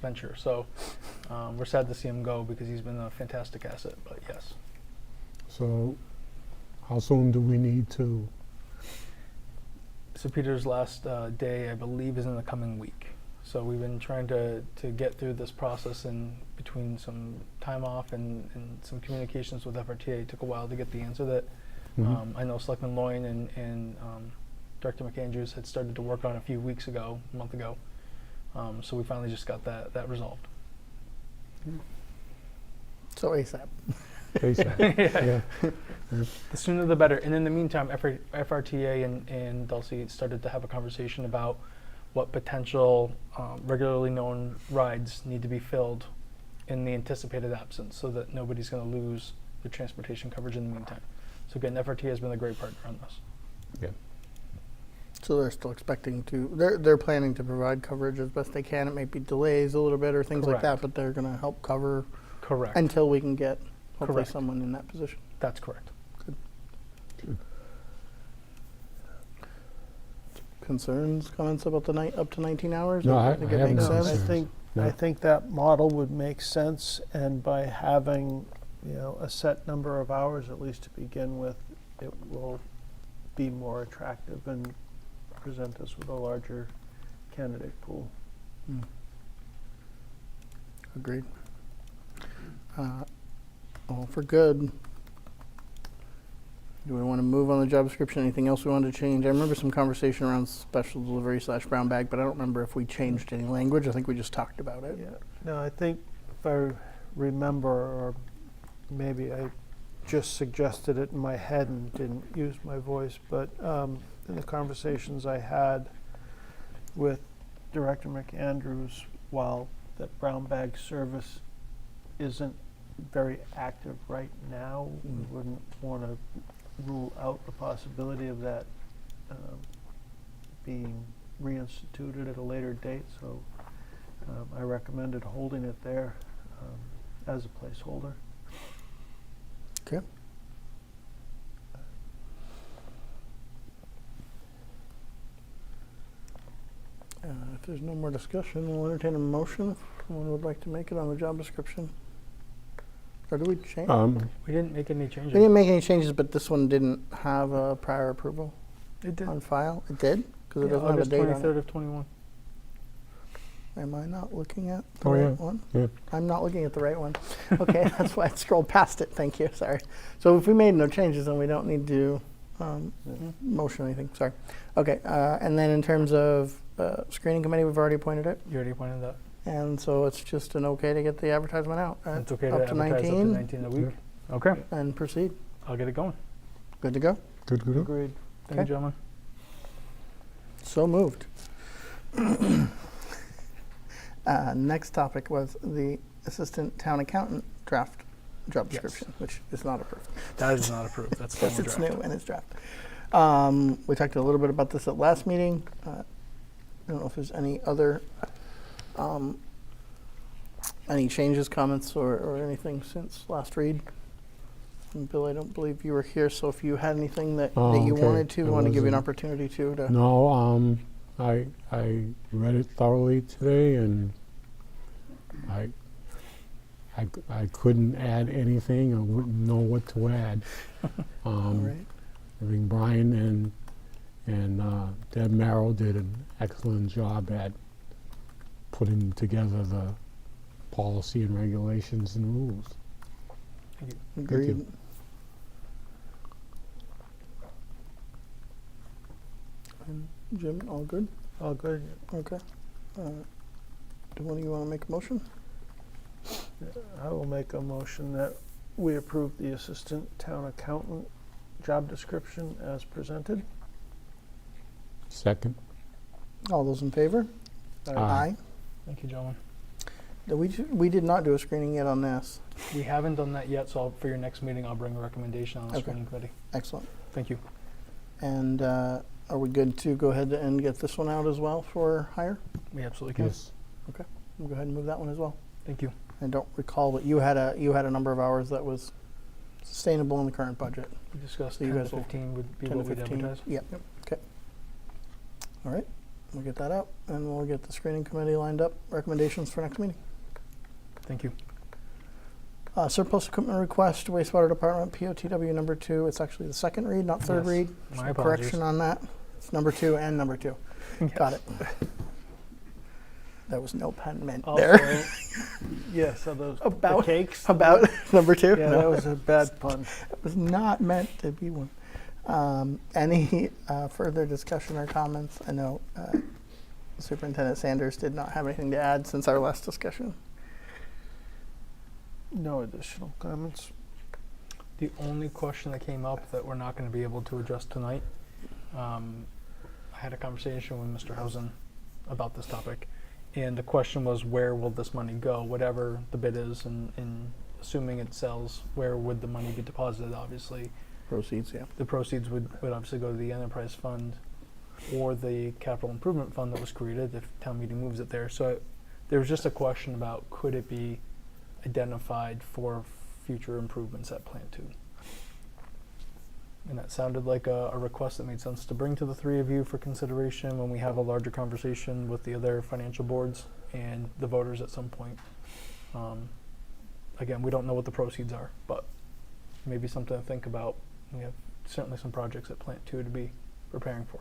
[SPEAKER 4] venture. So we're sad to see him go because he's been a fantastic asset, but yes.
[SPEAKER 3] So how soon do we need to?
[SPEAKER 4] So Peter's last day, I believe, is in the coming week. So we've been trying to get through this process, and between some time off and some communications with FRTA, it took a while to get the answer that I know Selectman Loyne and Director McAndrews had started to work on a month ago. So we finally just got that resolved.
[SPEAKER 1] So ASAP.
[SPEAKER 3] ASAP. Yeah.
[SPEAKER 4] The sooner the better. And in the meantime, FRTA and Dulcie started to have a conversation about what potential regularly known rides need to be filled in the anticipated absence so that nobody's going to lose the transportation coverage in the meantime. So again, FRTA has been a great partner on this.
[SPEAKER 3] Yeah.
[SPEAKER 1] So they're still expecting to, they're planning to provide coverage as best they can. It may be delays a little bit or things like that,
[SPEAKER 4] Correct.
[SPEAKER 1] but they're going to help cover
[SPEAKER 4] Correct.
[SPEAKER 1] until we can get hopefully
[SPEAKER 4] Correct.
[SPEAKER 1] someone in that position.
[SPEAKER 4] That's correct.
[SPEAKER 1] Concerns, comments about the night up to 19 hours?
[SPEAKER 3] No, I
[SPEAKER 1] think
[SPEAKER 3] have
[SPEAKER 1] it makes
[SPEAKER 3] no
[SPEAKER 1] sense.
[SPEAKER 3] concerns.
[SPEAKER 5] I
[SPEAKER 3] No.
[SPEAKER 5] think that model would make sense, and by having, a set number of hours, at least to begin with, it will be more attractive and present us with a larger candidate pool.
[SPEAKER 1] Agreed. All for good. Do we want to move on the job description? Anything else we wanted to change? I remember some conversation around special delivery / brown bag, but I don't remember if we changed any language. I think we just talked about it.
[SPEAKER 5] Yeah, no, I think if I remember, or maybe I just suggested it in my head and didn't use my voice, but in the conversations I had with Director McAndrews, while that brown bag service isn't very active right now, we wouldn't want to rule out the possibility of that being reinstituted at a later date. So I recommended holding it there as a placeholder.
[SPEAKER 1] Okay. If there's no more discussion, we'll entertain a motion. If someone would like to make it on the job description. Or do we change?
[SPEAKER 4] We didn't make any changes.
[SPEAKER 1] We didn't make any changes, but this one didn't have a prior approval
[SPEAKER 4] It did.
[SPEAKER 1] on file. It did? Because it
[SPEAKER 4] Yeah,
[SPEAKER 1] doesn't have a
[SPEAKER 4] August
[SPEAKER 1] date on
[SPEAKER 4] 23rd
[SPEAKER 1] it.
[SPEAKER 4] of 21.
[SPEAKER 1] Am I not looking at the
[SPEAKER 3] Oh,
[SPEAKER 1] right
[SPEAKER 3] yeah.
[SPEAKER 1] one?
[SPEAKER 3] Yeah.
[SPEAKER 1] I'm not looking at the right one. Okay, that's why I scrolled past it. Thank you. Sorry. So if we made no changes, then we don't need to motion anything. Sorry. Okay, and then in terms of screening committee, we've already appointed it.
[SPEAKER 4] You already pointed that.
[SPEAKER 1] And so it's just an okay to get the advertisement out. At
[SPEAKER 4] It's okay to
[SPEAKER 1] up to
[SPEAKER 4] advertise
[SPEAKER 1] 19
[SPEAKER 4] up to 19 a week. Okay,
[SPEAKER 1] and proceed.
[SPEAKER 4] I'll get it going.
[SPEAKER 1] Good to go?
[SPEAKER 3] Good, good.
[SPEAKER 4] Agreed. Thank you,
[SPEAKER 1] Okay.
[SPEAKER 4] gentlemen.
[SPEAKER 1] So moved. Next topic was the assistant town accountant draft job
[SPEAKER 4] Yes.
[SPEAKER 1] description, which is not approved.
[SPEAKER 4] That is not approved. That's
[SPEAKER 1] Because
[SPEAKER 4] still
[SPEAKER 1] it's
[SPEAKER 4] draft.
[SPEAKER 1] new and it's draft. We talked a little bit about this at last meeting. I don't know if there's any other, any changes, comments, or anything since last read. And Bill, I don't believe you were here, so if you had anything that
[SPEAKER 3] Oh,
[SPEAKER 1] you
[SPEAKER 3] okay.
[SPEAKER 1] wanted to,
[SPEAKER 3] I
[SPEAKER 1] I want to give you an
[SPEAKER 3] wasn't-
[SPEAKER 1] opportunity to.
[SPEAKER 3] No, I read it thoroughly today, and I couldn't add anything. I wouldn't know what to add.
[SPEAKER 1] All right.
[SPEAKER 3] I think Brian and Deb Merrill did an excellent job at putting together the policy and regulations and rules.
[SPEAKER 1] Agreed.
[SPEAKER 3] you.
[SPEAKER 1] And Jim, all good?
[SPEAKER 5] All good.
[SPEAKER 1] Okay. Do one of you want to make a motion?
[SPEAKER 5] I will make a motion that we approve the assistant town accountant job description as presented.
[SPEAKER 3] Second.
[SPEAKER 1] All those in favor?
[SPEAKER 3] Aye.
[SPEAKER 4] Thank you, gentlemen.
[SPEAKER 1] We did not do a screening yet on this.
[SPEAKER 4] We haven't done that yet, so for your next meeting, I'll bring a recommendation on the
[SPEAKER 1] Okay.
[SPEAKER 4] screening committee.
[SPEAKER 1] Excellent.
[SPEAKER 4] Thank you.
[SPEAKER 1] And are we good to go ahead and get this one out as well for hire?
[SPEAKER 4] We absolutely can.
[SPEAKER 3] Yes.
[SPEAKER 1] We'll go ahead and move that one as well.
[SPEAKER 4] Thank you.
[SPEAKER 1] I don't recall, but you had a number of hours that was sustainable in the current budget.
[SPEAKER 4] We discussed
[SPEAKER 1] So you
[SPEAKER 4] 10 to
[SPEAKER 1] guys will-
[SPEAKER 4] 15 would be
[SPEAKER 1] 10
[SPEAKER 4] what
[SPEAKER 1] to
[SPEAKER 4] we'd
[SPEAKER 1] 15.
[SPEAKER 4] advertise.
[SPEAKER 1] Yep. Okay. All right. We'll get that out, and we'll get the screening committee lined up. Recommendations for next meeting.
[SPEAKER 4] Thank you.
[SPEAKER 1] Surplus equipment request, wastewater department, POTW number 2. It's actually the second read, not third
[SPEAKER 4] Yes.
[SPEAKER 1] read.
[SPEAKER 4] My
[SPEAKER 1] So
[SPEAKER 4] apologies.
[SPEAKER 1] correction on that. It's number 2 and number 2. Got it. That was no pun meant there.
[SPEAKER 5] Yes, so those
[SPEAKER 1] About-
[SPEAKER 5] the cakes.
[SPEAKER 1] About number 2?
[SPEAKER 5] Yeah, that was a bad pun.
[SPEAKER 1] It was not meant to be one. Any further discussion or comments? I know Superintendent Sanders did not have anything to add since our last discussion.
[SPEAKER 5] No additional comments.
[SPEAKER 4] The only question that came up that we're not going to be able to address tonight, I had a conversation with Mr. Housen about this topic, and the question was, where will this money go? Whatever the bid is, and assuming it sells, where would the money be deposited? Obviously,
[SPEAKER 1] Proceeds, yeah.
[SPEAKER 4] the proceeds would obviously go to the enterprise fund or the capital improvement fund that was created if town meeting moves it there. So there was just a question about, could it be identified for future improvements at Plant 2? And that sounded like a request that made sense to bring to the three of you for consideration when we have a larger conversation with the other financial boards and the voters at some point. Again, we don't know what the proceeds are, but maybe something to think about. We have certainly some projects at Plant 2 to be preparing for.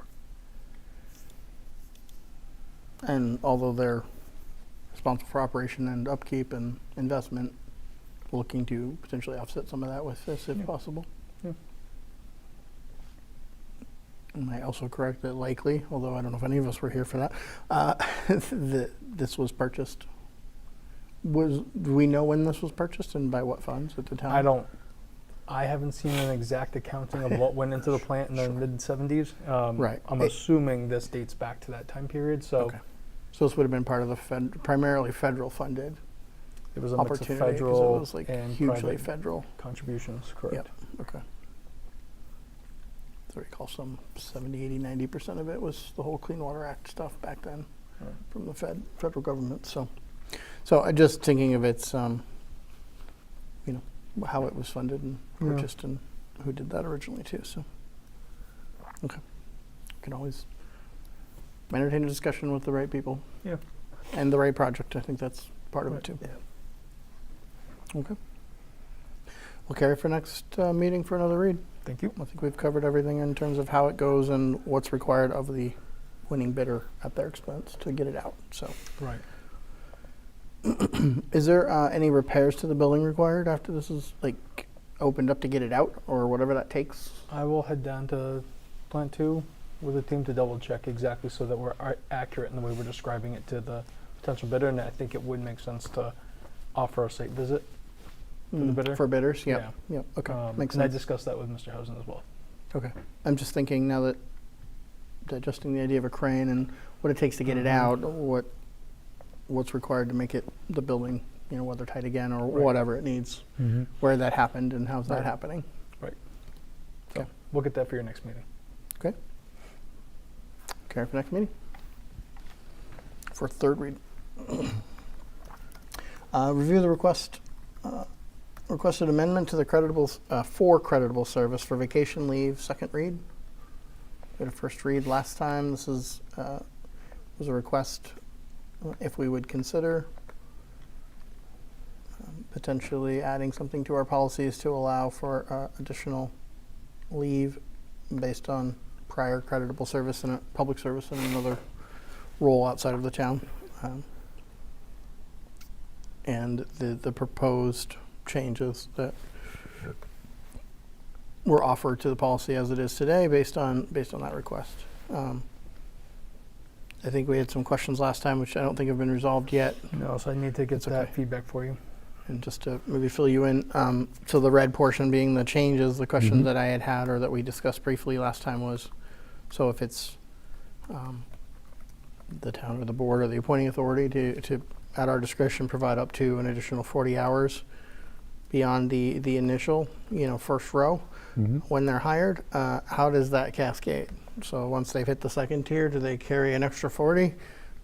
[SPEAKER 1] And although they're responsible for operation and upkeep and investment, looking to potentially offset some of that with this if
[SPEAKER 4] Yeah.
[SPEAKER 1] possible.
[SPEAKER 4] Yeah.
[SPEAKER 1] Am I also correct that likely, although I don't know if any of us were here for that, that this was purchased? Do we know when this was purchased and by what funds at the town?
[SPEAKER 4] I haven't seen an exact accounting of what went into the plant in the mid-70s.
[SPEAKER 1] Right.
[SPEAKER 4] I'm assuming this dates back to that time period, so
[SPEAKER 1] Okay. So this would have been part of the primarily federal funded
[SPEAKER 4] it was a mix of
[SPEAKER 1] opportunity because it
[SPEAKER 4] federal
[SPEAKER 1] was like
[SPEAKER 4] and
[SPEAKER 1] hugely
[SPEAKER 4] private
[SPEAKER 1] federal.
[SPEAKER 4] contributions, correct?
[SPEAKER 1] Okay. So I recall some 70, 80, 90% of it was the whole Clean Water Act stuff back then
[SPEAKER 4] Right.
[SPEAKER 1] from the federal government. So I just thinking of its, how it was funded and
[SPEAKER 4] Yeah.
[SPEAKER 1] purchased and who did that originally too. So, okay. Can always entertain a discussion with the right people.
[SPEAKER 4] Yeah.
[SPEAKER 1] And the right project. I think that's part of it too.
[SPEAKER 5] Yeah.
[SPEAKER 1] Okay. We'll carry for next meeting for another read.
[SPEAKER 4] Thank you.
[SPEAKER 1] I think we've covered everything in terms of how it goes and what's required of the winning bidder at their expense to get it out. So,
[SPEAKER 4] Right.
[SPEAKER 1] is there any repairs to the building required after this is like opened up to get it out, or whatever that takes?
[SPEAKER 4] I will head down to Plant 2 with a team to double check exactly so that we're accurate in the way we're describing it to the potential bidder, and I think it would make sense to offer a site visit for the bidder.
[SPEAKER 1] For bidders, yeah. Okay, makes
[SPEAKER 4] and I
[SPEAKER 1] sense.
[SPEAKER 4] discussed that with Mr. Housen as well.
[SPEAKER 1] Okay, I'm just thinking now that digesting the idea of a crane and what it takes to get it out, what's required to make it the building, weather tight again or
[SPEAKER 4] Right.
[SPEAKER 1] whatever it needs, where that happened and how's that
[SPEAKER 4] Right.
[SPEAKER 1] happening.
[SPEAKER 4] So
[SPEAKER 1] Okay.
[SPEAKER 4] we'll get that for your next meeting.
[SPEAKER 1] Carry for next meeting. For third read. Review the requested amendment to the for creditable service for vacation leave, second read. We had a first read last time. This was a request if we would consider potentially adding something to our policies to allow for additional leave based on prior creditable service in a public service in another role outside of the town. And the proposed changes that were offered to the policy as it is today based on that request. I think we had some questions last time, which I don't think have been resolved yet.
[SPEAKER 4] No, so I need to get
[SPEAKER 1] That's
[SPEAKER 4] that
[SPEAKER 1] okay.
[SPEAKER 4] feedback for you.
[SPEAKER 1] And just to maybe fill you in, so the red portion being the changes, the question that I had or that we discussed briefly last time was, so if it's the town or the board or the appointing authority to at our discretion provide up to an additional 40 hours beyond the initial, first row when they're hired, how does that cascade? So once they've hit the second tier, do they carry an extra 40?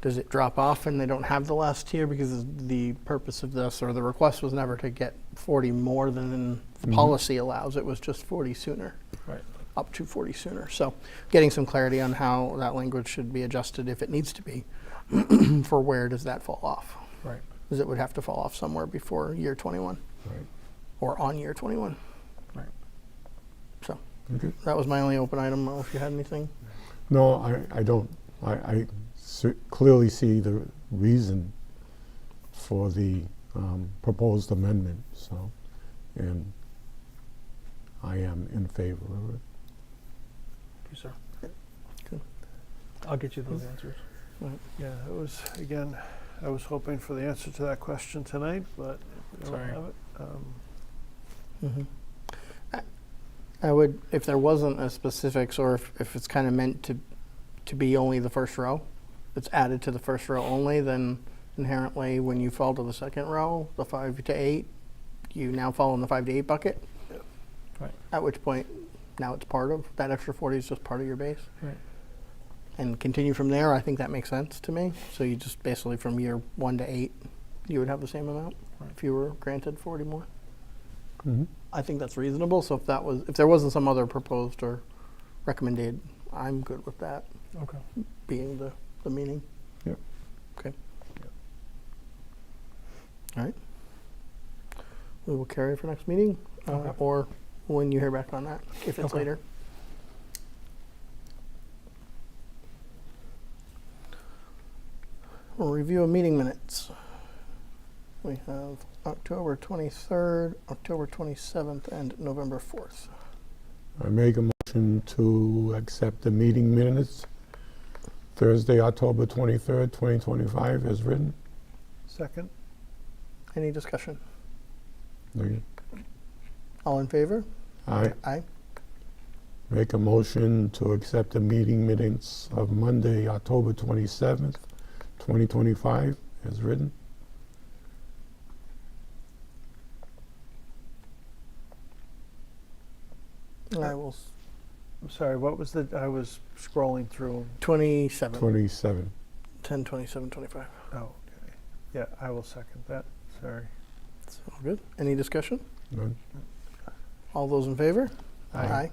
[SPEAKER 1] Does it drop off and they don't have the last tier? Because the purpose of this or the request was never to get 40 more than the policy allows. It was just 40 sooner.
[SPEAKER 4] Right.
[SPEAKER 1] Up to 40 sooner. So getting some clarity on how that language should be adjusted if it needs to be for where does that fall off?
[SPEAKER 4] Right.
[SPEAKER 1] Because it would have to fall off somewhere before year 21 or on year 21.
[SPEAKER 4] Right.
[SPEAKER 1] So
[SPEAKER 3] Okay.
[SPEAKER 1] that was my only open item. I don't know if you had anything.
[SPEAKER 3] No, I don't. I clearly see the reason for the proposed amendment, so, and I am in favor of it.
[SPEAKER 4] Thank you, sir.
[SPEAKER 1] Good.
[SPEAKER 4] I'll get you those answers.
[SPEAKER 5] Yeah, it was, again, I was hoping for the answer to that question tonight, but we don't
[SPEAKER 4] Sorry.
[SPEAKER 5] have it.
[SPEAKER 1] I would, if there wasn't a specifics or if it's kind of meant to be only the first row, it's added to the first row only, then inherently when you fall to the second row, the 5 to 8, you now fall in the 5 to 8 bucket.
[SPEAKER 4] Right.
[SPEAKER 1] At which point, now it's part of, that extra 40 is just part of your base.
[SPEAKER 4] Right.
[SPEAKER 1] And continue from there, I think that makes sense to me. So you just basically from year 1 to 8, you would have the same amount if you were granted 40 more. I think that's reasonable. So if there wasn't some other proposed or recommended, I'm good with that
[SPEAKER 4] Okay.
[SPEAKER 1] being the meaning.
[SPEAKER 3] Yep.
[SPEAKER 1] Okay. All right. We will carry for next meeting,
[SPEAKER 4] Okay.
[SPEAKER 1] or when you hear back on that, if it's
[SPEAKER 4] Okay.
[SPEAKER 1] later. We'll review of meeting minutes. We have October 23rd, October 27th, and November 4th.
[SPEAKER 3] I make a motion to accept the meeting minutes Thursday, October 23rd, 2025, as written.
[SPEAKER 5] Second?
[SPEAKER 1] Any discussion?
[SPEAKER 3] Okay.
[SPEAKER 1] All in favor?
[SPEAKER 3] I
[SPEAKER 1] Aye.
[SPEAKER 3] make a motion to accept the meeting minutes of Monday, October 27th, 2025, as written.
[SPEAKER 1] I will.
[SPEAKER 5] I'm sorry, what was I was scrolling through.
[SPEAKER 1] 27.
[SPEAKER 3] 27.
[SPEAKER 1] 10, 27, 25.
[SPEAKER 5] Oh, okay. Yeah, I will second that. Sorry.
[SPEAKER 1] It's all good. Any discussion?
[SPEAKER 3] None.
[SPEAKER 1] All those in favor?
[SPEAKER 3] Aye.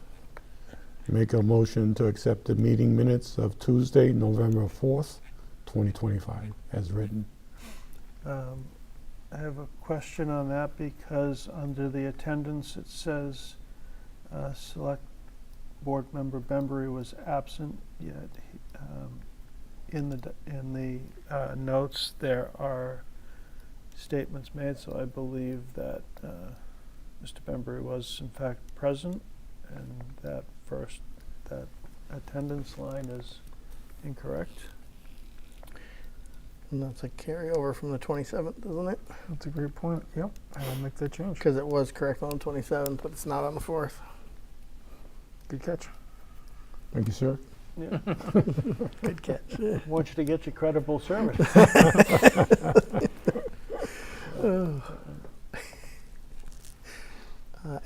[SPEAKER 3] Make a motion to accept the meeting minutes of Tuesday, November 4th, 2025, as written.
[SPEAKER 5] I have a question on that because under the attendance, it says Select Board Member Bembury was absent, yet in the notes there are statements made, so I believe that Mr. Bembury was in fact present, and that attendance line is incorrect.
[SPEAKER 1] And that's a carryover from the 27th, isn't it?
[SPEAKER 4] That's a great point. Yep, I will make that change.
[SPEAKER 1] Because it was correct on the 27th, but it's not on the 4th.
[SPEAKER 4] Good catch.
[SPEAKER 3] Thank you, sir.
[SPEAKER 5] Yeah.
[SPEAKER 1] Good catch.
[SPEAKER 5] Want you to get your credible service.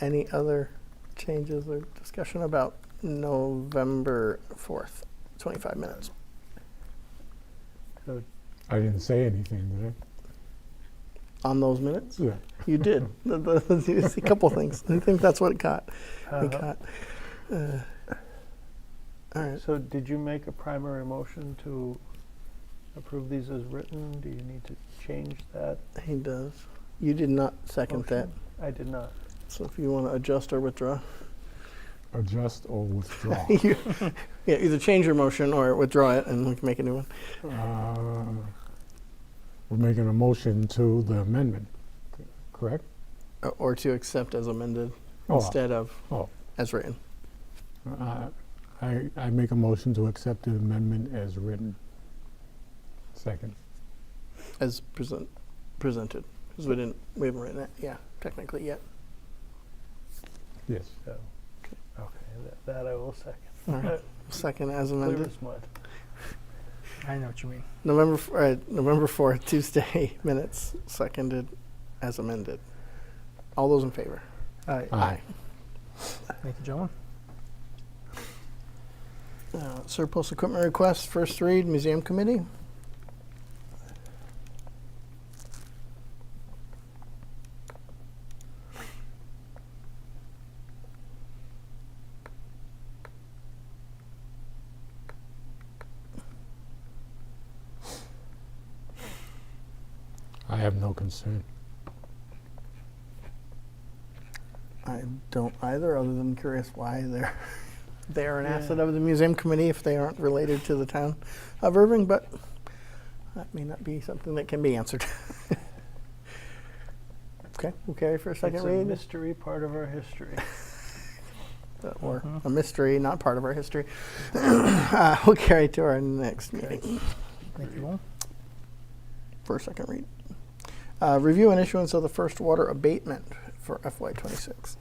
[SPEAKER 1] Any other changes or discussion about November 4th, 25 minutes?
[SPEAKER 3] I didn't say anything, did
[SPEAKER 1] On those minutes?
[SPEAKER 3] I? Yeah.
[SPEAKER 1] You did. It's a couple things. I think that's what it caught. It caught. All right.
[SPEAKER 5] So did you make a primary motion to approve these as written? Do you need to change that?
[SPEAKER 1] He does. You did not second that.
[SPEAKER 5] motion? I did not.
[SPEAKER 1] So if you want to adjust or withdraw.
[SPEAKER 3] Adjust or withdraw.
[SPEAKER 1] Yeah, either change your motion or withdraw it and we can make a new one.
[SPEAKER 3] We're making a motion to the amendment, correct?
[SPEAKER 1] Or to accept as amended
[SPEAKER 3] Oh,
[SPEAKER 1] instead of
[SPEAKER 3] oh.
[SPEAKER 1] as written.
[SPEAKER 3] I make a motion to accept the amendment as written. Second.
[SPEAKER 1] As presented. Because we haven't written it, yeah, technically yet.
[SPEAKER 3] Yes.
[SPEAKER 5] So, okay, that I will second.
[SPEAKER 1] All right. Second as
[SPEAKER 5] Clear
[SPEAKER 1] amended.
[SPEAKER 5] as mud.
[SPEAKER 4] I know what you mean.
[SPEAKER 1] November 4th, Tuesday minutes, seconded as amended. All those in favor?
[SPEAKER 3] Aye.
[SPEAKER 4] Thank you, gentlemen.
[SPEAKER 1] Surplus equipment request, first read, Museum Committee.
[SPEAKER 3] I have no concern.
[SPEAKER 1] I don't either, other than curious why they're an asset of the Museum Committee if they aren't related to the town of Irving, but that may not be something that can be answered. Okay, we'll carry for a second
[SPEAKER 5] It's a
[SPEAKER 1] read.
[SPEAKER 5] mystery part of our history.
[SPEAKER 1] Or a mystery, not part of our history. We'll carry to our next meeting
[SPEAKER 4] Thank you all.
[SPEAKER 1] for a second read. Review and issuance of the first water abatement for FY26.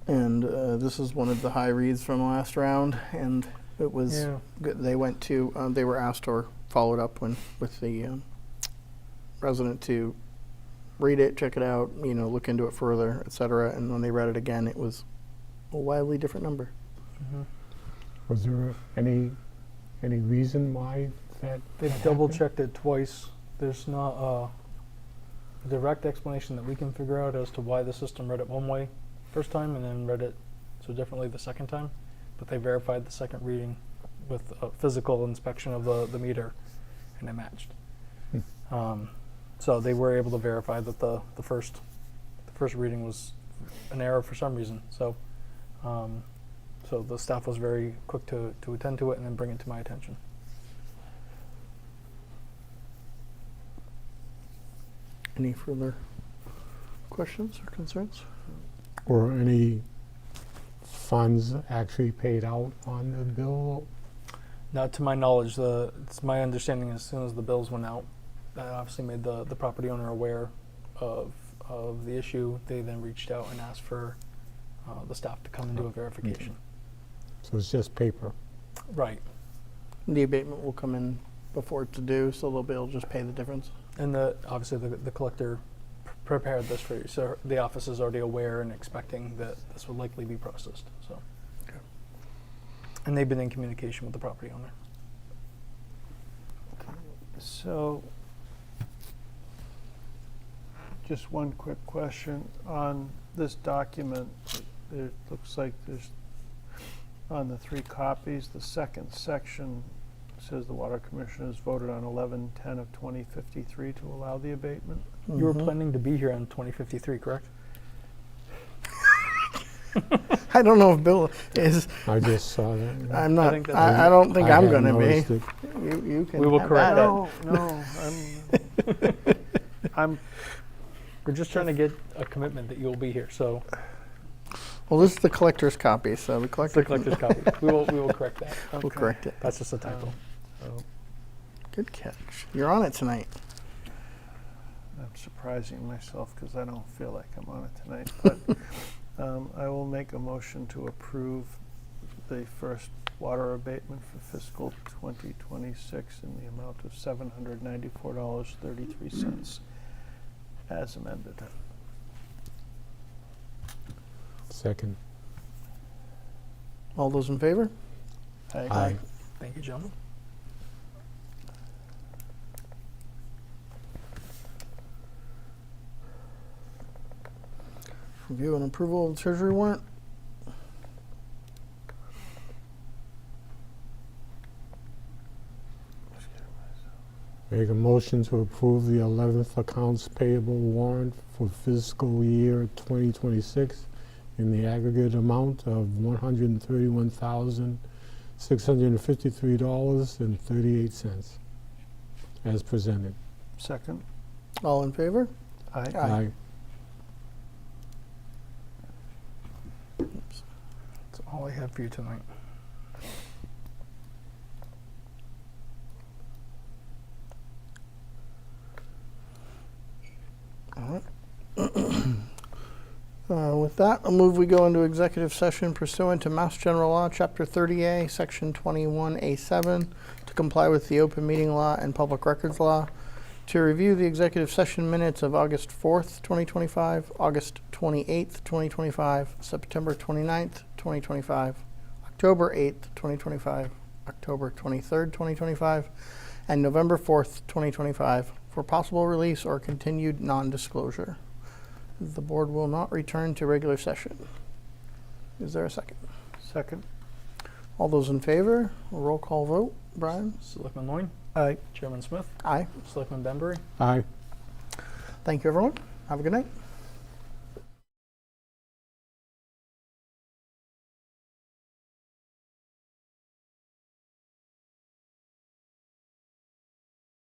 [SPEAKER 1] And this is one of the high reads from the last round, and it was
[SPEAKER 4] Yeah.
[SPEAKER 1] good. They went to, they were asked or followed up with the resident to read it, check it out, look into it further, etc. And when they read it again, it was a wildly different number.
[SPEAKER 3] Was there any reason why that?
[SPEAKER 4] They've
[SPEAKER 3] that
[SPEAKER 4] double
[SPEAKER 3] happened?
[SPEAKER 4] checked it twice. There's not a direct explanation that we can figure out as to why the system read it one way first time and then read it so differently the second time. But they verified the second reading with a physical inspection of the meter, and it matched. So they were able to verify that the first reading was an error for some reason. So so the staff was very quick to attend to it and then bring it to my attention.
[SPEAKER 1] Any further questions or concerns?
[SPEAKER 3] Were any funds actually paid out on the bill?
[SPEAKER 4] Not to my knowledge. It's my understanding as soon as the bills went out, that obviously made the property owner aware of the issue. They then reached out and asked for the staff to come and do a verification.
[SPEAKER 3] So it's just paper.
[SPEAKER 4] Right.
[SPEAKER 1] The abatement will come in before it's due, so they'll be able to just pay the difference.
[SPEAKER 4] And obviously the collector prepared this for you, so the office is already aware and expecting that this will likely be processed. So,
[SPEAKER 1] Okay.
[SPEAKER 4] and they've been in communication with the property owner.
[SPEAKER 5] So, just one quick question on this document. It looks like there's, on the 3 copies, the second section says the Water Commissioners voted on 11/10 of 2053 to allow the abatement.
[SPEAKER 4] You were
[SPEAKER 1] Mhm.
[SPEAKER 4] planning to be here on 2053, correct?
[SPEAKER 1] I don't know if Bill is.
[SPEAKER 3] I just saw that.
[SPEAKER 1] I'm not.
[SPEAKER 4] think that's-
[SPEAKER 1] I don't think I'm
[SPEAKER 3] hadn't
[SPEAKER 1] going to be.
[SPEAKER 3] noticed it.
[SPEAKER 1] You can.
[SPEAKER 4] We will
[SPEAKER 1] have
[SPEAKER 4] correct
[SPEAKER 1] that.
[SPEAKER 4] that.
[SPEAKER 5] No, I'm
[SPEAKER 4] We're just trying to get a commitment that you'll be here, so
[SPEAKER 1] Well, this is the collector's copy, so the
[SPEAKER 4] it's
[SPEAKER 1] collector.
[SPEAKER 4] the collector's copy. We will correct that.
[SPEAKER 1] We'll correct it.
[SPEAKER 4] That's just a typo.
[SPEAKER 1] Good catch. You're on it tonight.
[SPEAKER 5] I'm surprising myself because I don't feel like I'm on it tonight. But I will make a motion to approve the first water abatement for fiscal 2026 in the amount of $794.33 as amended.
[SPEAKER 3] Second.
[SPEAKER 1] All those in favor?
[SPEAKER 3] Aye.
[SPEAKER 4] Thank you, gentlemen.
[SPEAKER 1] Review and approval of the treasury warrant.
[SPEAKER 3] Make a motion to approve the 11th accounts payable warrant for fiscal year 2026 in the aggregate amount of $131,653.38 as presented.
[SPEAKER 5] Second?
[SPEAKER 1] All in favor?
[SPEAKER 5] Aye.
[SPEAKER 1] Aye.
[SPEAKER 4] That's all I have for you tonight.
[SPEAKER 1] All right. With that, I'll move we go into executive session pursuant to Mass General Law, Chapter 30A, Section 21A7, to comply with the open meeting law and public records law, to review the executive session minutes of August 4th, 2025, August 28th, 2025, September 29th, 2025, October 8th, 2025, October 23rd, 2025, and November 4th, 2025, for possible release or continued non-disclosure. The board will not return to regular session. Is there a second?
[SPEAKER 5] Second?
[SPEAKER 1] All those in favor, roll call vote. Brian?
[SPEAKER 4] Selectman Loin,
[SPEAKER 5] Aye.
[SPEAKER 4] Chairman Smith,
[SPEAKER 1] Aye.
[SPEAKER 4] Selectman Benbury.
[SPEAKER 3] Aye.
[SPEAKER 1] Thank you, everyone. Have a good night.